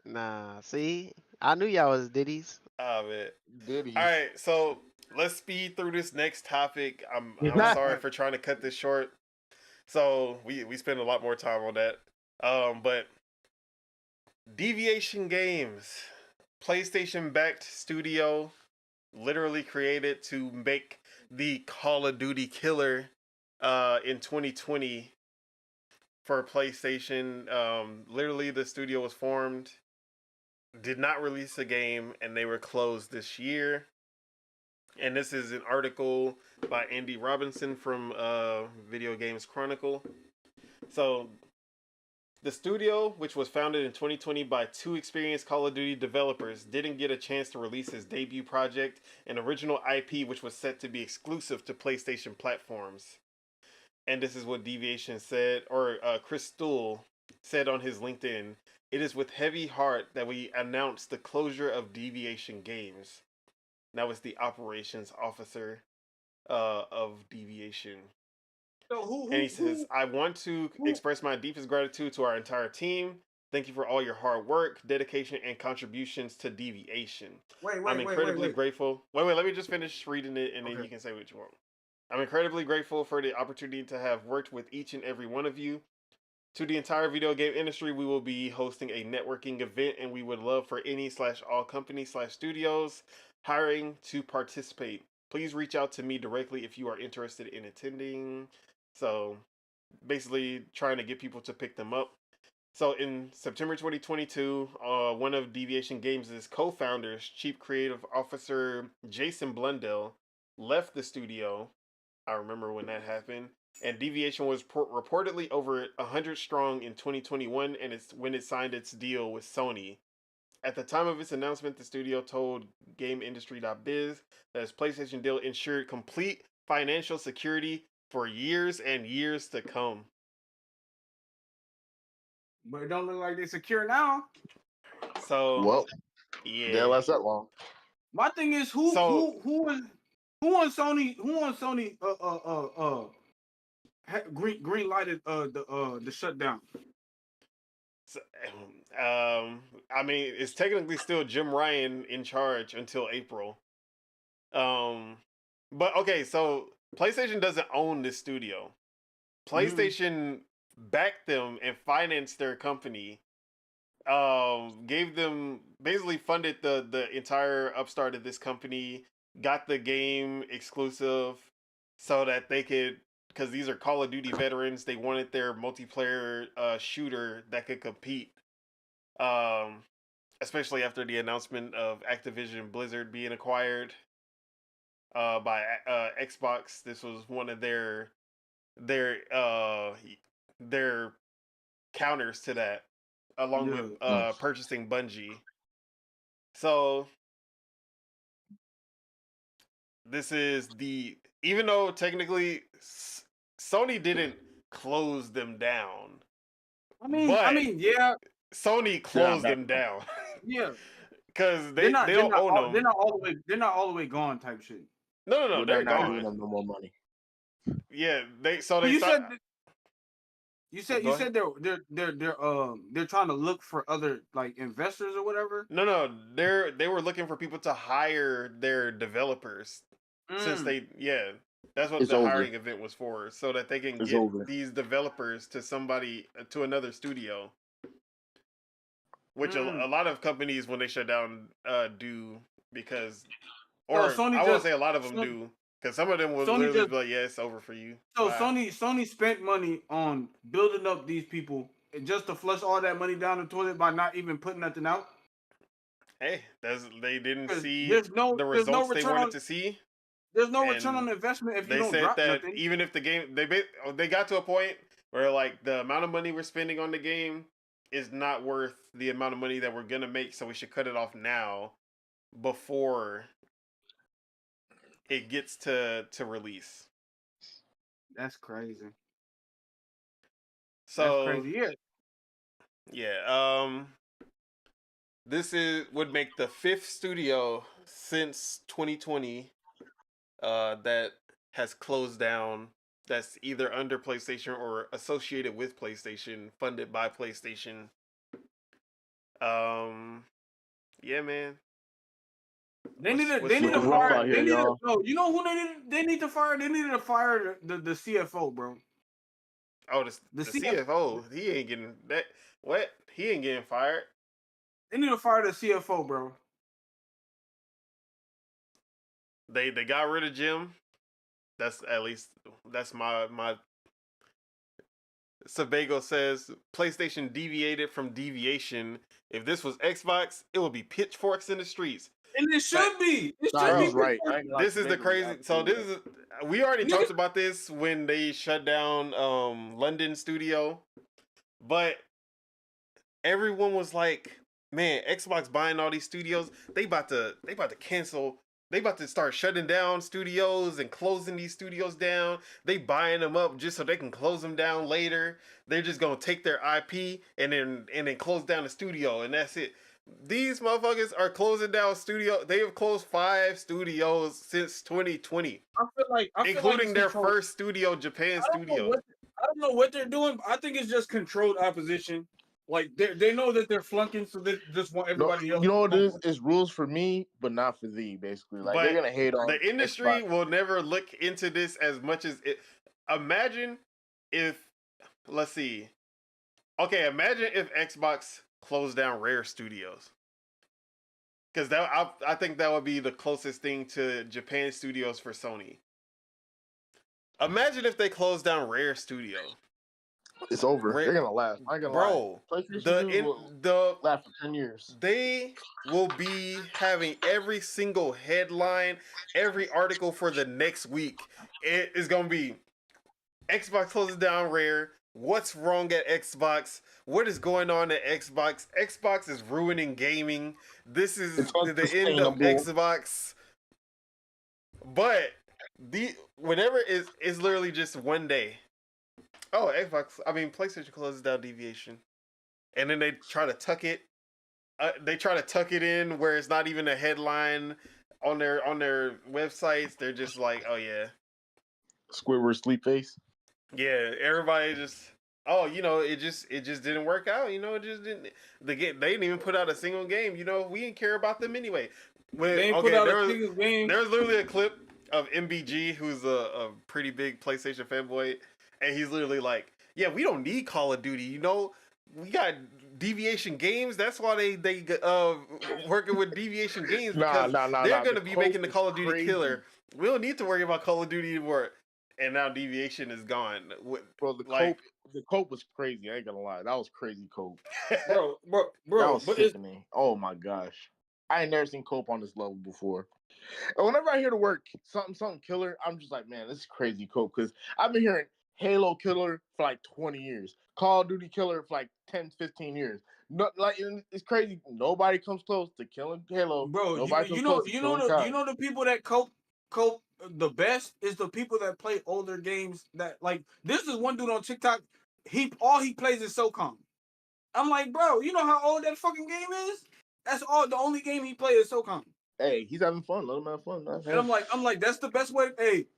nah. See, I knew y'all was Diddy's. Oh man. Diddy. All right, so let's speed through this next topic. I'm Yeah. sorry for trying to cut this short. So we spend a lot more time on that. But Deviation Games, PlayStation backed studio, literally created to make the Call of Duty killer in 2020 for PlayStation. Literally the studio was formed, did not release a game, and they were closed this year. And this is an article by Andy Robinson from Video Games Chronicle. So, the studio, which was founded in 2020 by two experienced Call of Duty developers, didn't get a chance to release his debut project, an original IP which was set to be exclusive to PlayStation platforms. And this is what Deviation said, or Chris Stool said on his LinkedIn. It is with heavy heart that we announce the closure of Deviation Games. That was the operations officer of Deviation. So And he says, I want to express my deepest gratitude to our entire team. Thank you for all your hard work, dedication, and contributions to Deviation. I'm incredibly grateful. Wait, let me just finish reading it and then you can say what you want. I'm incredibly grateful for the opportunity to have worked with each and every one of you. To the entire video game industry, we will be hosting a networking event and we would love for any/all companies/studios hiring to participate. Please reach out to me directly if you are interested in attending. So basically trying to get people to pick them up. So in September 2022, one of Deviation Games' co-founders, Chief Creative Officer Jason Blundell, left the studio. I remember when that happened. And Deviation was reportedly over 100 strong in 2021, and it's when it signed its deal with Sony. At the time of its announcement, the studio told GameIndustry.biz that its PlayStation deal ensured complete financial security for years and years to come. But it don't look like they're secure now. So, Well, yeah. didn't last that long. My thing is who on Sony green lighted the shutdown. So, I mean, it's technically still Jim Ryan in charge until April. But okay, so PlayStation doesn't own this studio. PlayStation backed them and financed their company. Gave them, basically funded the entire upstart of this company, got the game exclusive so that they could, because these are Call of Duty veterans, they wanted their multiplayer shooter that could compete. Especially after the announcement of Activision Blizzard being acquired by Xbox. This was one of their counters to that, along with purchasing Bungie. So this is even though technically Sony didn't close them down. I mean, yeah. Sony closed them down. Yeah. Because they don't own them. They're not all the way gone type shit. No, they're not gone. giving them no more money. Yeah, You said they're trying to look for other like investors or whatever. No, they were looking for people to hire their developers since that's what the hiring event was for, so that they can get these developers to another studio, which a lot of companies when they shut down do, because Sony I won't say a lot of them do. Because some of them will literally be like, yeah, it's over for you. So bye. Sony spent money on building up these people just to flush all that money down the toilet by not even putting nothing out. Hey, they didn't see the results they wanted to see. There's no return on investment if you don't drop nothing. They said that even if the game, they got to a point where like the amount of money we're spending on the game is not worth the amount of money that we're gonna make, so we should cut it off now before it gets to release. That's crazy. So that's crazy. Yeah. This would make the 5th studio since 2020 that has closed down. That's either under PlayStation or associated with PlayStation, funded by PlayStation. Yeah, man. They need to fire. You know who they need to fire? They needed to fire the CFO, bro. Oh, the CFO. He ain't getting that. What? He ain't getting fired. They need to fire the CFO, bro. They got rid of Jim. That's my. Sebago says PlayStation deviated from Deviation. If this was Xbox, it would be pitchforks in the streets. And it should be. It should be right. This is the crazy. So this is. We already talked about this when they shut down London studio, but everyone was like, "Man, Xbox buying all these studios. They about to cancel. They about to start shutting down studios and closing these studios down. They buying them up just so they can close them down later. They're just gonna take their IP and then close down the studio, and that's it." These motherfuckers are closing down studio. They have closed 5 studios since 2020, I feel like including it's their controlled. first studio, Japan I don't know studio. what I don't know what they're doing. I think it's just controlled opposition. Like they know that they're flunking, so they just want No, everybody else. you know to what it flunk is? them. It's rules for me, but not for thee. Basically, like they're But gonna hate on the industry Xbox. will never look into this as much as it. Imagine if, let's see. Okay, imagine if Xbox closed down Rare Studios. Because I think that would be the closest thing to Japan Studios for Sony. Imagine if they closed down Rare Studio. It's over. Rare, They're gonna last. I ain't gonna bro. lie. PlayStation will last for 10 years. They will be having every single headline, every article for the next week. It is gonna be Xbox closes down Rare. What's wrong at Xbox? What is going on at Xbox? Xbox is ruining gaming. This is It's the end of unsustainable. Xbox. But whatever is literally just one day. Oh, PlayStation closes down Deviation, and then they try to tuck it. They try to tuck it in where it's not even a headline on their websites. They're just like, oh yeah, Squidward sleep face. yeah. Everybody just, oh, it just didn't work out. It just didn't. They didn't even put out a single game. We didn't care about them anyway. They ain't put out a single game. There's literally a clip of MBG, who's a pretty big PlayStation fanboy, and he's literally like, yeah, we don't need Call of Duty. We got Deviation Games. That's why they working with Deviation Games, because they're going to be making the Call of Duty killer. We don't need to worry about Call of Duty anymore. And now Deviation is gone. Bro, the cope was crazy. I ain't gonna lie. That was crazy cope. bro. That was But sickening. Oh my gosh. I ain't never seen cope on this level before. And whenever I hear the word something killer, I'm just like, man, this is crazy cope. Because I've been hearing Halo killer for like 20 years. Call of Duty killer for like 10, 15 years. It's crazy. Nobody comes close to killing Halo. bro, Nobody comes close to killing COD. the people that cope the best is the people that play older games. That like this is one dude on TikTok. All he plays is SOCOM. I'm like, bro, you know how old that fucking game is? That's all. The only game he plays is SOCOM. Hey, he's having fun. Let him have fun. And I'm like, that's the best way.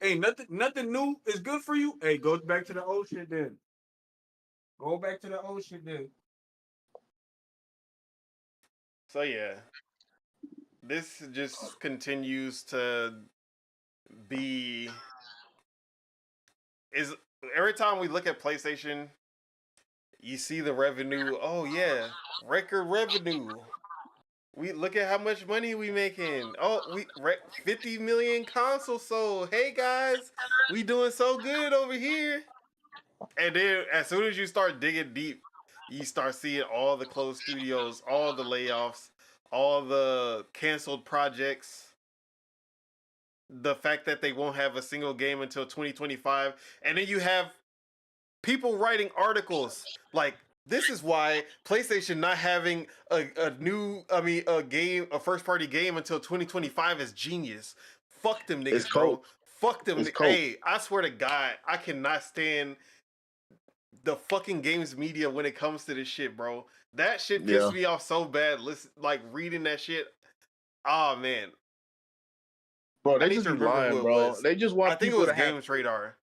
Hey, nothing new is good for you. Hey, go back to the old shit then. Go back to the old shit then. So yeah, this just continues to be every time we look at PlayStation, you see the revenue. Oh yeah, record revenue. We look at how much money we making. Oh, 50 million consoles sold. Hey guys, we doing so good over here. And then as soon as you start digging deep, you start seeing all the closed studios, all the layoffs, all the canceled projects. The fact that they won't have a single game until 2025, and then you have people writing articles like, this is why PlayStation not having a first party game until 2025 is genius. Fuck them niggas, bro. Fuck them. Hey, I swear to God, I cannot stand the fucking games media when it comes to this shit, bro. That shit pissed me off so bad. Reading that shit. Oh man. Bro, they just be lying, bro. They just want. I think it was Games Radar.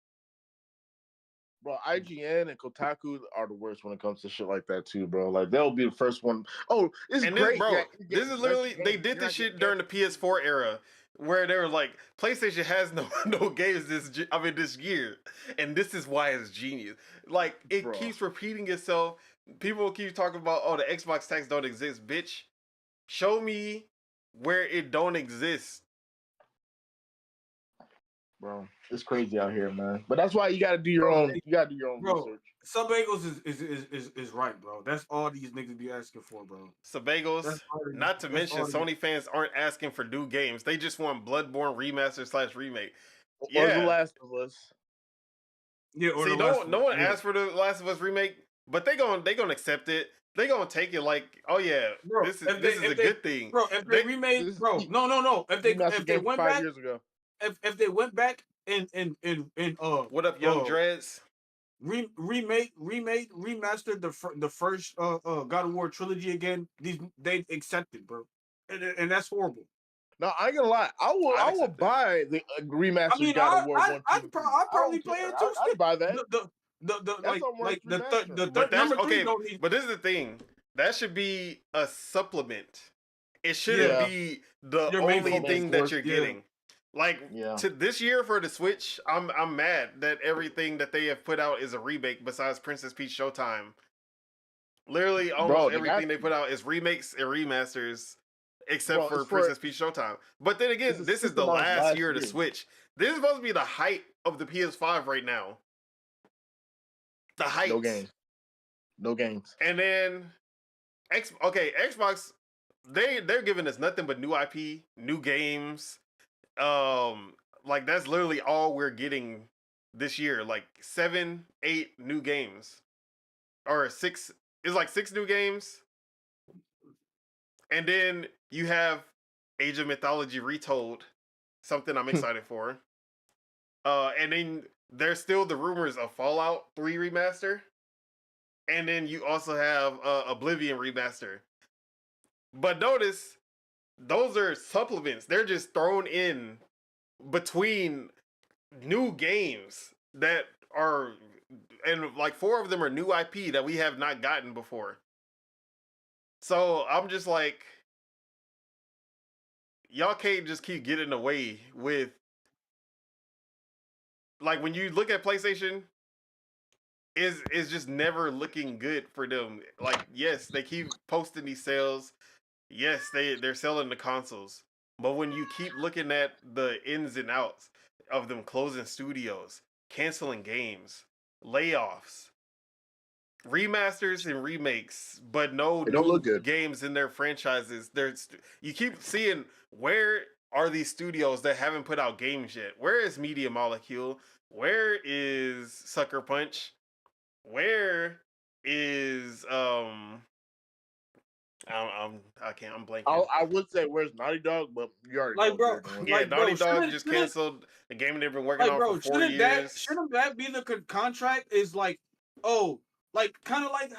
Bro, IGN and Kotaku are the worst when it comes to shit like that too, bro. Like they'll be the first one. Oh, this is great, bro. Yeah, this is literally they did this shit during the PS4 era, where they were like, PlayStation has no games this year, and this is why it's genius. Like it keeps repeating itself. People keep talking about, oh, the Xbox tax don't exist, bitch. Show me where it don't exist. Bro, it's crazy out here, man. But that's why you gotta do your own. You gotta do your own research. Subagos is right, bro. That's all these niggas be asking for, bro. Subagos. Not to mention, Sony fans aren't asking for new games. They just want Bloodborne remaster / remake. Or The Last of Us. Yeah. Or see, no one asked for The Last of Us remake, but they gonna accept it. They gonna take it like, oh yeah, bro, this is a good thing, bro. If they remade, bro, no. If they went back 5 years ago. If they went back and what up, Young Dreads? remastered the first God of War trilogy again. They accepted, bro, and that's horrible. No, I ain't gonna lie. I will buy the I remastered mean, God of War 1, 2, and 3. I'd I probably don't play care. it too. I'd buy that. The That's what worth remastering. the But third, that's number 3 okay. don't need. But this is the thing. That should be a supplement. It shouldn't Yeah. be the Your main only focus, thing of that course. you're Yeah. getting. Like Yeah. to this year for the Switch, I'm mad that everything that they have put out is a remake besides Princess Peach Showtime. Literally, almost Bro, everything they put out is remakes and remasters, except Bro, for it's for- Princess Peach Showtime. But then again, It's a this is the system on last year of the year. Switch. This is supposed to be the height of the PS5 right now. The height. No games. And then Xbox, they're giving us nothing but new IP, new games. Like that's literally all we're getting this year. Like 7, 8 new games. Or 6, it's like 6 new games. And then you have Age of Mythology Retold, something I'm excited for. And then there's still the rumors of Fallout 3 remaster. And then you also have Oblivion remaster. But notice, those are supplements. They're just thrown in between new games that are, and like 4 of them are new IP that we have not gotten before. So I'm just like, y'all can't just keep getting away with, like when you look at PlayStation, is just never looking good for them. Like, yes, they keep posting these sales. Yes, they're selling the consoles. But when you keep looking at the ins and outs of them closing studios, canceling games, layoffs, remasters and remakes, but no They don't new look good. games in their franchises. You keep seeing, where are these studios that haven't put out games yet? Where is Media Molecule? Where is Sucker Punch? Where is I'm blanking. I would say where's Naughty Dog, but you already Like, know bro, what they're doing. Yeah, like, Naughty bro, Dog just canceled the game they've been working like, on bro, for 4 years. shouldn't that be the contract? Is like, oh, like kind of like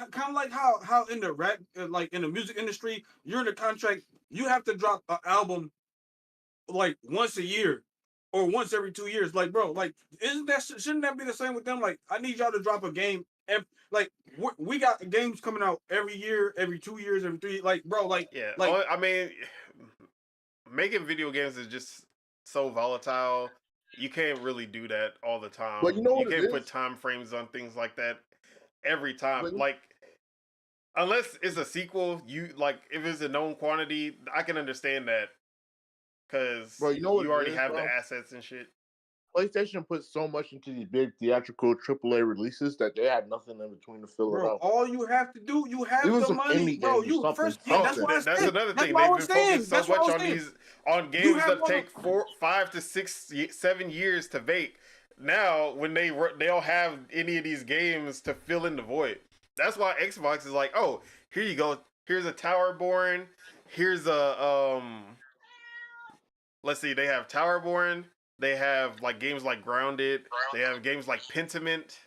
how in the rap, like in the music industry, you're in the contract. You have to drop an album like once a year or once every 2 years. Like, bro, like, shouldn't that be the same with them? Like, I need y'all to drop a game. Like, we got games coming out every year, every 2 years, every 3. Like, bro, like, Yeah, like, I mean, making video games is just so volatile. You can't really do that all the time. But you know what you it can't put is? time frames on things like that every time. But- Like, unless it's a sequel, if it's a known quantity, I can understand that. Because Bro, you know what you it already is, have bro? the assets and shit. PlayStation puts so much into these big theatrical AAA releases that they had nothing in between to fill it bro, out. all you have to do, you have Even the some money, indie bro. games or You something. first, yeah, that's Something. what I That's said. another That's thing. what I They've was been saying. focused so That's what I much was on saying. on You games have that take 5 to 6, 7 years to make. Now, when they don't have any of these games to fill in the void, that's why Xbox is like, oh, here you go. Here's a Towerborn. Here's a Let's see. They have Towerborn. They have like games like Grounded. They have games like Pentiment.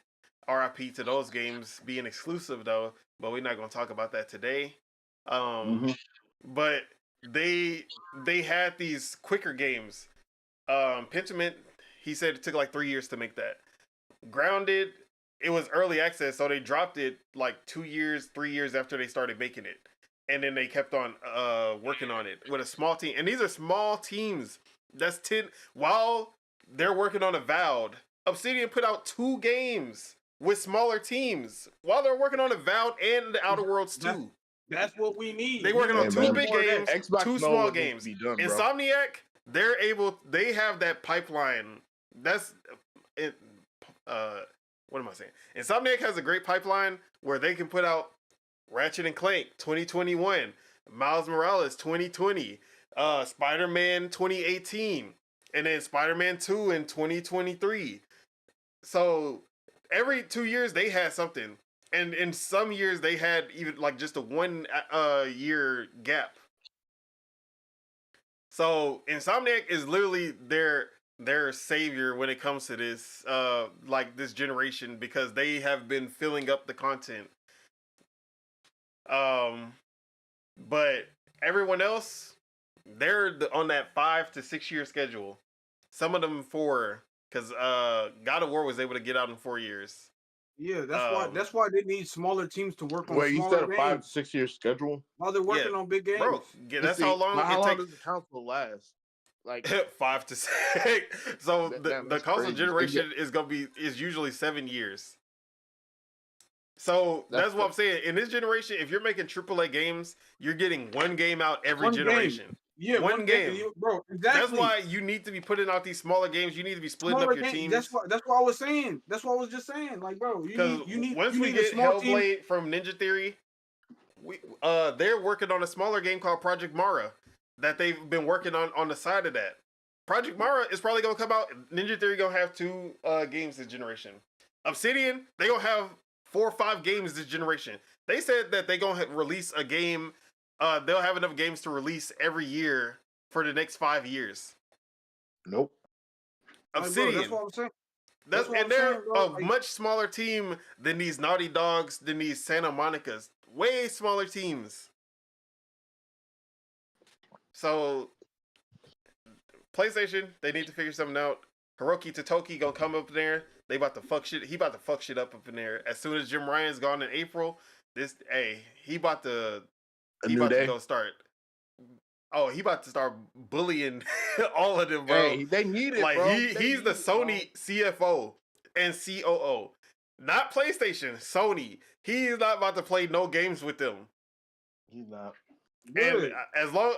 RIP to those games being exclusive though, but we're not gonna talk about that today. But they had these quicker games. Pentiment, he said it took like 3 years to make that. Grounded, it was early access, so they dropped it like 2 years, 3 years after they started making it. And then they kept on working on it with a small team. And these are small teams. That's 10. While they're working on Avowed, Obsidian put out 2 games with smaller teams while they're working on Avowed and the Outer Worlds 2. That's what we need. They working on 2 big games, Xbox 2 know small what needs games. to be done, bro. Insomniac, they have that pipeline. That's it. What am I saying? Insomniac has a great pipeline where they can put out Ratchet and Clank 2021, Miles Morales 2020, Spider-Man 2018, and then Spider-Man 2 in 2023. So every 2 years they had something. And in some years they had even like just a 1 year gap. So Insomniac is literally their savior when it comes to this, like this generation, because they have been filling up the content. But everyone else, they're on that 5 to 6 year schedule. Some of them 4, because God of War was able to get out in 4 years. Yeah, that's why they need smaller teams to work on Wait, you smaller said a 5 games to 6 year schedule? while they're working Yeah, on big games. bro. Yeah, that's See, how long how it long takes. does the console last? Like 5 to 6. So damn, the that's console crazy. generation is usually 7 years. So that's what I'm saying. In this generation, if you're making AAA games, you're getting one game out every One game. generation. Yeah, one game. bro. Exactly. That's why you need to be putting out these smaller games. You need to be splitting up your teams. That's what I was saying. That's what I was just saying. Like, bro, Because you once we need a get small team. Hellblade from Ninja Theory, they're working on a smaller game called Project Mara that they've been working on the side of that. Project Mara is probably gonna come out. Ninja Theory gonna have 2 games this generation. Obsidian, they gonna have 4 or 5 games this generation. They said that they gonna release a game. They'll have enough games to release every year for the next 5 years. Nope. Obsidian. Bro, that's what I'm saying. And they're a much smaller team than these Naughty Dogs, than these Santa Monicas. Way smaller teams. So, PlayStation, they need to figure something out. Hiroki Totoki gonna come up there. They about to fuck shit. He about to fuck shit up in there. As soon as Jim Ryan's gone in April, he about to go start. Oh, he about to start bullying all of them, bro. Hey, they need it, like bro. He's the Sony CFO and COO, not PlayStation. Sony. He is not about to play no games with them. He's not. And as long,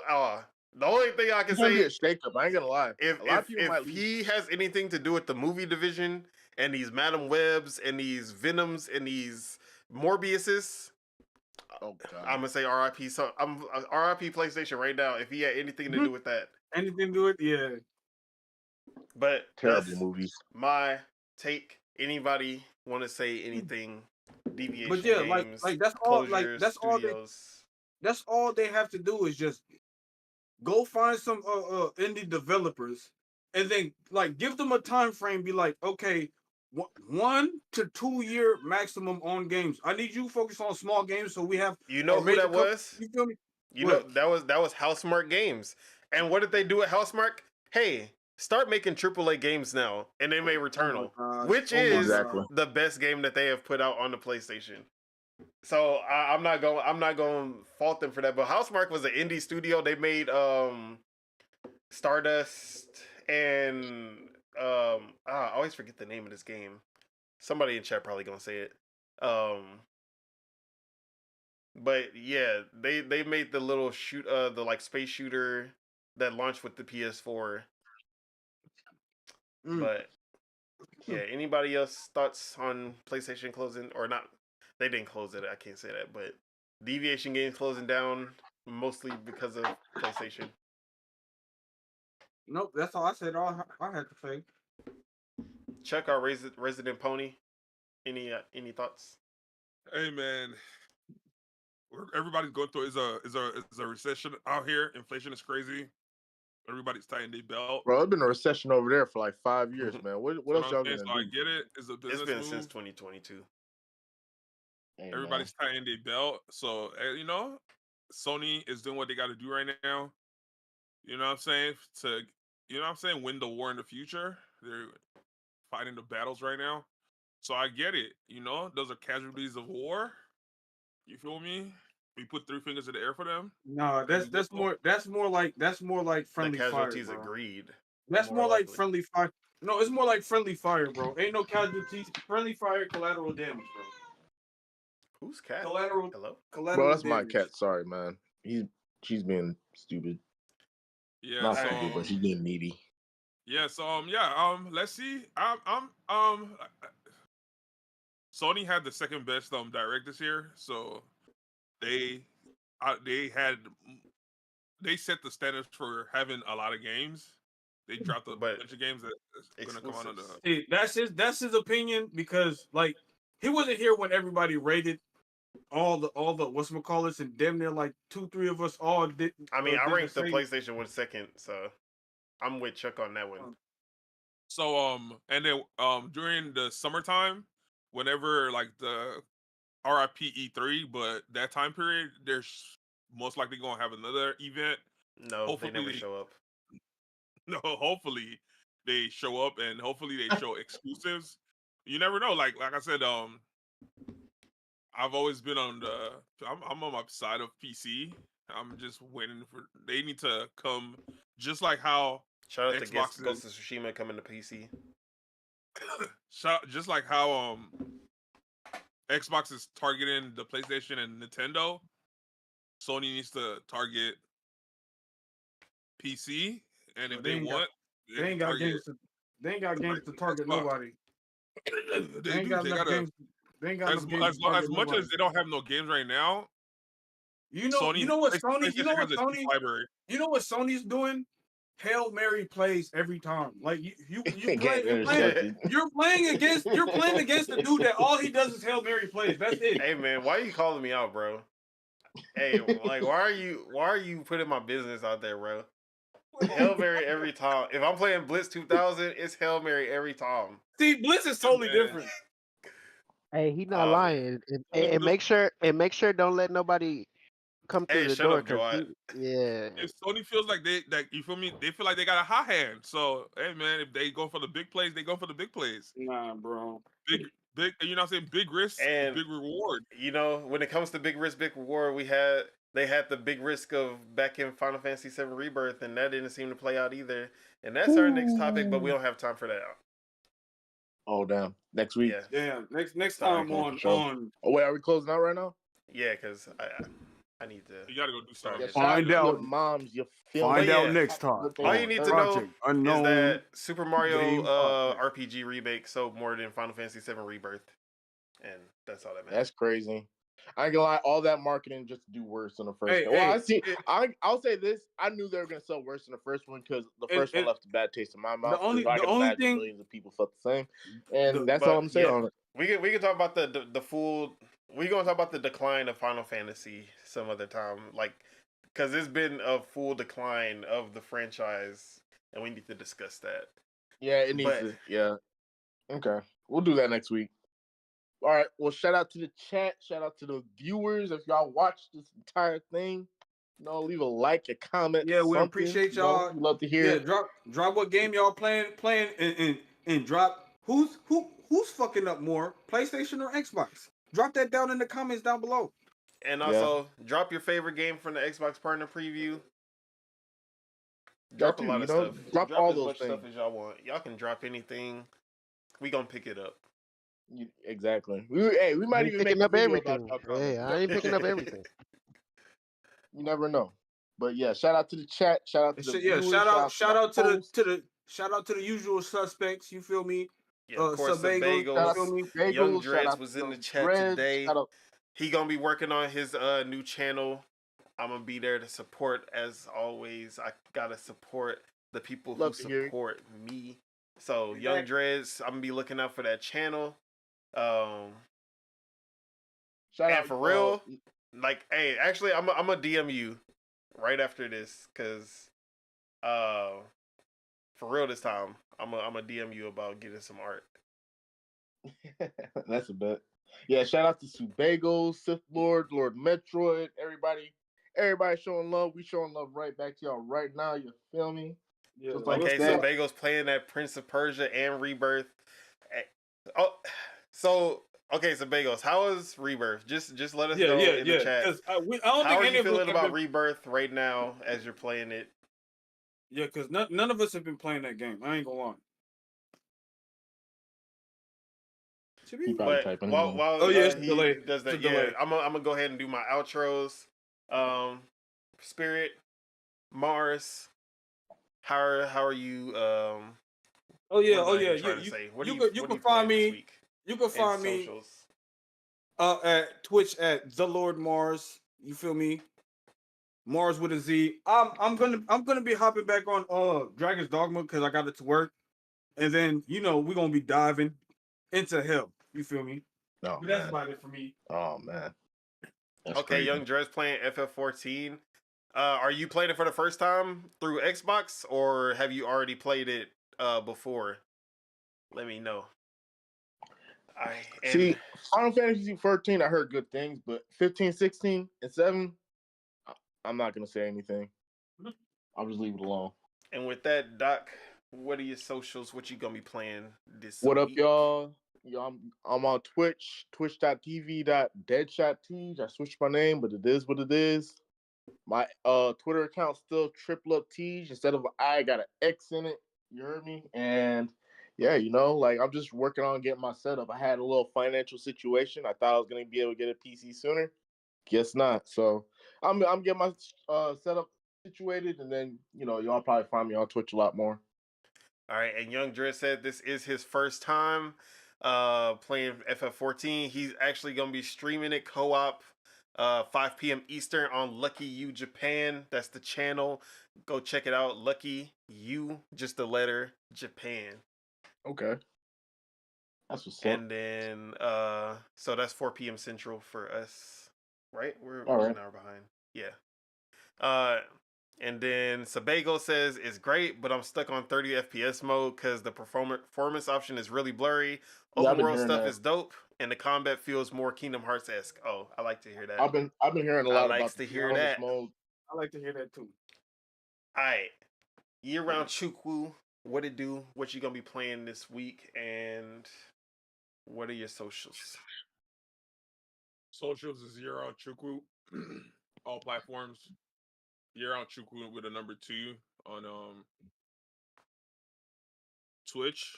the only thing I can say, be a shakeup. I ain't gonna lie. If he has anything to do with the movie division and these Madam Webs and these Venoms and these Morbiuses, oh God, I'm gonna say RIP. So I'm RIP PlayStation right now. If he had anything to do with that, anything to do with But terrible movies. My take. Anybody want to say anything? Deviation but yeah, Games, like that's all. Closure That's Studios. That's all they have to do is just go find some indie developers and then like give them a time frame. Be like, okay, 1 to 2 year maximum on games. I need you to focus on small games so we have. You know who that was? You feel me? You know that was Housemarque Games. And what did they do at Housemarque? Hey, start making AAA games now, and they made Returnal, which is the best game that they have put out on the PlayStation. So I'm not going to fault them for that. But Housemarque was an indie studio. They made Stardust and I always forget the name of this game. Somebody in chat probably gonna say it. But yeah, they made the little the like space shooter that launched with the PS4. But yeah, anybody else thoughts on PlayStation closing or not? They didn't close it. I can't say that, but Deviation Games closing down mostly because of PlayStation. Nope, that's all I said. All I had to say. Check our resident pony. Any thoughts? Hey man, everybody's going through is a recession out here. Inflation is crazy. Everybody's tightening their belt. Bro, it's been a recession over there for like 5 years, man. What else y'all gonna do? I get it. It's a business It's been move. since 2022. Hey, everybody's tightening their belt. So Sony is doing what they got to do right now. You know what I'm saying? Win the war in the future. They're fighting the battles right now. So I get it. Those are casualties of war. You feel me? We put 3 fingers in the air for them. No, that's more like friendly fire. Casualties agreed. That's more like friendly fire. No, it's more like friendly fire, bro. Ain't no casualties. Friendly fire, collateral damage, bro. Who's cat? Collateral. Hello? Bro, that's my cat. Sorry, man. She's being stupid. Yeah, not stupid, but she's being needy. Yeah, so let's see. Sony had the second best direct this year, so they set the standards for having a lot of games. They dropped a bunch of games that's gonna come out on the. See, that's his opinion because like he wasn't here when everybody rated all the whatchamacallits and damn near like 2-3 of us all did. I mean, I ranked the PlayStation 1 second, so I'm with Chuck on that one. So and then during the summertime, whenever like the RIP E3, but that time period, there's most likely gonna have another event. No, they never Hopefully, show up. no, hopefully they show up and hopefully they show exclusives. You never know. Like I said, I've always been on I'm on my side of PC. I'm just waiting for they need to come just like how Shout out to Xbox Ghost is of Tsushima coming to PC. just like how Xbox is targeting the PlayStation and Nintendo. Sony needs to target PC, and if They they ain't got want, they they can ain't got target games to they ain't got games to target Xbox. nobody. They They ain't do. got They enough gotta games. They ain't got enough games to as target much nobody. as they don't have no games right now. You Sony, know what PlayStation has a deep Sony, library. you know what Sony's doing? Hail Mary plays every time. Like you play Getting intercepted. you're playing against the dude that all he does is Hail Mary plays. That's it. Hey man, why are you calling me out, bro? Hey, like why are you putting my business out there, bro? Hail Mary every time. If I'm playing Blitz 2000, it's Hail Mary every time. See, Blitz is totally Man. different. Hey, he not Oh, lying. And make sure don't let nobody come through Hey, the shut door up, Joat. yeah. If Sony feels like you feel me, they feel like they got a hot hand. So hey man, if they go for the big plays, they go for the big plays. Nah, bro. Big, you know what I'm saying? Big risk, And big reward. you know, when it comes to big risk, big reward, they had the big risk of back in Final Fantasy VII Rebirth, and that didn't seem to play out either. And that's our next topic, but we don't have time for that. Oh damn! Next week. Yeah, Yeah, next Sorry, time for sure. on Oh wait, are we closing out right now? yeah, because I need to. You gotta go do Start something. Yeah, getting- shout out to Find your out. moms, your film. Find But out yeah, next time. What they all want. you need to know Project is Unknown that Super Mario Game Podcast. RPG remake sold more than Final Fantasy VII Rebirth, and that's all that matters. That's crazy. I ain't gonna lie, all that marketing just to do worse than the first Hey, one. Well, hey, I see. it- I'll say this: I knew they were gonna sell worse than the first one because the first one it- left a bad taste in my mouth. only- I the can only imagine thing- millions of people felt the same, and The- that's all But I'm saying yeah, on it. we can talk about the full. We gonna talk about the decline of Final Fantasy some other time, like because it's been a full decline of the franchise, and we need to discuss that. Yeah, it needs But- to. Yeah. Okay, we'll do that next week. All right. Well, shout out to the chat. Shout out to the viewers. If y'all watched this entire thing, leave a like, a comment. Yeah, we something, appreciate y'all. We love to hear. Yeah, it. drop what game y'all playing, and drop who's fucking up more, PlayStation or Xbox. Drop that down in the comments down below. And Yeah. also drop your favorite game from the Xbox Partner Preview. Drop That a too, lot of stuff. drop all as those much stuff things. as y'all want. Y'all can drop anything. We gonna pick it up. Exactly. We might I ain't even make picking a up video everything. about y'all comments. Yeah, I ain't picking up everything. You never know. But yeah, shout out to the chat. Shout out to the Yeah, viewers, shout out to hosts. the usual suspects. You feel me? Yeah, of course, the Sub-Bagels, Shout out Bagels. to feel me? Bagels, Young shout Dreads out was to in the Young chat Dreads, today. shout out- He gonna be working on his new channel. I'm gonna be there to support as always. I gotta support the people who Love to hear it. support me. So Young Dreads, I'm gonna be looking out for that channel. Shout And out for real, like, hey, actually, I'm a DM you right after this, cause for real this time, I'm a DM you about getting some art. That's a bet. Yeah, shout out to Subago, Sith Lord, Lord Metroid, everybody showing love. We showing love right back to y'all right now. You feel me? Yeah, Just like Okay, that. so Bagel's playing that Prince of Persia and Rebirth. Oh, so okay, so Bagels, how is Rebirth? Just let us know in the chat. 'cause I don't How think are any you of us feeling have about been- Rebirth right now as you're playing it? Yeah, because none of us have been playing that game. I ain't gonna lie. He probably But typing. while Oh, yeah, it's a he delay. does that, It's a delay. I'm gonna go ahead and do my outros. Spirit, Mars, how are you? Oh yeah, what am oh I yeah. even trying to say? What You do can what do find plan this me. week You can in find me socials? at Twitch at the Lord Mars. You feel me? Mars with a Z. I'm gonna be hopping back on Dragon's Dogma because I got it to work, and then we're gonna be diving into hell. You feel me? Oh, But that's man. about it for me. Oh man. That's Okay, crazy. Young Dress playing FF14. Are you playing it for the first time through Xbox, or have you already played it before? let me know. See, Final Fantasy 13, I heard good things, but 15, 16, and 7, I'm not gonna say anything. I'll just leave it alone. And with that, Doc, what are your socials? What you gonna be playing this What up, week? y'all? I'm on Twitch, twitch.tv.deadshotteej. I switched my name, but it is what it is. My Twitter account still triple up Teej. Instead of an I, got an X in it. You heard me? And yeah, like I'm just working on getting my setup. I had a little financial situation. I thought I was gonna be able to get a PC sooner. Guess not. So I'm getting my setup situated, and then y'all probably find me on Twitch a lot more. All right, and Young Dress said this is his first time playing FF14. He's actually gonna be streaming it co-op 5 p.m. Eastern on Lucky You Japan. That's the channel. Go check it out. Lucky You, just the letter Japan. Okay. That's what's up. And then so that's 4 p.m. Central for us. Right? We're All right. an hour behind. Yeah. And then Sebago says it's great, but I'm stuck on 30 FPS mode because the performance option is really blurry. Yeah, Open world stuff is dope, and the combat feels more Kingdom Hearts esque. Oh, I like to hear that. I've been hearing a lot about to hear performance that. mode. I like to hear that too. All right, year round Chukwu, what it do? What you gonna be playing this week, and what are your socials? Socials is year round Chukwu, all platforms. Year round Chukwu with a number 2 on Twitch.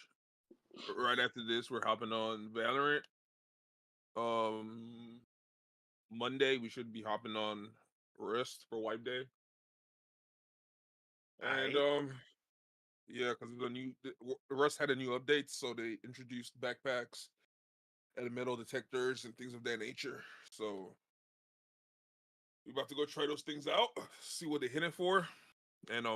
Right after this, we're hopping on Valorant. Monday we should be hopping on Rust for Wipe Day. And yeah, because Rust had a new update, so they introduced backpacks and metal detectors and things of that nature. So we're about to go try those things out, see what they're hitting for, and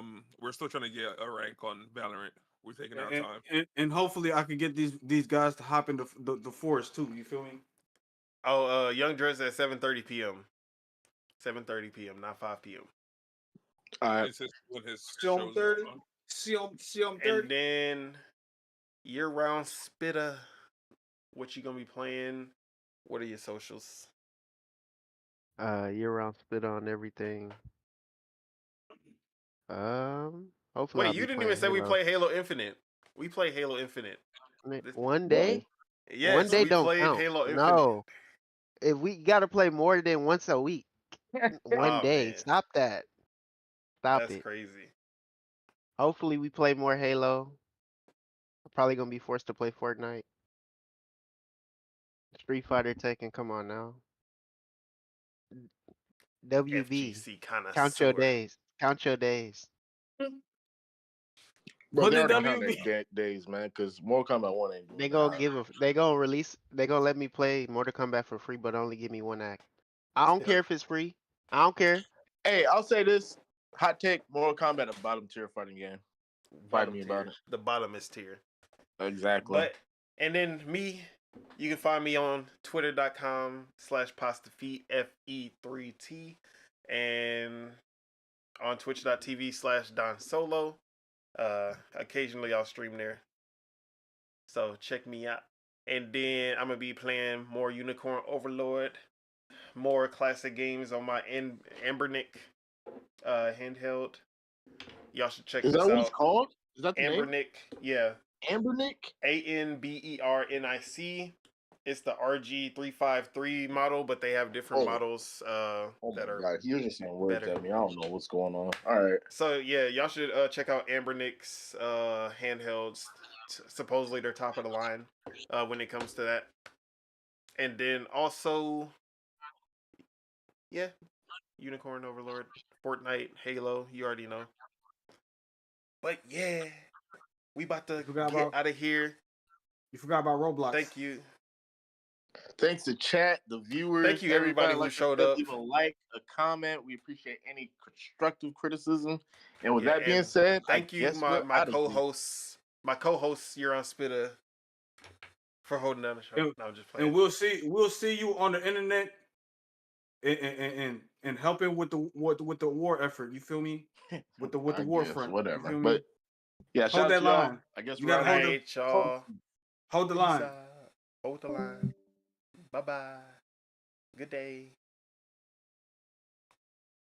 we're still trying to get a rank on Valorant. We're taking our time, and hopefully I can get these guys to hop in the forest too. You feel me? Oh, Young Dress at 7:30 p.m. 7:30 p.m., not 5 p.m. All right. It's when his CM shows 30. on. CM 30. And then year round Spitta, what you gonna be playing? What are your socials? Year round spit on everything. Hopefully Wait, I'll you be didn't playing even say we Halo. play Halo Infinite. We play Halo Infinite. One day? Yes, One day we don't played count. Halo Infinite. No. If we gotta play more than once a week. One Oh, day. man. Stop that. Stop That's it. crazy. Hopefully we play more Halo. I'm probably gonna be forced to play Fortnite. Street Fighter Tekken, come on now. WB. FGC kind of Count your sewer. days. Count your days. Bro, Put they it already count WB. their days, man, because Mortal Kombat 1 ain't doing They that. gonna they gonna let me play Mortal Kombat for free, but only give me one act. I don't care if it's free. I don't care. Hey, I'll say this. Hot take, Mortal Kombat, a bottom tier fighting game. Fight Bottom me tier. about it. The bottomest tier. Exactly. But, and then me, you can find me on twitter.com/pastafeet, FE3T, and on twitch.tv/Don Solo. Occasionally I'll stream there. So check me out. And then I'm going to be playing more Unicorn Overlord, more classic games on my Ambernick handheld. Y'all should check Is this that what out. it's called? Is that the name? Ambernick, yeah. Ambernick? ANBERNIC. It's the RG353 model, but they have different models Oh that my are god, you're just saying words better. at me. I don't know what's going on. All right. So yeah, y'all should check out Ambernick's handhelds. Supposedly they're top of the line when it comes to that. And then also, yeah, Unicorn Overlord, Fortnite, Halo. You already know. But yeah, we about to get out of here. You forgot about Roblox. Thank you. Thanks to chat, the viewers. Thank you, everybody who showed up. Leave a like, a comment. We appreciate any constructive criticism. And with that being said, thank you, my co-hosts, you're on Spitter, for holding down the show. No, I'm just playing. And we'll see you on the internet and helping with the war effort. You feel me? With the war front. Whatever. You feel me? But yeah, hold that line. I guess you gotta hold y'all. Hold the Peace line. out. Hold the line. Bye bye. Good day.